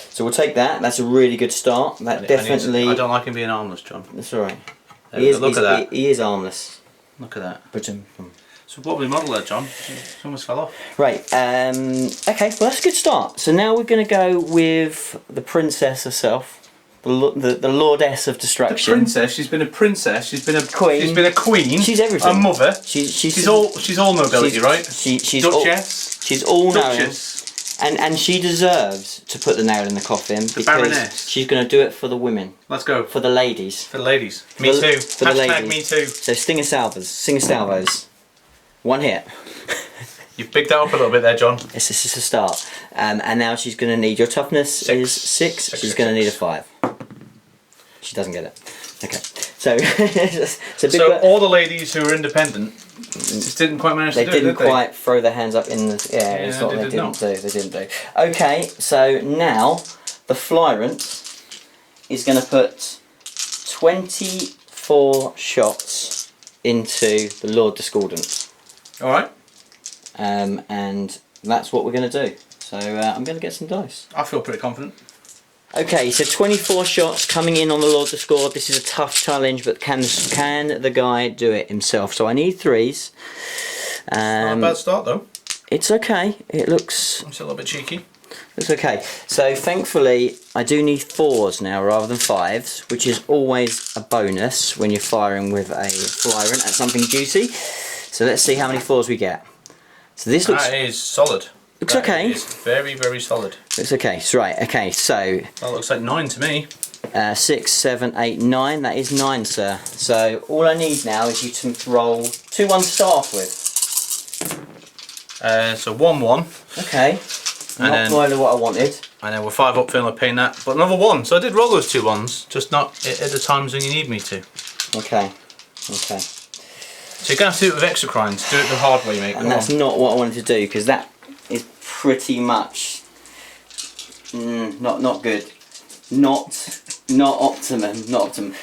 So we'll take that. That's a really good start. That definitely. I don't like him being armless, John. That's alright. Look at that. He is armless. Look at that. But, It's a wobbly model there, John. It almost fell off. right. Okay. Well, that's a good start. So now we're going to go with the princess herself. The lordess of destruction. The princess. She's been a princess. She's been a queen. She's been a queen. She's everything. A mother. She's all nobility, right? She's Duchess. She's all knowing. Duchess. And she deserves to put the nail in the coffin because Baroness. she's going to do it for the women, Let's go. for the ladies. For the ladies. Me too. For the Hashtag ladies. me too. So stinger salvos. 1 hit. You've picked that up a little bit there, John. This is a start. And now she's going to need, your toughness is 6. She's going to need a 5. She doesn't get it. Okay. So, so all the ladies who are independent just didn't quite manage to do it, didn't quite throw their hands up in the air. It's what they didn't do. They didn't do. Okay, so now the Flyrant is going to put 24 shots into the Lord Discordant. Alright. And that's what we're going to do. So I'm going to get some dice. I feel pretty confident. Okay, so 24 shots coming in on the Lord Discord. This is a tough challenge, but can the guy do it himself? So I need 3s. Not a bad start though. It's okay. It looks. I'm still a little bit cheeky. It's okay. So thankfully, I do need 4s now rather than 5s, which is always a bonus when you're firing with a Flyrant at something juicy. So let's see how many 4s we get. So this looks. That is solid. Looks okay. It's very, very solid. Looks okay. So, right. Okay. So. That looks like 9 to me. 6, 7, 8, 9. That is 9, sir. So all I need now is you to roll 2 1 to start off with. So 1-1. Okay. Not quite what I wanted. And then we're 5 up, feeling like paying that. But another 1. So I did roll those 2 1s, just not at the times when you need me to. Okay. Okay. So you're going to have to do it with exocrines. Do it the hard way, mate. And that's not what I wanted to do, because that is pretty much not good. Not optimum.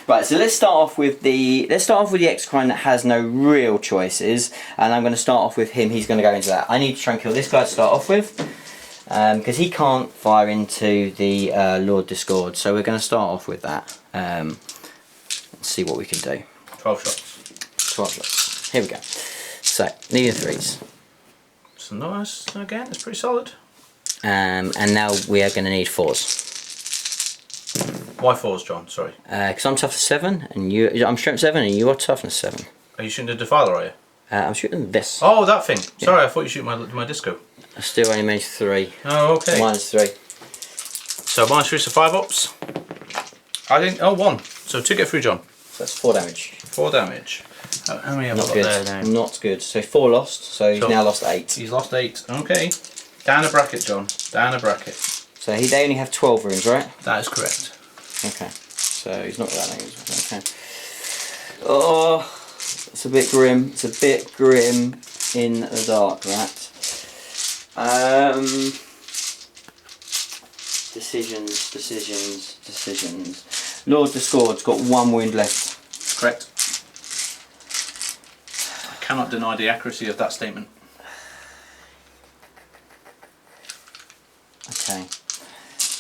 Right, so let's start off with the exocrine that has no real choices, and I'm going to start off with him. He's going to go into that. I need to try and kill this guy to start off with, because he can't fire into the Lord Discord. So we're going to start off with that. Let's see what we can do. 12 shots. 12 shots. Here we go. So needing 3s. So nice again. It's pretty solid. And now we are going to need 4s. Why 4s, John? Sorry. Because I'm toughness 7, and I'm strength 7, and you are toughness 7. Are you shooting the Defiler, are you? I'm shooting this. Oh, that thing. Sorry, I thought you were shooting my disco. I still only managed 3. Oh, okay. -3. So -3, so 5-ups. I think. Oh, 1. So 2 get through, John. So that's 4 damage. 4 damage. How many have I Not got good. there now? Not good. So 4 lost. So he's now lost 8. He's lost 8. Okay. Down a bracket, John. Down a bracket. So they only have 12 runes, right? That is correct. Okay. So he's not that many. Okay. Oh, it's a bit grim. It's a bit grim in the dark, that. Decisions. Lord Discord's got 1 wound left. Correct. I cannot deny the accuracy of that statement. Okay.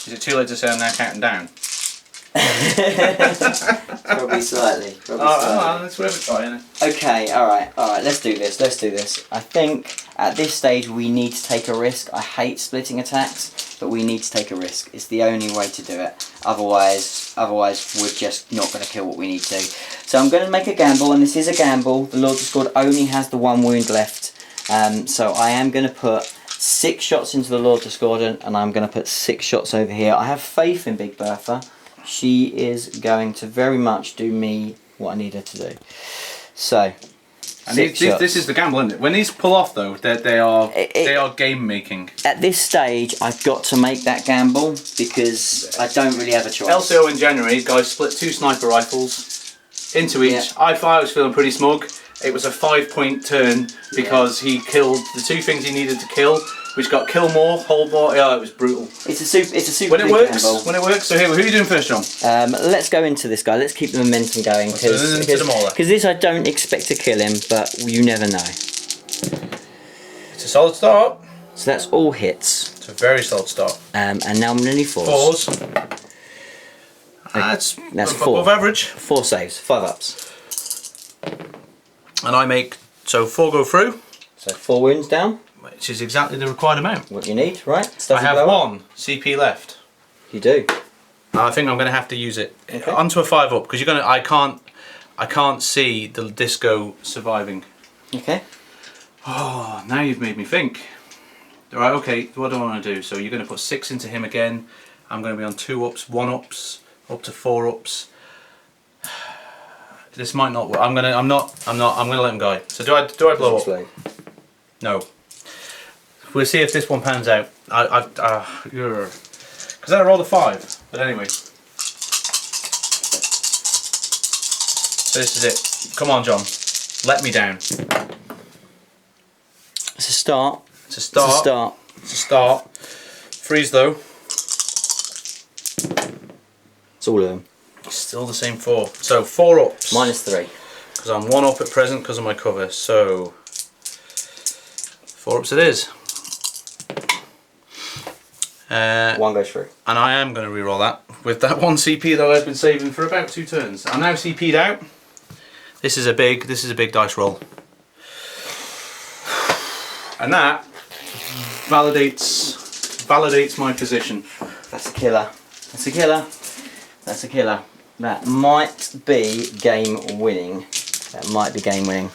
Is it too late to say I'm now counting down? Probably slightly. That's worth a try, isn't it? Okay, alright, let's do this. I think at this stage we need to take a risk. I hate splitting attacks, but we need to take a risk. It's the only way to do it. Otherwise we're just not going to kill what we need to. So I'm going to make a gamble, and this is a gamble. The Lord Discord only has the 1 wound left. So I am going to put 6 shots into the Lord Discordant, and I'm going to put 6 shots over here. I have faith in Big Bertha. She is going to very much do me what I need her to do. So, and this is the gamble, isn't it? When these pull off, though, they are game making. At this stage, I've got to make that gamble because I don't really have a choice. LCO in January, guys split 2 sniper rifles into each. Yeah. I was feeling pretty smug. It was a 5-point turn because he killed the 2 things he needed to kill, which got kill more, hold more. Yeah, it was brutal. It's a super. When it big works. gamble. When it works. So here, who are you doing first, John? Let's go into this guy. Let's keep the momentum going because this I don't expect to kill him, but you never know. It's a solid start. So that's all hits. It's a very solid start. And now I'm going to need 4s. 4s. That's above average. 4 saves, 5 ups. And I make, so 4 go through. So 4 wounds down. Which is exactly the required amount. What you need, right? I have 1 CP left. You do. I think I'm going to have to use it onto a 5-up because I can't see the disco surviving. Okay. Oh, now you've made me think. All right, okay. What do I want to do? So you're going to put 6 into him again. I'm going to be on 2-ups, 1-ups, up to 4-ups. This might not work. I'm gonna let him go. So do I blow up? No. We'll see if this one pans out. Because I rolled a 5. But anyway. So this is it. Come on, John. Let me down. It's a start. It's a start. It's a start. Freeze though. It's all of them. Still the same 4. So 4 ups. -3. Because I'm 1 up at present because of my cover. So 4 ups it is. 1 goes through. And I am going to re-roll that with that 1 CP that I've been saving for about 2 turns. I'm now CP'd out. This is a big dice roll. And that validates my position. That's a killer. That's a killer. That's a killer. That might be game winning. That might be game winning.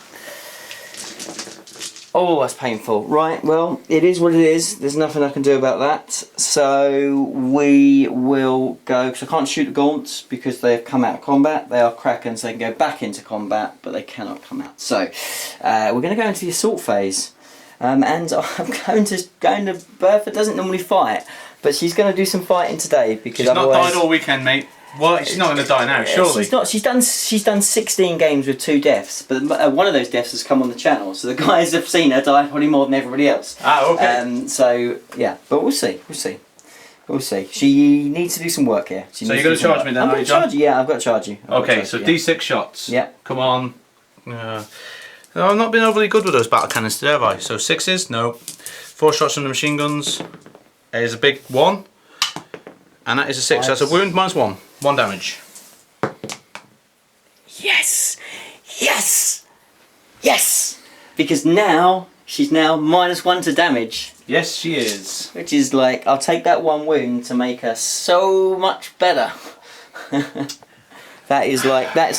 Oh, that's painful. Right, well, it is what it is. There's nothing I can do about that. So we will go, because I can't shoot the gaunts because they've come out of combat. They are Krakens, they can go back into combat, but they cannot come out. So we're going to go into the assault phase. And I'm going to Bertha doesn't normally fight, but she's going to do some fighting today because she's not died all weekend, mate. Well, she's not going to die now, surely. She's not. She's done 16 games with 2 deaths, but one of those deaths has come on the channel, so the guys have seen her die probably more than everybody else. Ah, okay. So yeah, but we'll see. She needs to do some work here. So you're going to charge me then, I'm are going you, to John? charge you. Yeah, I've got to charge you. Okay, so D6 shots. Yeah. Come on. I've not been overly good with those battle cannons today, have I? So 6s, no. 4 shots from the machine guns. There's a big 1. And that is a 6. Nice. So that's a wound -1. 1 damage. Yes! Yes! Yes! Because now, she's now -1 to damage. Yes, she is. Which is like, I'll take that 1 wound to make her so much better. That's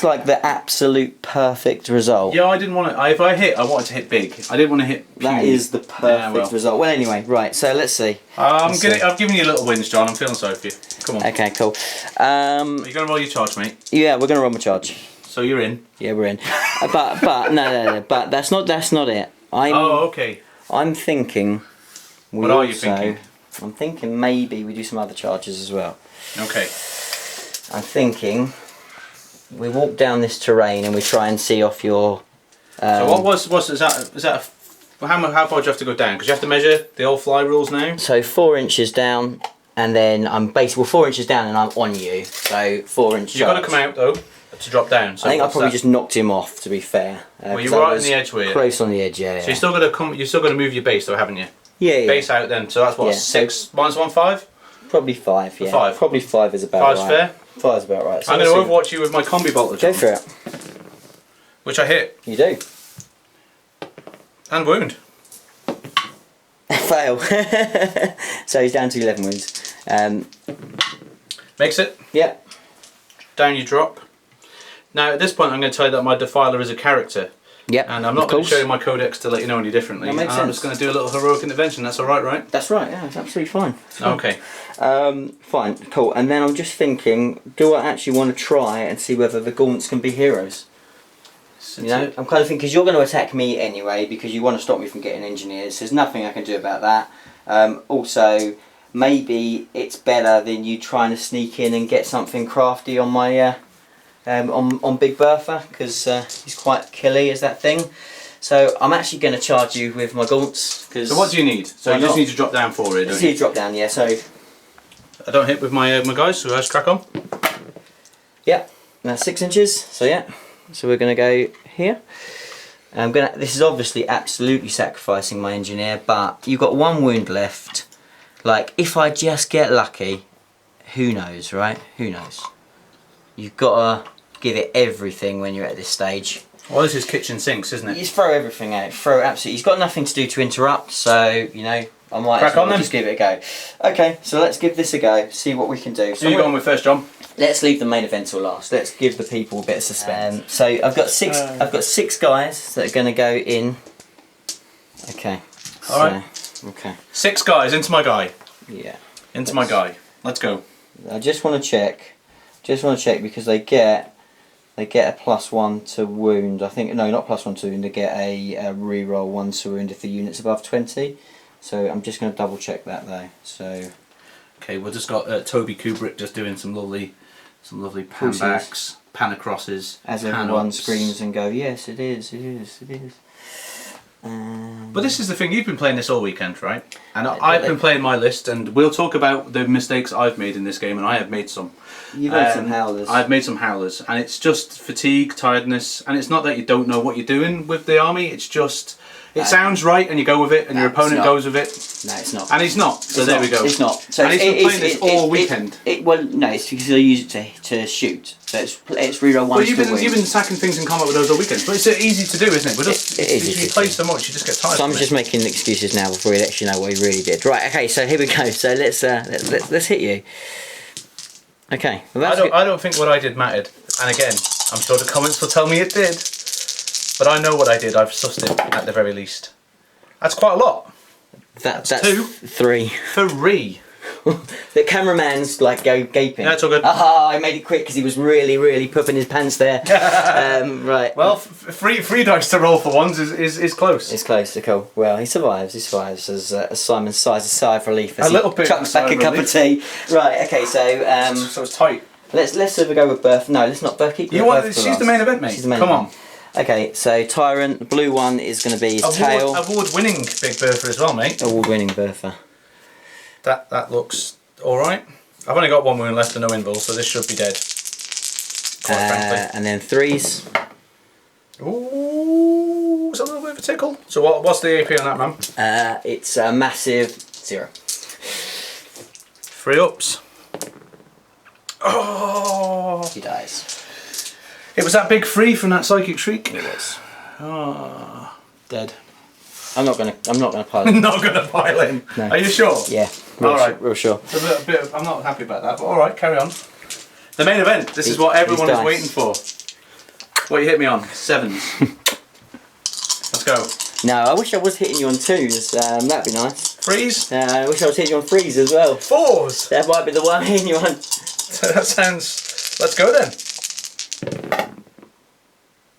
like the absolute perfect result. Yeah, I didn't want to. If I hit, I wanted to hit big. I didn't want to hit. That puny. is the perfect result. Well, anyway, right. So let's see. I've given you a little wins, John. I'm feeling sorry for you. Come on. Okay, cool. Are you gonna roll your charge, mate? Yeah, we're gonna roll my charge. So you're in. Yeah, we're in. But no. But that's not it. Okay. I'm thinking. What are you thinking? I'm thinking maybe we do some other charges as well. Okay. I'm thinking we walk down this terrain and we try and see off your. So is that? How far do you have to go down? Because you have to measure the old fly rules now. So 4 inches down, and then I'm basically 4 inches down, and I'm on you. So 4 inches. You've got to come out though to drop down. So I think I probably just knocked him off. To be fair. Well, you're right on the edge, were you? Close on the edge, yeah. So you're still got to come. You're still got to move your base though, haven't you? Yeah. Base out then. So that's what 6 minus 1, 5. Probably 5. Yeah. 5. Probably 5 is about Five's right. fair. 5's about right. So I'm going to overwatch you with my combi bolter. Go for it. Which I hit. You do. And wound. Fail. So he's down to 11 wounds. Makes it. Yep. Down you drop. Now at this point I'm going to tell you that my Defiler is a character. Yep. And I'm not going to show you my codex to let you know any differently. That makes sense. I'm just going to do a little heroic intervention. That's alright, right? That's right, yeah, it's absolutely fine. It's fine. Okay. Fine, cool. And then I'm just thinking, do I actually want to try and see whether the gaunts can be heroes? You know, I'm kind of thinking, because you're going to attack me anyway, because you want to stop me from getting engineers. There's nothing I can do about that. Also, maybe it's better than you trying to sneak in and get something crafty on my on Big Bertha, because he's quite killy as that thing. So I'm actually going to charge you with my gaunts. So what do you need? So you just need to drop down for it, don't you? You drop down, yeah. So I don't hit with my guys, so let's crack on. Yeah, that's 6 inches. So yeah, so we're going to go here. This is obviously absolutely sacrificing my engineer, but you've got 1 wound left. Like, if I just get lucky, who knows, right? Who knows? You've got to give it everything when you're at this stage. Well, this is kitchen sinks, isn't it? You just throw everything out. Throw absolutely. He's got nothing to do to interrupt, so you know I might crack on then. Just give it a go. Okay, so let's give this a go. See what we can do. So you go on with first, John. Let's leave the main event till last. Let's give the people a bit of suspense. So I've got 6. I've got 6 guys that are going to go in. Okay. All right. Okay. 6 guys into my guy. Yeah. Into my guy. Let's go. I just want to check. Because they get a +1 to wound. I think no, not +1 to wound. They get a reroll 1 to wound if the unit's above 20. So I'm just going to double check that though. So. Okay, we've just got Toby Kubrick just doing some lovely pan backs, pan acrosses, as pan everyone ups. screams and go, yes, it is. But this is the thing, you've been playing this all weekend, right? And I've been playing my list, and we'll talk about the mistakes I've made in this game, and I have made some. You've made some howlers. I've made some howlers, and it's just fatigue, tiredness, and it's not that you don't know what you're doing with the army, it's just... It sounds right, and you go with it, and your opponent goes with it. No, it's not. And he's not, so there we go. It's not. So and he's been playing this all weekend. Well, no, it's because I use it to shoot. So it's reroll 1 Well, you've to win. been sacking things in combat with those all weekend, but it's easy to do, isn't it? We're just, It is you play so much, you just get tired. So I'm just making excuses now before we let you know what he really did. Right, okay, so here we go. So let's hit you. Okay. Well, I don't think what I did mattered. And again, I'm sure the comments will tell me it did. But I know what I did. I've sussed it at the very least. That's quite a lot. That's 2. 3. 3. The cameraman's like gaping. Yeah, it's all good. Aha! I made it quick because he was really pooping his pants there. Right. Well, three dice to roll for ones is close. It's close to cool. Well, he survives. He survives as Simon sighs a sigh of relief as A little bit chucks back a cup of tea. Right. Okay. So So it's tight. let's have a go with Bertha. No, let's not Bertha. She's the main event, mate. She's the main Come event. on. Okay, so Tyrant, the blue one is going to be his tail. Award-winning Big Bertha as well, mate. Award-winning Bertha. That looks all right. I've only got 1 wound left and no invul, so this should be dead. Quite frankly. And then 3s. Ooh, it's a little bit of a tickle. So what's the AP on that, man? It's a massive 0. 3 ups. Oh! He dies. It was that big 3 from that psychic shriek. It was. Oh, dead. I'm not gonna pile it. Not gonna pile in. No. Are you sure? Yeah. All right. Real sure. It's a bit I'm not happy about that, but all right, carry on. The main event. This is what everyone is dice. waiting for. What you hit me on? 7s. Let's go. No, I wish I was hitting you on 2s. That'd be nice. 3s? I wish I was hitting you on 3s as well. 4s? That might be the one hitting you on. That sounds... Let's go then.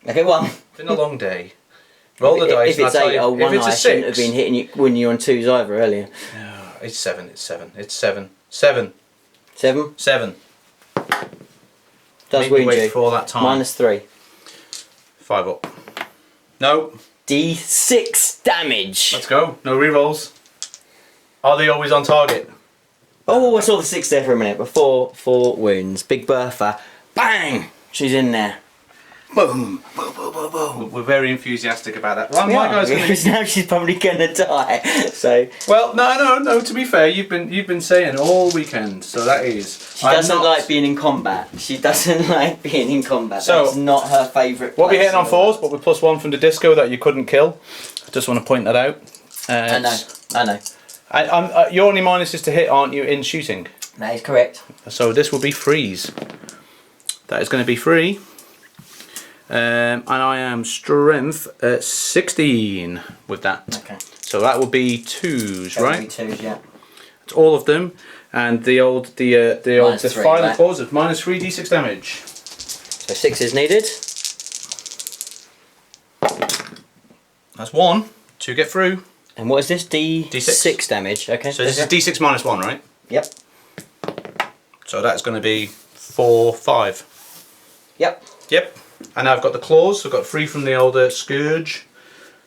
Okay, 1. Been a long day. Roll the dice. If it's 8 or 1, I shouldn't have been winning you on 2s either earlier. No, it's 7. It's 7. It's 7. 7. 7? 7. Does wound you. For all that time. -3. 5 up. No. D6 damage. Let's go. No rerolls. Are they always on target? Oh, I saw the 6 there for a minute. Before 4 wounds. Big Bertha. Bang! She's in there. Boom. Boom, boom, boom, boom. We're very enthusiastic about that. Well, my guy's because now she's probably gonna die. So. Well, no. To be fair, you've been saying all weekend. So that is. She doesn't like being in combat. She doesn't like being in combat. So, that's not her favourite. What we're hitting on 4s, but with +1 from the disco that you couldn't kill. I just want to point that out. I know. Your only minus is to hit, aren't you, in shooting? That is correct. So this will be freeze. That is going to be free. And I am strength 16 with that. Okay. So that will be 2s, right? That will be 2s, yeah. It's all of them, and the -3, final right? clause of -3 d6 damage. So 6 is needed. That's 1 to get through. And what is this? D6 D6 damage. Okay. So this is d6 -1, right? Yep. So that's going to be 4, 5. Yep. Yep. And I've got the claws. So I've got 3 from the older scourge.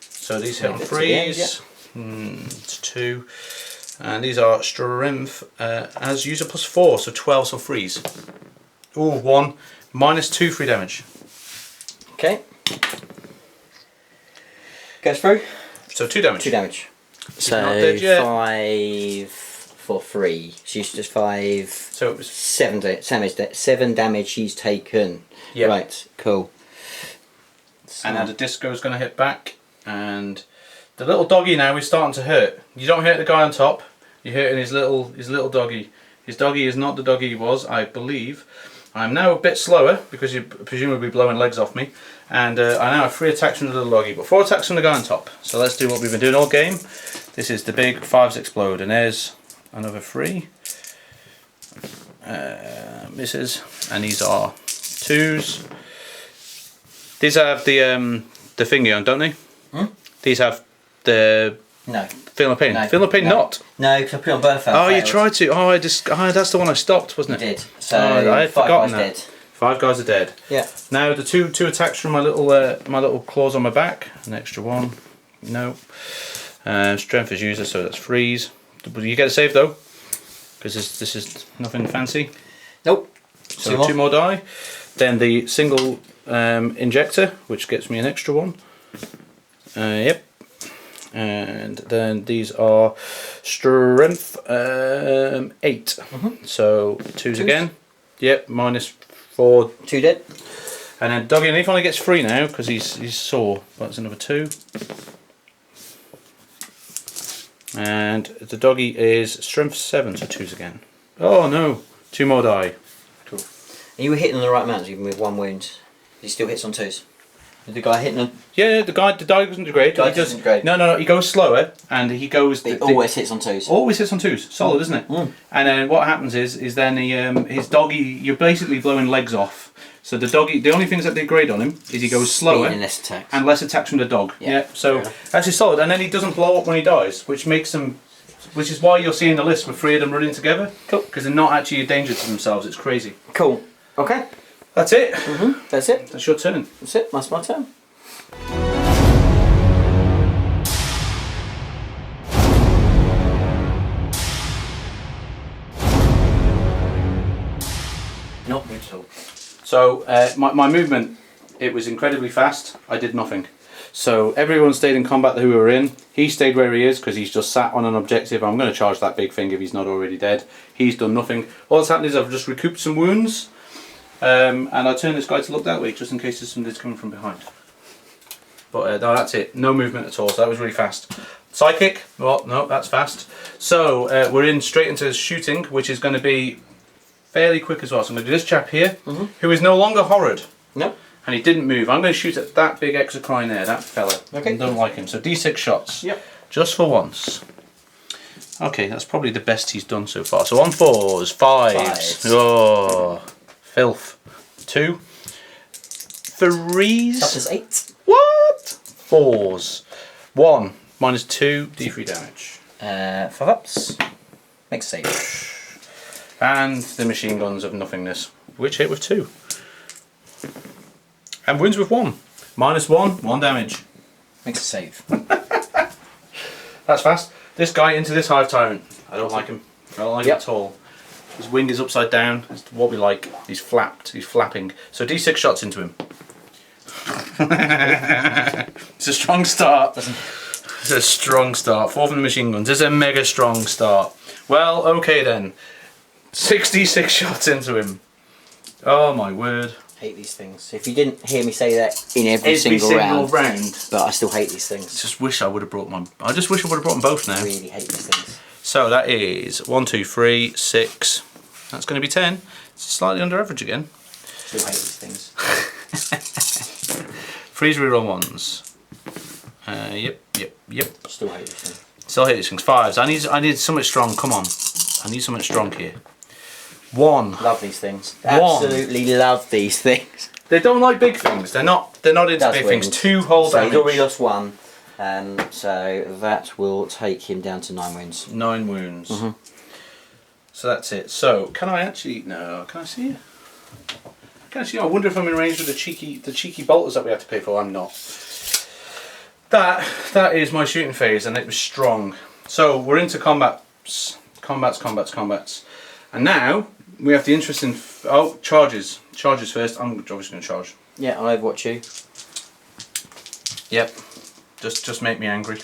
So these hit on 3s. It's 2. And these are strength as user +4, so 12, so freeze. Ooh, 1. -2 free damage. Okay. Goes through. So 2 damage. 2 damage. She's not dead yet. 5 for 3. She's just 5. So it was 7 damage. 7 damage she's taken. Yep. Right. Cool. So. And now the disco is going to hit back, and the little doggy now is starting to hurt. You don't hurt the guy on top. You're hurting his little doggy. His doggy is not the doggy he was, I believe. I'm now a bit slower because you're presumably blowing legs off me, and I now have 3 attacks from the little doggy, but 4 attacks from the guy on top. So let's do what we've been doing all game. This is the big 5s explode, and there's another 3. Misses, and these are 2s. These have the thingy on, don't they? Hmm? These have the No. feeling of pain. No. Feeling of pain, No. not. No, because I put it on Bertha. Oh, you tried to. Oh, that's the one I stopped, wasn't You it? did. So I had 5 forgotten guys that. dead. 5 guys are dead. Yeah. Now the two attacks from my little claws on my back. An extra 1. No. Strength is user, so that's freeze. You get a save though, because this is nothing fancy. Nope. So 2 more die. Then the single injector, which gets me an extra 1. Yep. And then these are strength 8. So 2s again. Yep. -4. 2 dead. And then doggy, and he finally gets 3 now because he's sore. That's another 2. And the doggy is strength 7, so 2s again. Oh no! 2 more die. Cool. And you were hitting on the right amounts even with 1 wound. He still hits on 2s. Did the guy hitting on? Yeah, the guy doesn't degrade. Guy doesn't degrade. No. He goes slower, and he goes. He always hits on 2s. Always hits on 2s. Solid, isn't it? Mm. And then what happens is then his doggy. You're basically blowing legs off. So the doggy. The only things that degrade on him is he goes slower and less attacks. and less attacks from the dog. Yeah. So actually solid, and then he doesn't blow up when he dies, which makes him. Which is why you're seeing the list with 3 of them running together. Cool. Because they're not actually a danger to themselves. It's crazy. Cool. Okay. That's it. That's it. That's your turn. That's it. That's my turn. Not good at all. So my movement, it was incredibly fast. I did nothing. So everyone stayed in combat who were in. He stayed where he is because he's just sat on an objective. I'm going to charge that big thing if he's not already dead. He's done nothing. All that's happened is I've just recouped some wounds. And I turn this guy to look that way just in case there's somebody's coming from behind. But no, that's it. No movement at all. So that was really fast. Psychic. Well, no, that's fast. So we're in straight into shooting, which is going to be fairly quick as well. So I'm going to do this chap here, who is no longer horrid. No. And he didn't move. I'm going to shoot at that big exocrine there, that fella. Okay. I don't like him. So D6 shots. Yep. Just for once. Okay, that's probably the best he's done so far. So on 4s, 5s. Oh, filth. 2. 3s. That is 8. What? 4s. 1. -2. D3 damage. 5 ups. Makes a save. And the machine guns of nothingness, which hit with 2. And wins with 1. -1. 1 damage. Makes a save. That's fast. This guy into this Hive Tyrant. I don't like him. I don't like him at all. His wing is upside down. That's what we like. He's flapped. He's flapping. So D6 shots into him. It's a strong start. It's a strong start. 4 from the machine guns. It's a mega strong start. Well, okay then. 66 shots into him. Oh my word. Hate these things. If you didn't hear me say that in every single round, but I still hate these things. Just wish I would have brought my. I just wish I would have brought them both now. I really hate these things. So that is 1, 2, 3, 6. That's going to be 10. It's slightly under average again. Still hate these things. 3's reroll 1s. Yep. Still hate these things. Still hate these things. 5s. I need something strong. Come on. I need something strong here. 1. Love these things. Absolutely love these things. They don't like big things. They're not into big things. 2 whole so damage. he's already lost 1. So that will take him down to 9 wounds. 9 wounds. So that's it. So can I actually? No. Can I see you? Can I see you? I wonder if I'm in range with the cheeky bolters that we have to pay for. I'm not. That is my shooting phase, and it was strong. So we're into combats, and now we have the interesting. Charges first. I'm obviously going to charge. Yeah, I'll overwatch you. Yep. Just make me angry.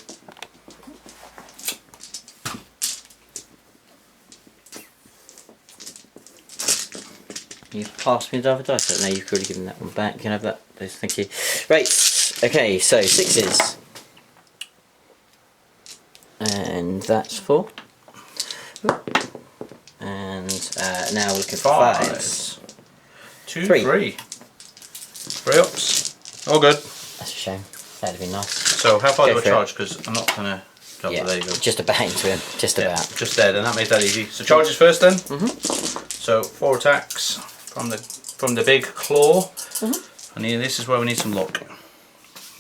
You've passed me the other dice. No, you've already given that one back. You can have that. Thank you. Right. Okay, so 6s. And that's 4. And now we're looking for 5s. 2, 3. 3 ups. All good. That's a shame. That'd have been nice. So how far do I charge? Because I'm not gonna. Oh, Yeah, there you go. just about into him. Just about. Just there. Then that made that easy. So charges first then. So 4 attacks from the big claw. And here, this is where we need some luck.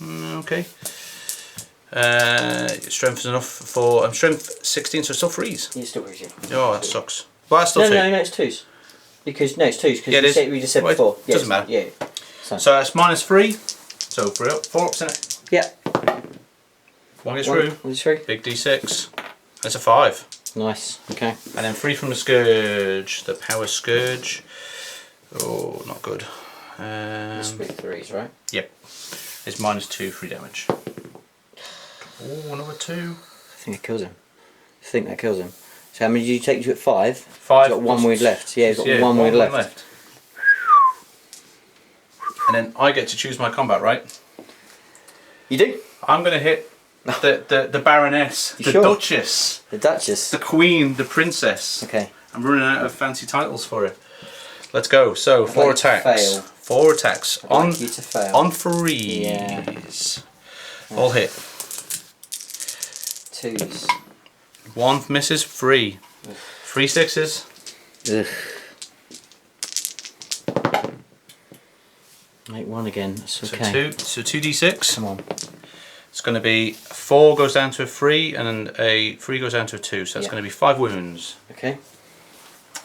Okay. Strength is enough for. strength 16, so it's still freeze. You still freeze. Oh, that sucks. Well, that's still 2. No, it's 2s. Because it's 2s. Because we just said well, before. It doesn't matter. Yeah. So that's -3. So 3 up, 4 ups in it. Yeah. 1 gets through. 1 is through. Big D6. That's a 5. Nice. Okay. And then 3 from the Scourge. The Power Scourge. Oh, not good. It's with 3s, right? Yep. It's -2 free damage. Oh, another 2. I think that kills him. So how many did you take you at 5? 5. He's got 1 wound left. Yeah, he's got 1 wound left. And then I get to choose my combat, right? You do? I'm going to hit the Baroness, the Duchess, the Duchess, the Queen, the Princess. Okay. I'm running out of fancy titles for it. Let's go. So 4 attacks. 4 attacks on you to fail. on freeze. Yeah. All hit. 2s. 1 misses. 3. 3 6s. Ugh. Make 1 again. That's okay. So 2d6. Come on. It's going to be 4 goes down to a 3, and then a 3 goes down to a 2. So that's going to be 5 wounds. Okay.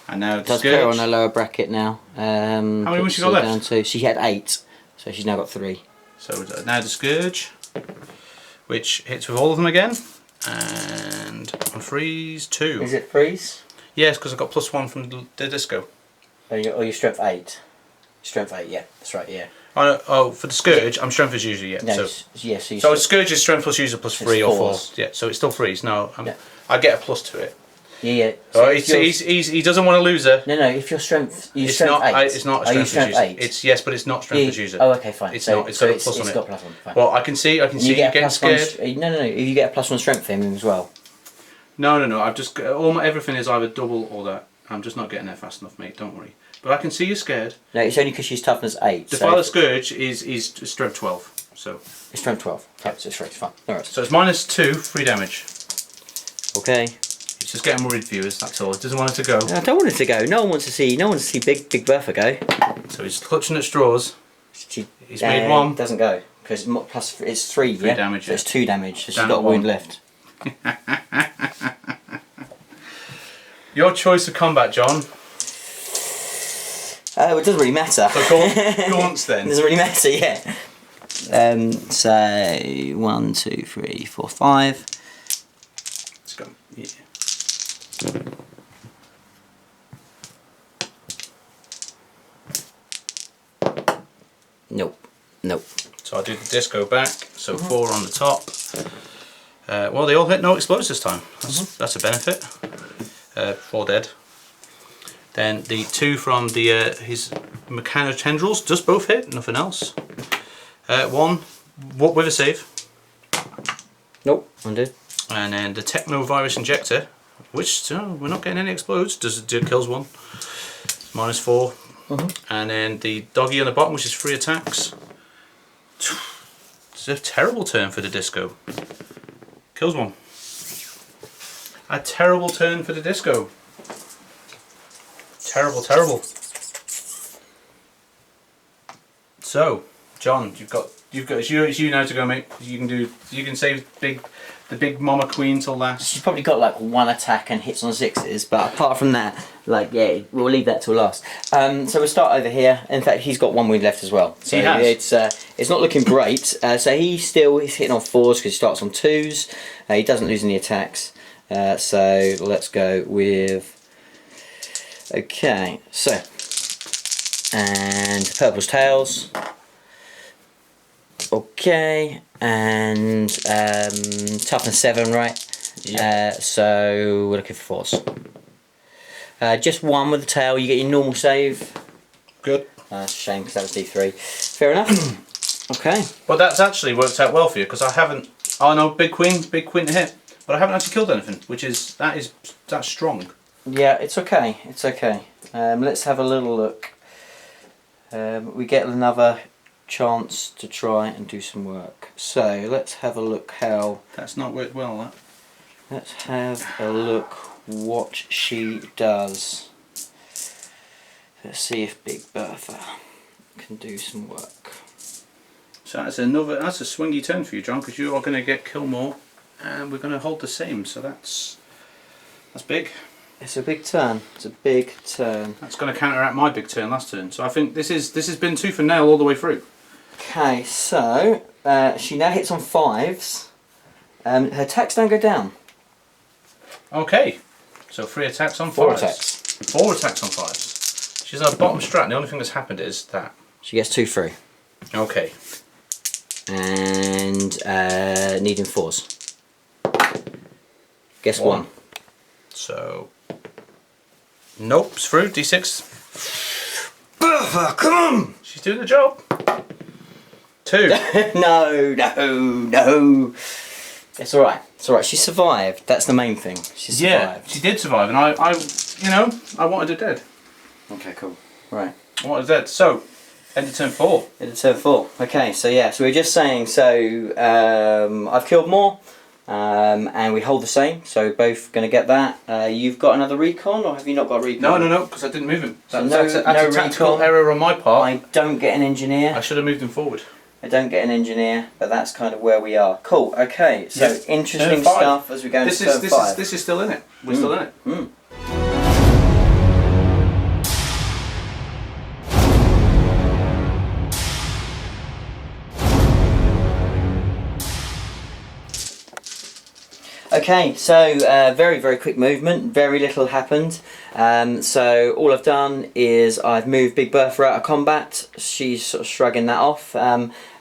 And now It does put her on a lower bracket now. How many wounds she got left? Down to, she had 8, so she's now got 3. So now the Scourge, which hits with all of them again, and on freeze 2. Is it freeze? Yes, because I got +1 from the disco. Oh, your strength 8. Strength 8, yeah, that's right, yeah. Oh, for the Scourge, I'm strength as usual, yeah. No, so so Scourge is strength plus user plus 3 or 4. Yeah, so it's still freeze. No, I get a plus to it. Yeah. So he doesn't want to lose her. No, if your strength, it's strength not. 8. It's not a strength as user. It's yes, but it's not strength as user. Oh, okay, fine. It's not. It's got a plus on it. It's got +1. Fine. Well, I can see you getting scared. No. If you get a +1 strength for him as well. No. I've just everything is either double or that. I'm just not getting there fast enough, mate. Don't worry. But I can see you're scared. No, it's only because she's toughness 8. Defile Scourge is strength 12. So it's strength 12. Okay, so it's strength fine. Alright. So it's -2, 3 damage. Okay. It's just getting worried, viewers. That's all. It doesn't want it to go. I don't want it to go. No one wants to see. No one wants to see Big Bertha go. So he's clutching at straws. He's made 1. Doesn't go because plus it's 3. 3 damage. So it's 2 damage. So she's Down got a at wound 1. left. Your choice of combat, John. Oh, it doesn't really matter. So gaunts then. It doesn't really matter, yeah. So 1, 2, 3, 4, 5. Let's go. Yeah. Nope. Nope. So I'll do the disco back. So 4 on the top. Well, they all hit no explodes this time. That's a benefit. 4 dead. Then the 2 from the his mechano tendrils just both hit. Nothing else. 1 with a save. Nope. Undid. And then the techno virus injector, which we're not getting any explodes. Kills 1. -4. And then the doggy on the bottom, which is 3 attacks. It's a terrible turn for the disco. Kills 1. A terrible turn for the disco. Terrible, terrible. So, John, it's you now to go, mate. You can save the big mama queen till last. She's probably got like 1 attack and hits on 6s, but apart from that, like yeah, we'll leave that till last. So we'll start over here. In fact, he's got 1 wound left as well. So he has. It's not looking great. So he's hitting on 4s because he starts on 2s. He doesn't lose any attacks. So let's go with. Okay, so and purple's tails. Okay, and toughness 7, right? Yeah. So we're looking for 4s. Just 1 with the tail. You get your normal save. Good. That's a shame because that was D3. Fair enough. Okay. Well, that's actually worked out well for you because I haven't. Oh no, big queen to hit, but I haven't actually killed anything, which is that's strong. Yeah, it's okay. It's okay. Let's have a little look. We get another chance to try and do some work. So let's have a look how. That's not worked well. That. Let's have a look what she does. Let's see if Big Bertha can do some work. So that's a swingy turn for you, John, because you are going to get kill more, and we're going to hold the same. So that's big. It's a big turn. It's a big turn. That's going to counteract my big turn last turn. So I think this has been tooth and nail all the way through. Okay, so she now hits on 5s. Her attacks don't go down. Okay, so 3 attacks on 5s. 4 attacks. 4 attacks on 5s. She's at bottom strat. And the only thing that's happened is that. She gets 2 through. Okay. And needing 4s. Guess 1. So. Nope, it's through. D6. Bertha, come on! She's doing the job. 2. No. It's alright. It's alright. She survived. That's the main thing. She survived. Yeah, she did survive, and I wanted her dead. Okay, cool. Right. I wanted her dead. So, end of turn 4. End of turn 4. Okay, so yeah, so we were just saying, so I've killed more, and we hold the same, so both going to get that. You've got another recon, or have you not got recon? No, because I didn't move him. So That's a tactical recon. error on my part. I don't get an engineer. I should have moved him forward. I don't get an engineer, but that's kind of where we are. Cool, okay, so Yeah. interesting Turn 5. stuff as we go into turn 5. This is still in it. We're still in it. Okay, so very, very quick movement, very little happened. So all I've done is I've moved Big Bertha out of combat, she's sort of shrugging that off,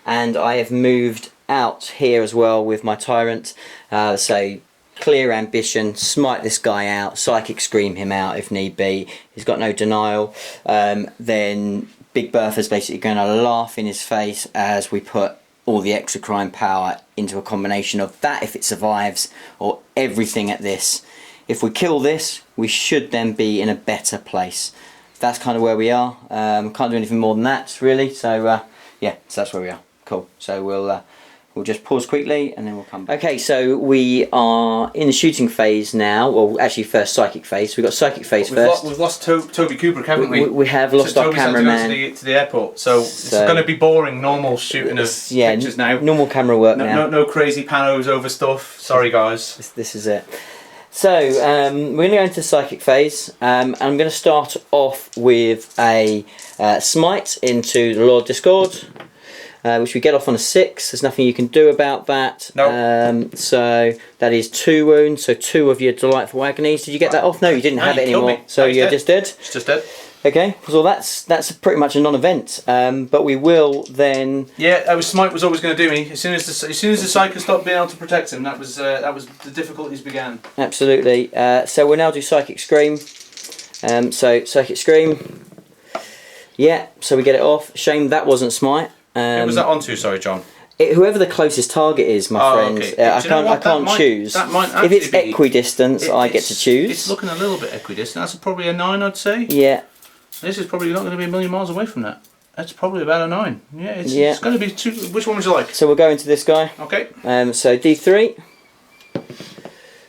and I have moved out here as well with my Tyrant. So clear ambition, smite this guy out, psychic scream him out if need be, he's got no denial. Then Big Bertha's basically going to laugh in his face as we put all the exocrine power into a combination of that if it survives, or everything at this if we kill this, we should then be in a better place. That's kind of where we are. Can't do anything more than that, really. So yeah, so that's where we are. Cool. So we'll just pause quickly and then we'll come back. Okay, so we are in the shooting phase now. Well, actually, first psychic phase. We've got psychic phase first. We've lost Toby Kubrick, haven't we? We have lost our cameraman. To the airport, so it's going to be boring, normal shooting of pictures now. Normal camera work now. No crazy panos over stuff. Sorry, guys. This is it. So we're going to go into the psychic phase. I'm going to start off with a smite into the Lord Discord. Which we get off on a 6. There's nothing you can do about that. Nope. So that is 2 wounds. So 2 of your delightful agonies. Did you get that off? No, you didn't have it anymore. So you're just dead. It's just dead. Okay. So that's pretty much a non-event. But we will then. Yeah, smite was always going to do me. As soon as the psycho stopped being able to protect him, that was the difficulties began. Absolutely. So we'll now do psychic scream. So psychic scream. Yeah. So we get it off. Shame that wasn't smite. Who was that onto? Sorry, John. Whoever the closest target is, my friend. Okay. I can't choose. If it's equidistant, I get to choose. It's looking a little bit equidistant. That's probably a 9, I'd say. Yeah. This is probably not going to be a million miles away from that. That's probably about a 9. Yeah, it's going to be 2. Which one would you like? So we'll go into this guy. Okay. So D3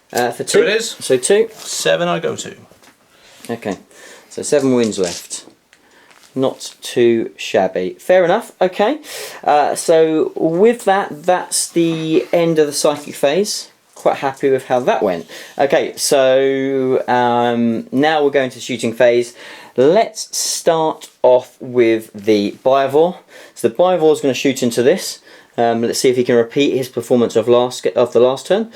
for 2. 2 it is. So 2. 7 I go to. Okay. So 7 wounds left. Not too shabby. Fair enough. Okay. So with that, that's the end of the psychic phase. Quite happy with how that went. Okay. So now we're going to the shooting phase. Let's start off with the Bivor. So the Bivor is going to shoot into this. Let's see if he can repeat his performance of the last turn.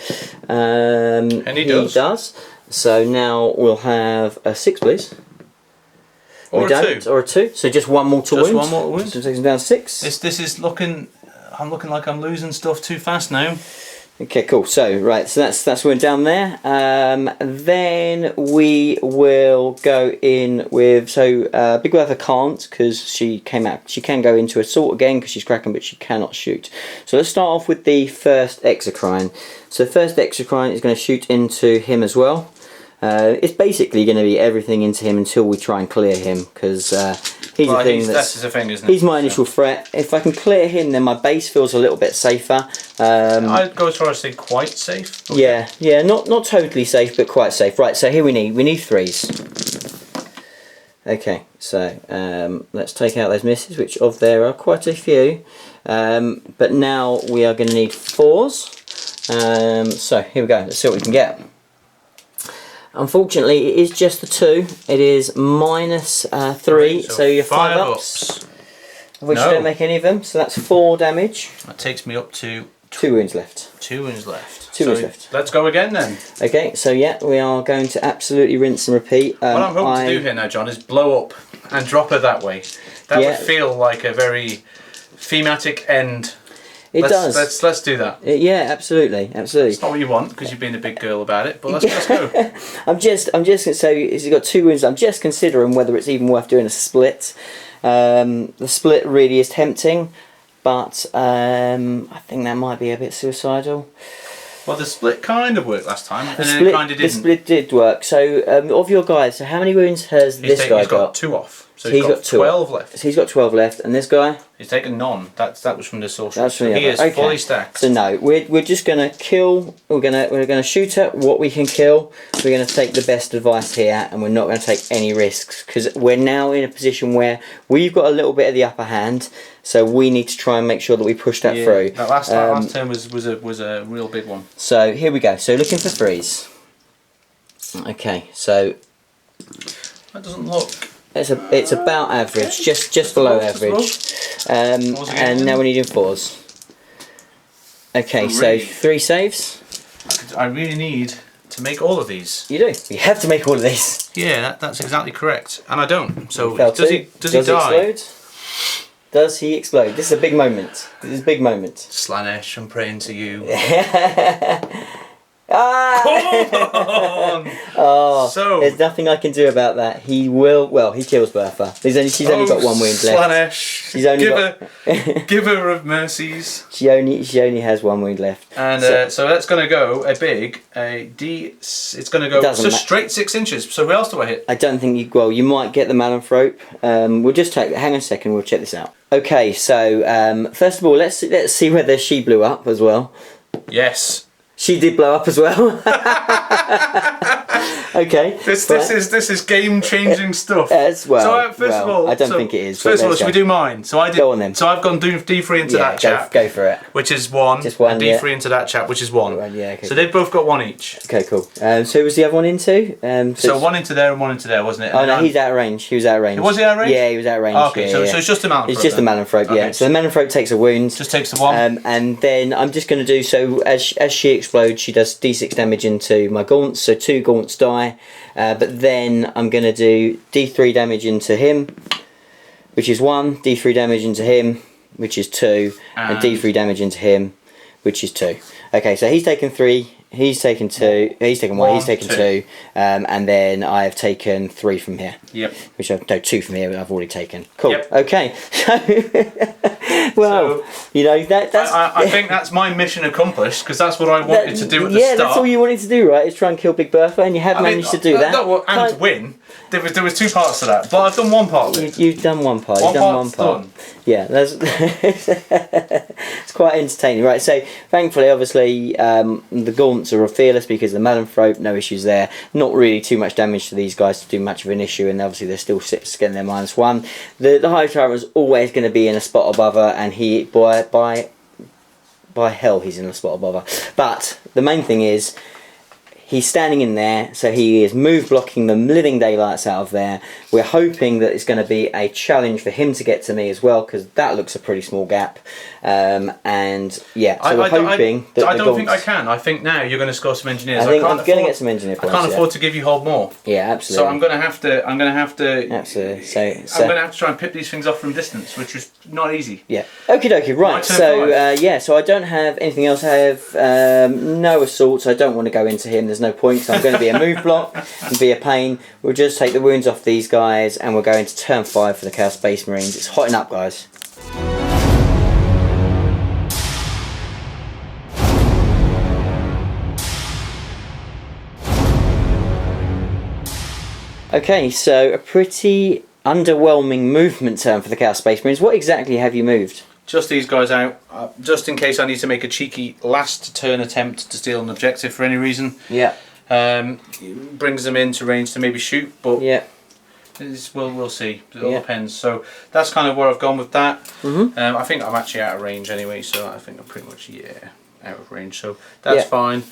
And he does. So now we'll have a 6, please. Or a 2. Or a 2. So just one mortal wound. Just one mortal wound. So takes him down 6. This is looking. I'm looking like I'm losing stuff too fast now. Okay, cool. So right, so that's one down there. Then we will go in with Big Bertha can't because she came out. She can go into assault again because she's cracking, but she cannot shoot. So let's start off with the first exocrine. So the first exocrine is going to shoot into him as well. It's basically going to be everything into him until we try and clear him because he's the thing that's the thing, isn't it? He's my initial threat. If I can clear him, then my base feels a little bit safer. I'd go as far as say quite safe. Okay. Yeah, not totally safe, but quite safe. Right, so here we need 3s. Okay, so let's take out those misses, which of there are quite a few. But now we are going to need 4s. So here we go. Let's see what we can get. Unfortunately, it is just the 2. It is minus 3, so you're 5 ups. Which don't make any of them, so that's 4 damage. That takes me up to 2 wounds left. 2 wounds left. 2 wounds left. Let's go again then. Okay, so yeah, we are going to absolutely rinse and repeat. What I'm hoping to do here now, John, is blow up and drop her that way. That would feel like a very thematic end. It does. Let's do that. Yeah, absolutely. It's not what you want because you've been a big girl about it, but let's go. I'm just so he's got 2 wounds. I'm just considering whether it's even worth doing a split. The split really is tempting, but I think that might be a bit suicidal. Well, the split kind of worked last time, and then it kind of didn't. The split did work. So of your guys, so how many wounds has this guy got? He's got 2 off. So he's got 12 left. So he's got 12 left, and this guy? He's taken none. That was from the sorcerer. That's from the He is fully stacked. So no, we're just gonna kill. We're gonna shoot at what we can kill. We're gonna take the best advice here, and we're not gonna take any risks because we're now in a position where we've got a little bit of the upper hand. So we need to try and make sure that we push that through. That last turn was a real big one. So here we go. So looking for 3s. Okay, so that doesn't look. It's about average, just below average. And now we're needing 4s. Okay, so 3 saves. I really need to make all of these. You do. You have to make all of these. Yeah, that's exactly correct. And I don't. So does he die? Explode? Does he explode? This is a big moment. This is a big moment. Slanesh, I'm praying to you. Ah! on! Oh, So- there's nothing I can do about that. He will. Well, he kills Bertha. She's only got one wound left. Slanesh. She's only got. Giver of mercies. She only has one wound left. And so that's going to go a D. It's going to go straight 6 inches. So who else do I hit? I don't think you. Well, you might get the Malanthrope. We'll just take. Hang on a second. We'll check this out. Okay, so first of all, let's see whether she blew up as well. Yes. She did blow up as well. Okay. This is game changing stuff. As well. So first of all, I don't think it is. First of all, should we do mine? So I did. Go on then. So I've gone D3 into that chap. Go for it. Which is 1. Just 1. And D3 into that chap, which is 1. Yeah. Okay. So they've both got 1 each. Okay, cool. So who was the other one into? So 1 into there and 1 into there, wasn't it? Oh no, he's out of range. He was out of range. Was he out of range? Yeah, he was out of range. Oh, okay, so it's just a Malanthrope. It's just a Malanthrope, yeah. Okay. So the Malanthrope takes a wound. Just takes the 1. And then I'm just going to do, so as she explodes, she does D6 damage into my gaunts, so 2 gaunts die. But then I'm going to do D3 damage into him, which is 1, D3 damage into him, which is 2, and D3 damage into him, which is 2. Okay, so he's taken 3, he's taken 2, he's taken 1, he's taken 2, and then I have taken 3 from here. Yep. Which I've, no, 2 from here, but I've already taken. Cool. Yep. Okay. Well, you know, that's... I think that's my mission accomplished, because that's what I wanted to do at the start. Yeah, that's all you wanted to do, right? Is try and kill Big Bertha, and you have managed to do that. And win. There was 2 parts to that, but I've done 1 part of it. You've done 1 part. You've done 1 part. Done. Yeah, that's it's quite entertaining, right? So thankfully, obviously, the gaunts are fearless because the Malanthrope, no issues there. Not really too much damage to these guys to do much of an issue, and obviously they're still getting their -1. The Hive Tyrant was always going to be in a spot above her, and he by hell he's in a spot above her. But the main thing is, he's standing in there, so he is move blocking the living daylights out of there. We're hoping that it's going to be a challenge for him to get to me as well, because that looks a pretty small gap. And yeah, so we're hoping that I don't think I can. I think now you're going to score some engineers. I think I'm going to get some engineer points. I can't afford to give you hold more. Yeah, absolutely. So I'm going to have to. Absolutely. So I'm going to have to try and pip these things off from distance, which is not easy. Yeah. Okie dokie. Right. So yeah. So I don't have anything else. I have no assaults. I don't want to go into him. There's no point. So I'm going to be a move block and be a pain. We'll just take the wounds off these guys, and we'll go into turn 5 for the Chaos Space Marines. It's hotting up, guys. Okay, so a pretty underwhelming movement turn for the Chaos Space Marines. What exactly have you moved? Just these guys out, just in case I need to make a cheeky last turn attempt to steal an objective for any reason. Yeah. Brings them into range to maybe shoot, but yeah, we'll see. It all depends. So that's kind of where I've gone with that. I think I'm actually out of range anyway, so I think I'm pretty much out of range. So that's fine.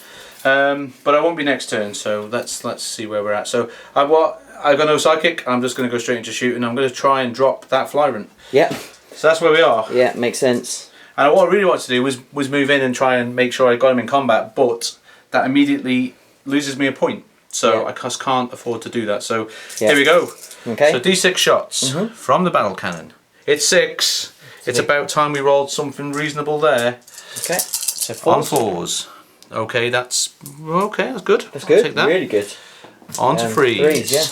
But I won't be next turn, so let's see where we're at. So I've got no psychic. I'm just going to go straight into shooting. I'm going to try and drop that Flyrant. Yeah. So that's where we are. Yeah, makes sense. And what I really wanted to do was move in and try and make sure I got him in combat, but that immediately loses me a point. So I just can't afford to do that. So here we go. Okay. So D6 shots from the battle cannon. It's 6. It's about time we rolled something reasonable there. Okay. So 4. On 4s. Okay, that's good. That's good. Take that. Really good. On to 3s. 3s, yeah.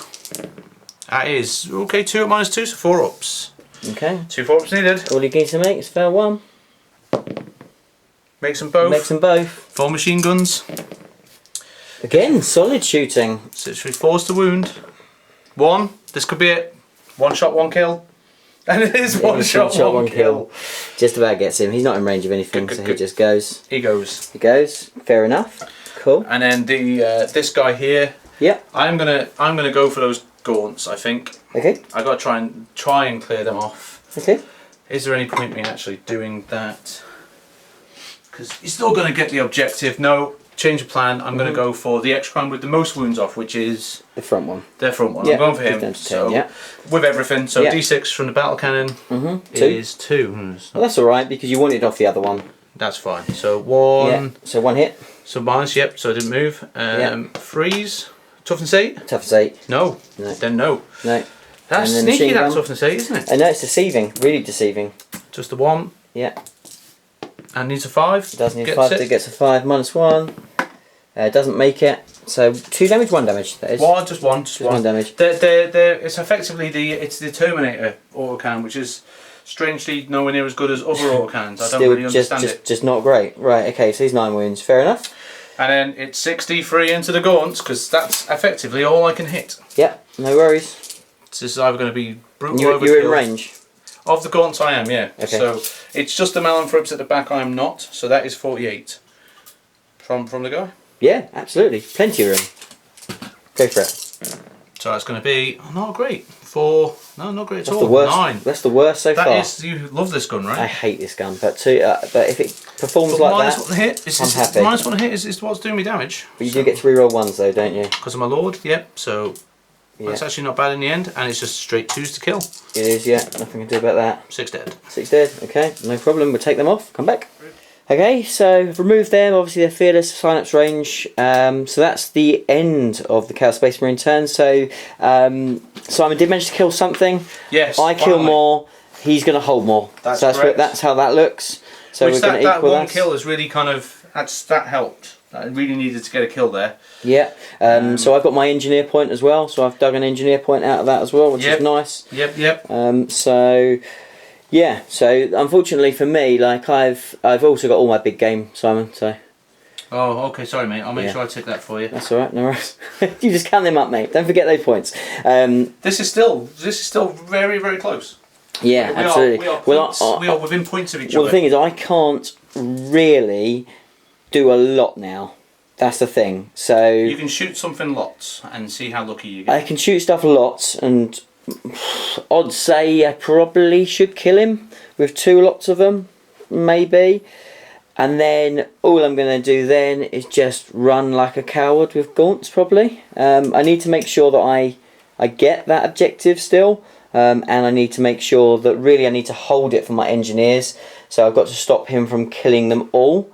That is okay. 2 at -2, so 4 ups. Okay. 2 4 ups needed. All you need to make is fail 1. Makes them both. Makes them both. 4 machine guns. Again, solid shooting. So it's 4s to wound. 1. This could be it. 1 shot, 1 kill. And it is one shot, one kill. Just about gets him. He's not in range of anything, so he just goes. He goes. He goes. Fair enough. Cool. And then the this guy here. Yeah. I'm gonna go for those gaunts. I think. Okay. I got to try and clear them off. Okay. Is there any point in me actually doing that? Because he's still gonna get the objective. No. Change of plan. I'm going to go for the extra one with the most wounds off, which is the front one. The front one. Yeah, I'm going for him. 10, so yeah. With everything. So D6 from the battle cannon is 2. Well, that's all right because you wanted off the other one. That's fine. So 1. Yeah. So 1 hit. So minus. Yep. So I didn't move. Freeze. Toughness 8. Toughness 8. No. No. Then no. No. That's sneaky. That toughness 8, isn't it? I know it's deceiving. Really deceiving. Just a 1. Yeah. And needs a 5. It does need a 5 to get to 5. -1. Doesn't make it. So 2 damage, 1 damage. That is. Well, just one. Just 1 damage. It's effectively the Terminator autocannon, which is strangely nowhere near as good as other autocannons. I don't really understand it. Just not great. Right. Okay. So he's 9 wounds. Fair enough. And then it's 63 into the gaunts because that's effectively all I can hit. Yep. No worries. This is either going to be brutal overkill. You're in range. Of the gaunts, I am. Yeah. Okay. So it's just the Malanthropes at the back. I am not. So that is 48 from the guy. Yeah, absolutely. Plenty of room. Go for it. So it's going to be not great. 4. No, not great at all. The worst, 9. That's the worst so far. That is. You love this gun, right? I hate this gun, but but if it performs like minus that, one hit. I'm happy. Minus 1 hit is what's doing me damage. But you do get to reroll 1s though, don't you? Because I'm a lord. Yep. So Yeah. that's actually not bad in the end, and it's just straight 2s to kill. It is, yeah. Nothing to do about that. 6 dead. 6 dead. Okay, no problem. We'll take them off. Come back. Okay, so remove them. Obviously, they're fearless, synapse range. So that's the end of the Chaos Space Marine turn. So Simon did manage to kill something. Yes. I kill more. He's going to hold more. That's correct. That's how that looks. So Which we're going to that equal one that. kill is really kind of that helped. I really needed to get a kill there. Yeah. So I've got my engineer point as well. So I've dug an engineer point out of that as well, which is nice. Yep. So. Yeah, so unfortunately for me, like I've also got all my big game, Simon. So. Oh, okay. Sorry, mate. I'll make sure I tick that for you. That's all right. No worries. You just count them up, mate. Don't forget those points. This is still very, very close. Yeah, absolutely. We are within points of each other. Well, the thing is, I can't really do a lot now. That's the thing. So you can shoot something lots and see how lucky you get. I can shoot stuff lots, and I'd say I probably should kill him with 2 lots of them, maybe. And then all I'm going to do then is just run like a coward with gaunts, probably. I need to make sure that I get that objective still. And I need to make sure that really I need to hold it for my engineers. So I've got to stop him from killing them all.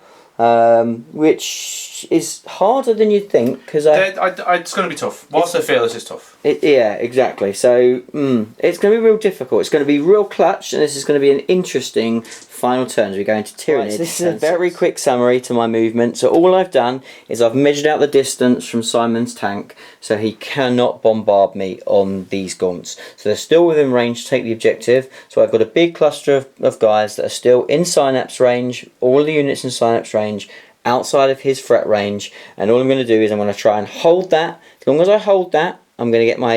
Which is harder than you'd think, because it's going to be tough. Whilst they're fearless, it's tough. Yeah, exactly. So it's going to be real difficult. It's going to be real clutch, and this is going to be an interesting final turn as we go into Tyranids. Right, so this is a very quick summary to my movement. So all I've done is I've measured out the distance from Simon's tank, so he cannot bombard me on these gaunts. So they're still within range to take the objective. So I've got a big cluster of guys that are still in synapse range, all the units in synapse range, outside of his threat range, and all I'm going to do is I'm going to try and hold that. As long as I hold that, I'm going to get my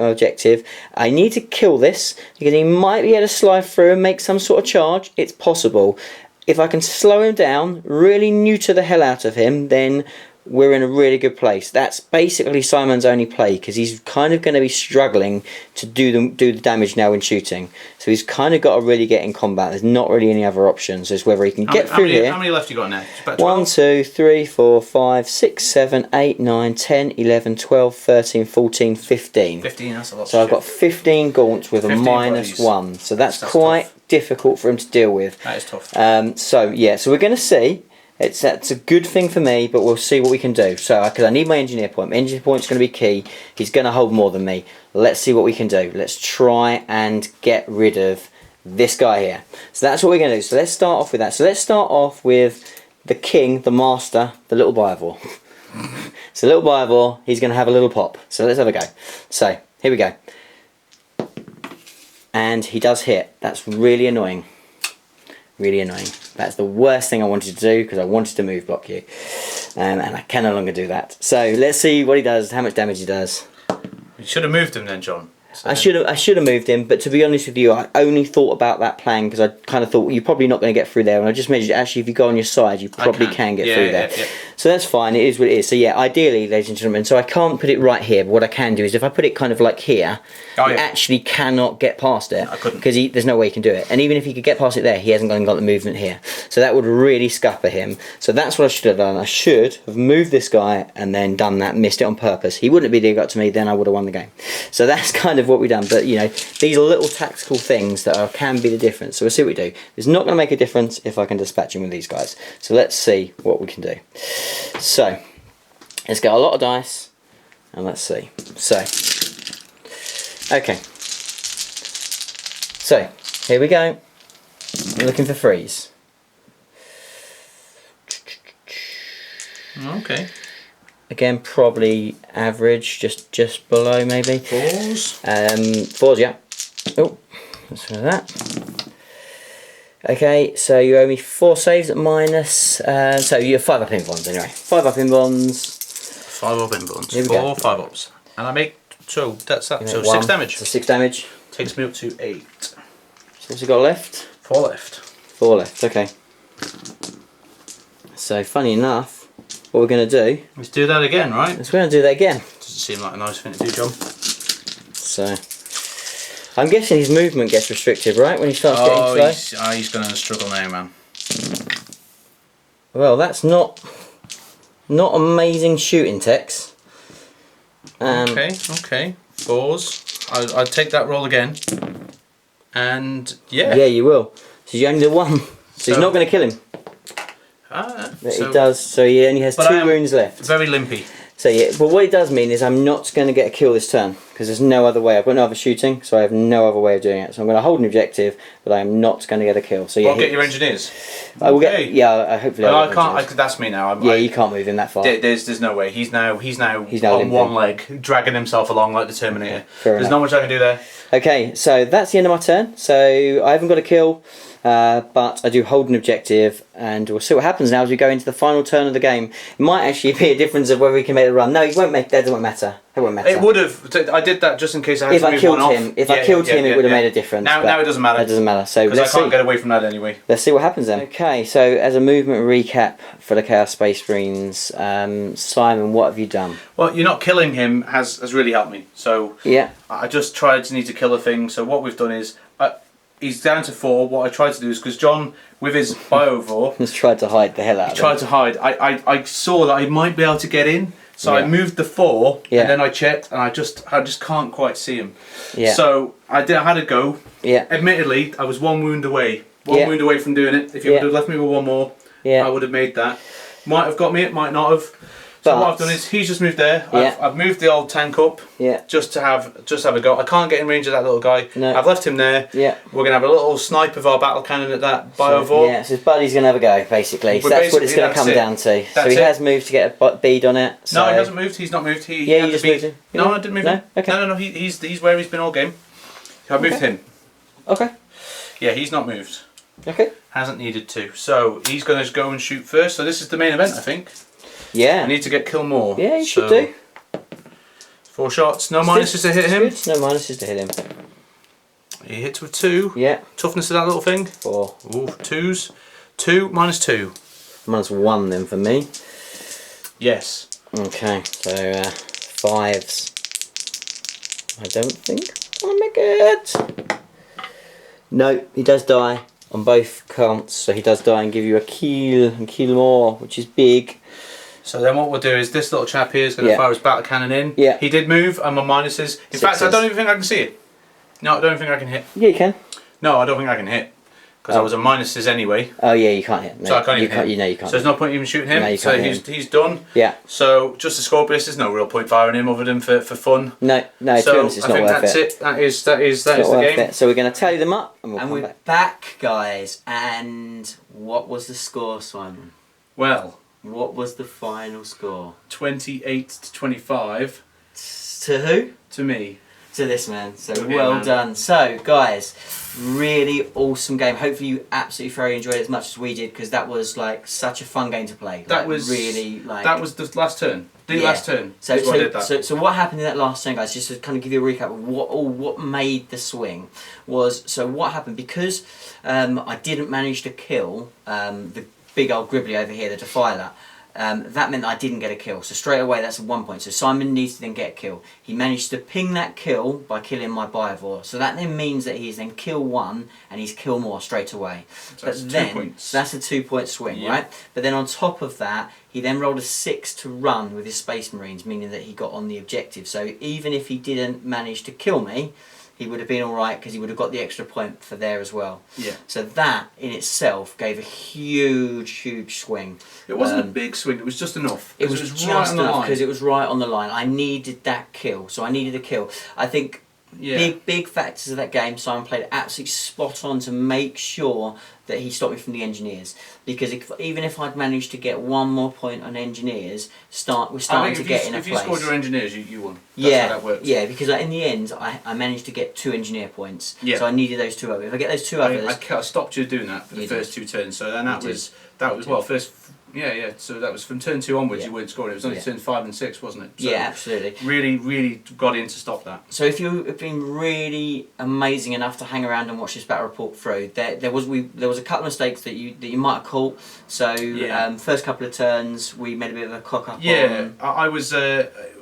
objective. I need to kill this because he might be able to slide through and make some sort of charge. It's possible. If I can slow him down, really neuter the hell out of him, then we're in a really good place. That's basically Simon's only play, because he's kind of going to be struggling to do the damage now in shooting. So he's kind of got to really get in combat. There's not really any other options. It's whether he can get through here. How many left you got now? 1, 2, 3, 4, 5, 6, 7, 8, 9, 10, 11, 12, 13, 14, 15. 15, that's a lot. So I've got 15 gaunts with a -1. So that's quite difficult for him to deal with. That is tough. So we're going to see. That's a good thing for me, but we'll see what we can do. So, because I need my engineer point. My engineer point's going to be key. He's going to hold more than me. Let's see what we can do. Let's try and get rid of this guy here. So that's what we're going to do. So let's start off with that. So let's start off with the king, the master, the little Biovore. So little Biovore, he's going to have a little pop. So let's have a go. So, here we go. And he does hit. That's really annoying. Really annoying. That's the worst thing I wanted to do, because I wanted to move block you. And I can no longer do that. So let's see what he does, how much damage he does. You should have moved him then, John. So I should have moved him, but to be honest with you, I only thought about that plan because I kind of thought, well, you're probably not going to get through there, and I just measured actually if you go on your side you probably can get through there. Yeah. So that's fine, it is what it is. So yeah, ideally, ladies and gentlemen, so I can't put it right here, but what I can do is if I put it kind of like here, he actually cannot get past it. I couldn't. Because there's no way he can do it. And even if he could get past it there, he hasn't got the movement here. So that would really scupper him. So that's what I should have done. I should have moved this guy and then done that, missed it on purpose. He wouldn't have been got to me, then I would have won the game. So that's kind of what we've done. But you know, these are little tactical things that can be the difference. So we'll see what we do. It's not going to make a difference if I can dispatch him with these guys. So let's see what we can do. So let's get a lot of dice and let's see. So okay. So here we go. We're looking for threes. Okay. Again, probably average, just below maybe. 4s. 4s, yeah. Oh, let's go with that. Okay, so you owe me 4 saves at minus. So you're 5 up in bonds anyway. 5 up in bonds. 5 up in bonds. Here we 4, go. 5 ups. And I make, so that's that. So 6 1. damage. So 6 damage. Takes me up to 8. So what's he got left? 4 left. 4 left, okay. So funny enough, what we're going to do Let's do that again, right? is we're going to do that again. Doesn't seem like a nice thing to do, John. So I'm guessing his movement gets restricted, right, when he starts getting slow? He's going to struggle now, man. Well, that's not amazing shooting, Tex. Okay. 4s. I'd take that roll again. And yeah. Yeah, you will. So you only do 1. So he's not going to kill him. But he does. So he only has 2 wounds left. Very limpy. So yeah, but what it does mean is I'm not going to get a kill this turn because there's no other way. I've got no other shooting, so I have no other way of doing it. So I'm going to hold an objective, but I am not going to get a kill. So yeah, I'll get your engineers. I will get. Yeah, hopefully. I can't. That's me now. You can't move him that far. There's no way. He's now on limping. one leg, dragging himself along like the Terminator. Yeah, there's not much I can do there. Okay, so that's the end of my turn. So I haven't got a kill. But I do hold an objective, and we'll see what happens now as we go into the final turn of the game. It might actually be a difference of whether we can make the run. No, he won't make that. Doesn't matter. It won't matter. It would have. I did that just in case I had to move one off. If I killed him, it would have made a difference. Now it doesn't matter. It doesn't matter. So because I can't get away from that anyway. Let's see what happens then. Okay, so as a movement recap for the Chaos Space Marines, Simon, what have you done? Well, you're not killing him has really helped me. So yeah, I just tried to need to kill a thing. So what we've done is. He's down to 4. What I tried to do is because John, with his biovore, has tried to hide the hell out of it. He tried to hide. I saw that I might be able to get in, so I moved the 4, and then I checked, and I just can't quite see him. Yeah. So I had a go. Yeah. Admittedly, I was 1 wound away. One wound away from doing it. If you would have left me with 1 more, I would have made that. Might have got me. It might not have. So what I've done is he's just moved there. I've moved the old tank up. Yeah. Just to have a go. I can't get in range of that little guy. No. I've left him there. Yeah. We're gonna have a little snipe of our battle cannon at that biovore. Yeah. So his buddy's gonna have a go basically. So that's what it's gonna come down to. So he has moved to get a bead on it. So. No, he hasn't moved. He's not moved. You just moved him. No, I didn't move him. Okay. No. He's where he's been all game. I moved him. Okay. Yeah, he's not moved. Okay. Hasn't needed to. So he's gonna just go and shoot first. So this is the main event, I think. Yeah. I need to get kill more. Yeah, you should do. 4 shots. No minuses to hit him. No minuses to hit him. He hits with 2. Yeah. Toughness of that little thing. 4. Ooh, 2s. 2 minus 2. Minus 1 then for me. Yes. Okay, so 5s. I don't think I'll make it. No, he does die on both counts. So he does die and give you a kill and kill more, which is big. So then what we'll do is this little chap here is going to fire his battle cannon in. Yeah. He did move, and my minuses. In fact, I don't even think I can see it. No, I don't think I can hit. Yeah, you can. No, I don't think I can hit. Because I was a minuses anyway. Oh yeah, you can't hit. No, so I can't even hit. You know you can't. So there's no point even shooting him. No, you so can't he's done. Yeah. So just a Scorpius, there's no real point firing him other than for fun. No, to be honest, it's not worth it. I think that's it. That is the game. So we're going to tally them up, and we're back, guys. And what was the score, Simon? Well. What was the final score? 28 to 25. To who? To me. To this man. So well done. So guys, really awesome game. Hopefully you absolutely thoroughly enjoyed it as much as we did, because that was like such a fun game to play. That was really like. That was the last turn. Last turn. So what happened in that last turn, guys? Just to kind of give you a recap of what made the swing was. So what happened, because I didn't manage to kill the big old Gribbly over here, the Defiler. That meant I didn't get a kill. So straight away, that's a 1 point. So Simon needs to then get a kill. He managed to ping that kill by killing my Biovore. So that then means that he's then kill 1 and he's kill more straight away. So that's 2 points. That's a 2 point swing, right? But then on top of that, he then rolled a 6 to run with his Space Marines, meaning that he got on the objective. So even if he didn't manage to kill me, he would have been alright, because he would have got the extra point for there as well. Yeah. So that in itself gave a huge swing. It wasn't a big swing, it was just enough. It was just enough because it was right on the line. I needed that kill, so I needed a kill. I think big factors of that game. Simon played absolutely spot on to make sure that he stopped me from the engineers, because even if I'd managed to get one more point on engineers, we're starting to get in a place. If you scored your engineers, you won. That's how that works. Yeah, because in the end I managed to get 2 engineer points. Yeah. So I needed those 2 others. If I get those 2 others, I stopped you doing that for the first 2 turns. So then that was well first. Yeah. So that was from turn 2 onwards. You weren't scoring. It was only turn 5 and 6, wasn't it? So yeah, absolutely. Really got in to stop that. So if you've been really amazing enough to hang around and watch this battle report through, there was a couple of mistakes that you might have caught. So first couple of turns we made a bit of a cock up. Yeah, I was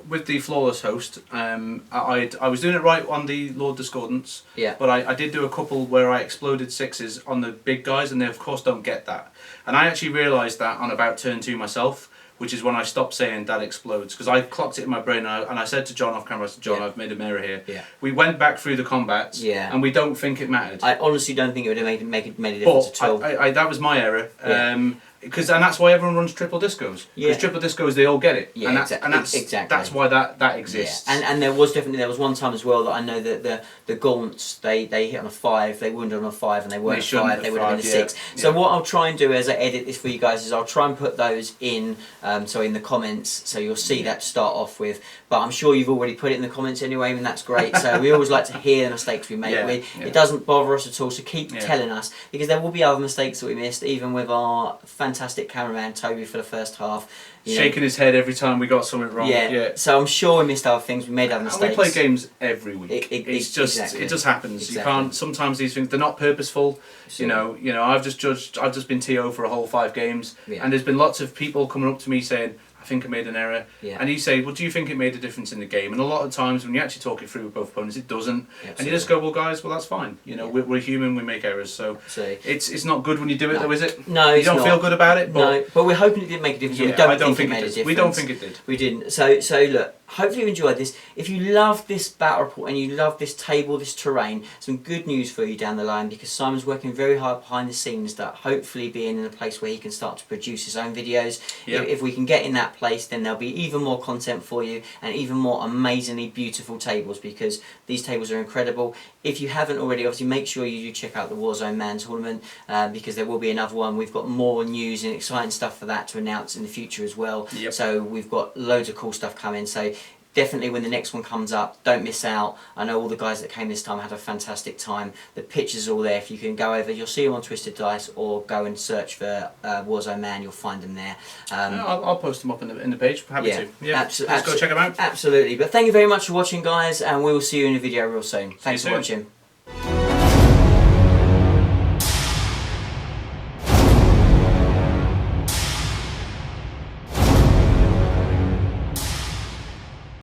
with the flawless host. I was doing it right on the Lord Discordants. Yeah. But I did do a couple where I exploded 6s on the big guys, and they of course don't get that. And I actually realised that on about turn 2 myself, which is when I stopped saying that explodes, because I clocked it in my brain, and I said to John off camera, I said, John, I've made an error here. Yeah. We went back through the combats, and we don't think it mattered. I honestly don't think it would have made a difference at all. That was my error. And that's why everyone runs triple discos. Because triple discos, they all get it. Yeah, exactly. That's why that exists. Yeah. And there was one time as well that I know that the gaunts they hit on a 5, they wounded on a 5, and they weren't a 5, they would have been a 6. So what I'll try and do as I edit this for you guys is I'll try and put those in in the comments, so you'll see that to start off with. But I'm sure you've already put it in the comments anyway, and that's great. So we always like to hear the mistakes we make. It doesn't bother us at all, so keep telling us, because there will be other mistakes that we missed, even with our fantastic cameraman Toby for the first half. Shaking his head every time we got something wrong. Yeah. So I'm sure we missed other things. We made other mistakes. And we play games every week. It just happens. Exactly. You can't. Sometimes these things, they're not purposeful. Sure. You know. I've just been TO for a whole 5 games, and there's been lots of people coming up to me saying, I think I made an error. Yeah. And you say, well, do you think it made a difference in the game? And a lot of times when you actually talk it through with both opponents, it doesn't. Absolutely. And you just go, well, guys, well, that's fine. We're human, we make errors. So it's not good when you do it, though, is it? No, you don't feel good about it? But we're hoping it didn't make a difference. Yeah, I don't think it made a difference. We don't think it did. We didn't. So look, hopefully you enjoyed this. If you love this battle report and you love this table, this terrain, some good news for you down the line, because Simon's working very hard behind the scenes, that hopefully being in a place where he can start to produce his own videos. Yep. If we can get in that place, then there'll be even more content for you and even more amazingly beautiful tables, because these tables are incredible. If you haven't already, obviously make sure you do check out the Warzone Man tournament, because there will be another one. We've got more news and exciting stuff for that to announce in the future as well. Yep. So we've got loads of cool stuff coming. So definitely when the next one comes up, don't miss out. I know all the guys that came this time had a fantastic time. The pictures are all there. If you can go over, you'll see them on Twisted Dice, or go and search for Warzone Man, you'll find them there. I'll post them up in the page. Happy to. Yeah, let's go check them out. Absolutely. But thank you very much for watching, guys, and we will see you in a video real soon. Thanks for watching.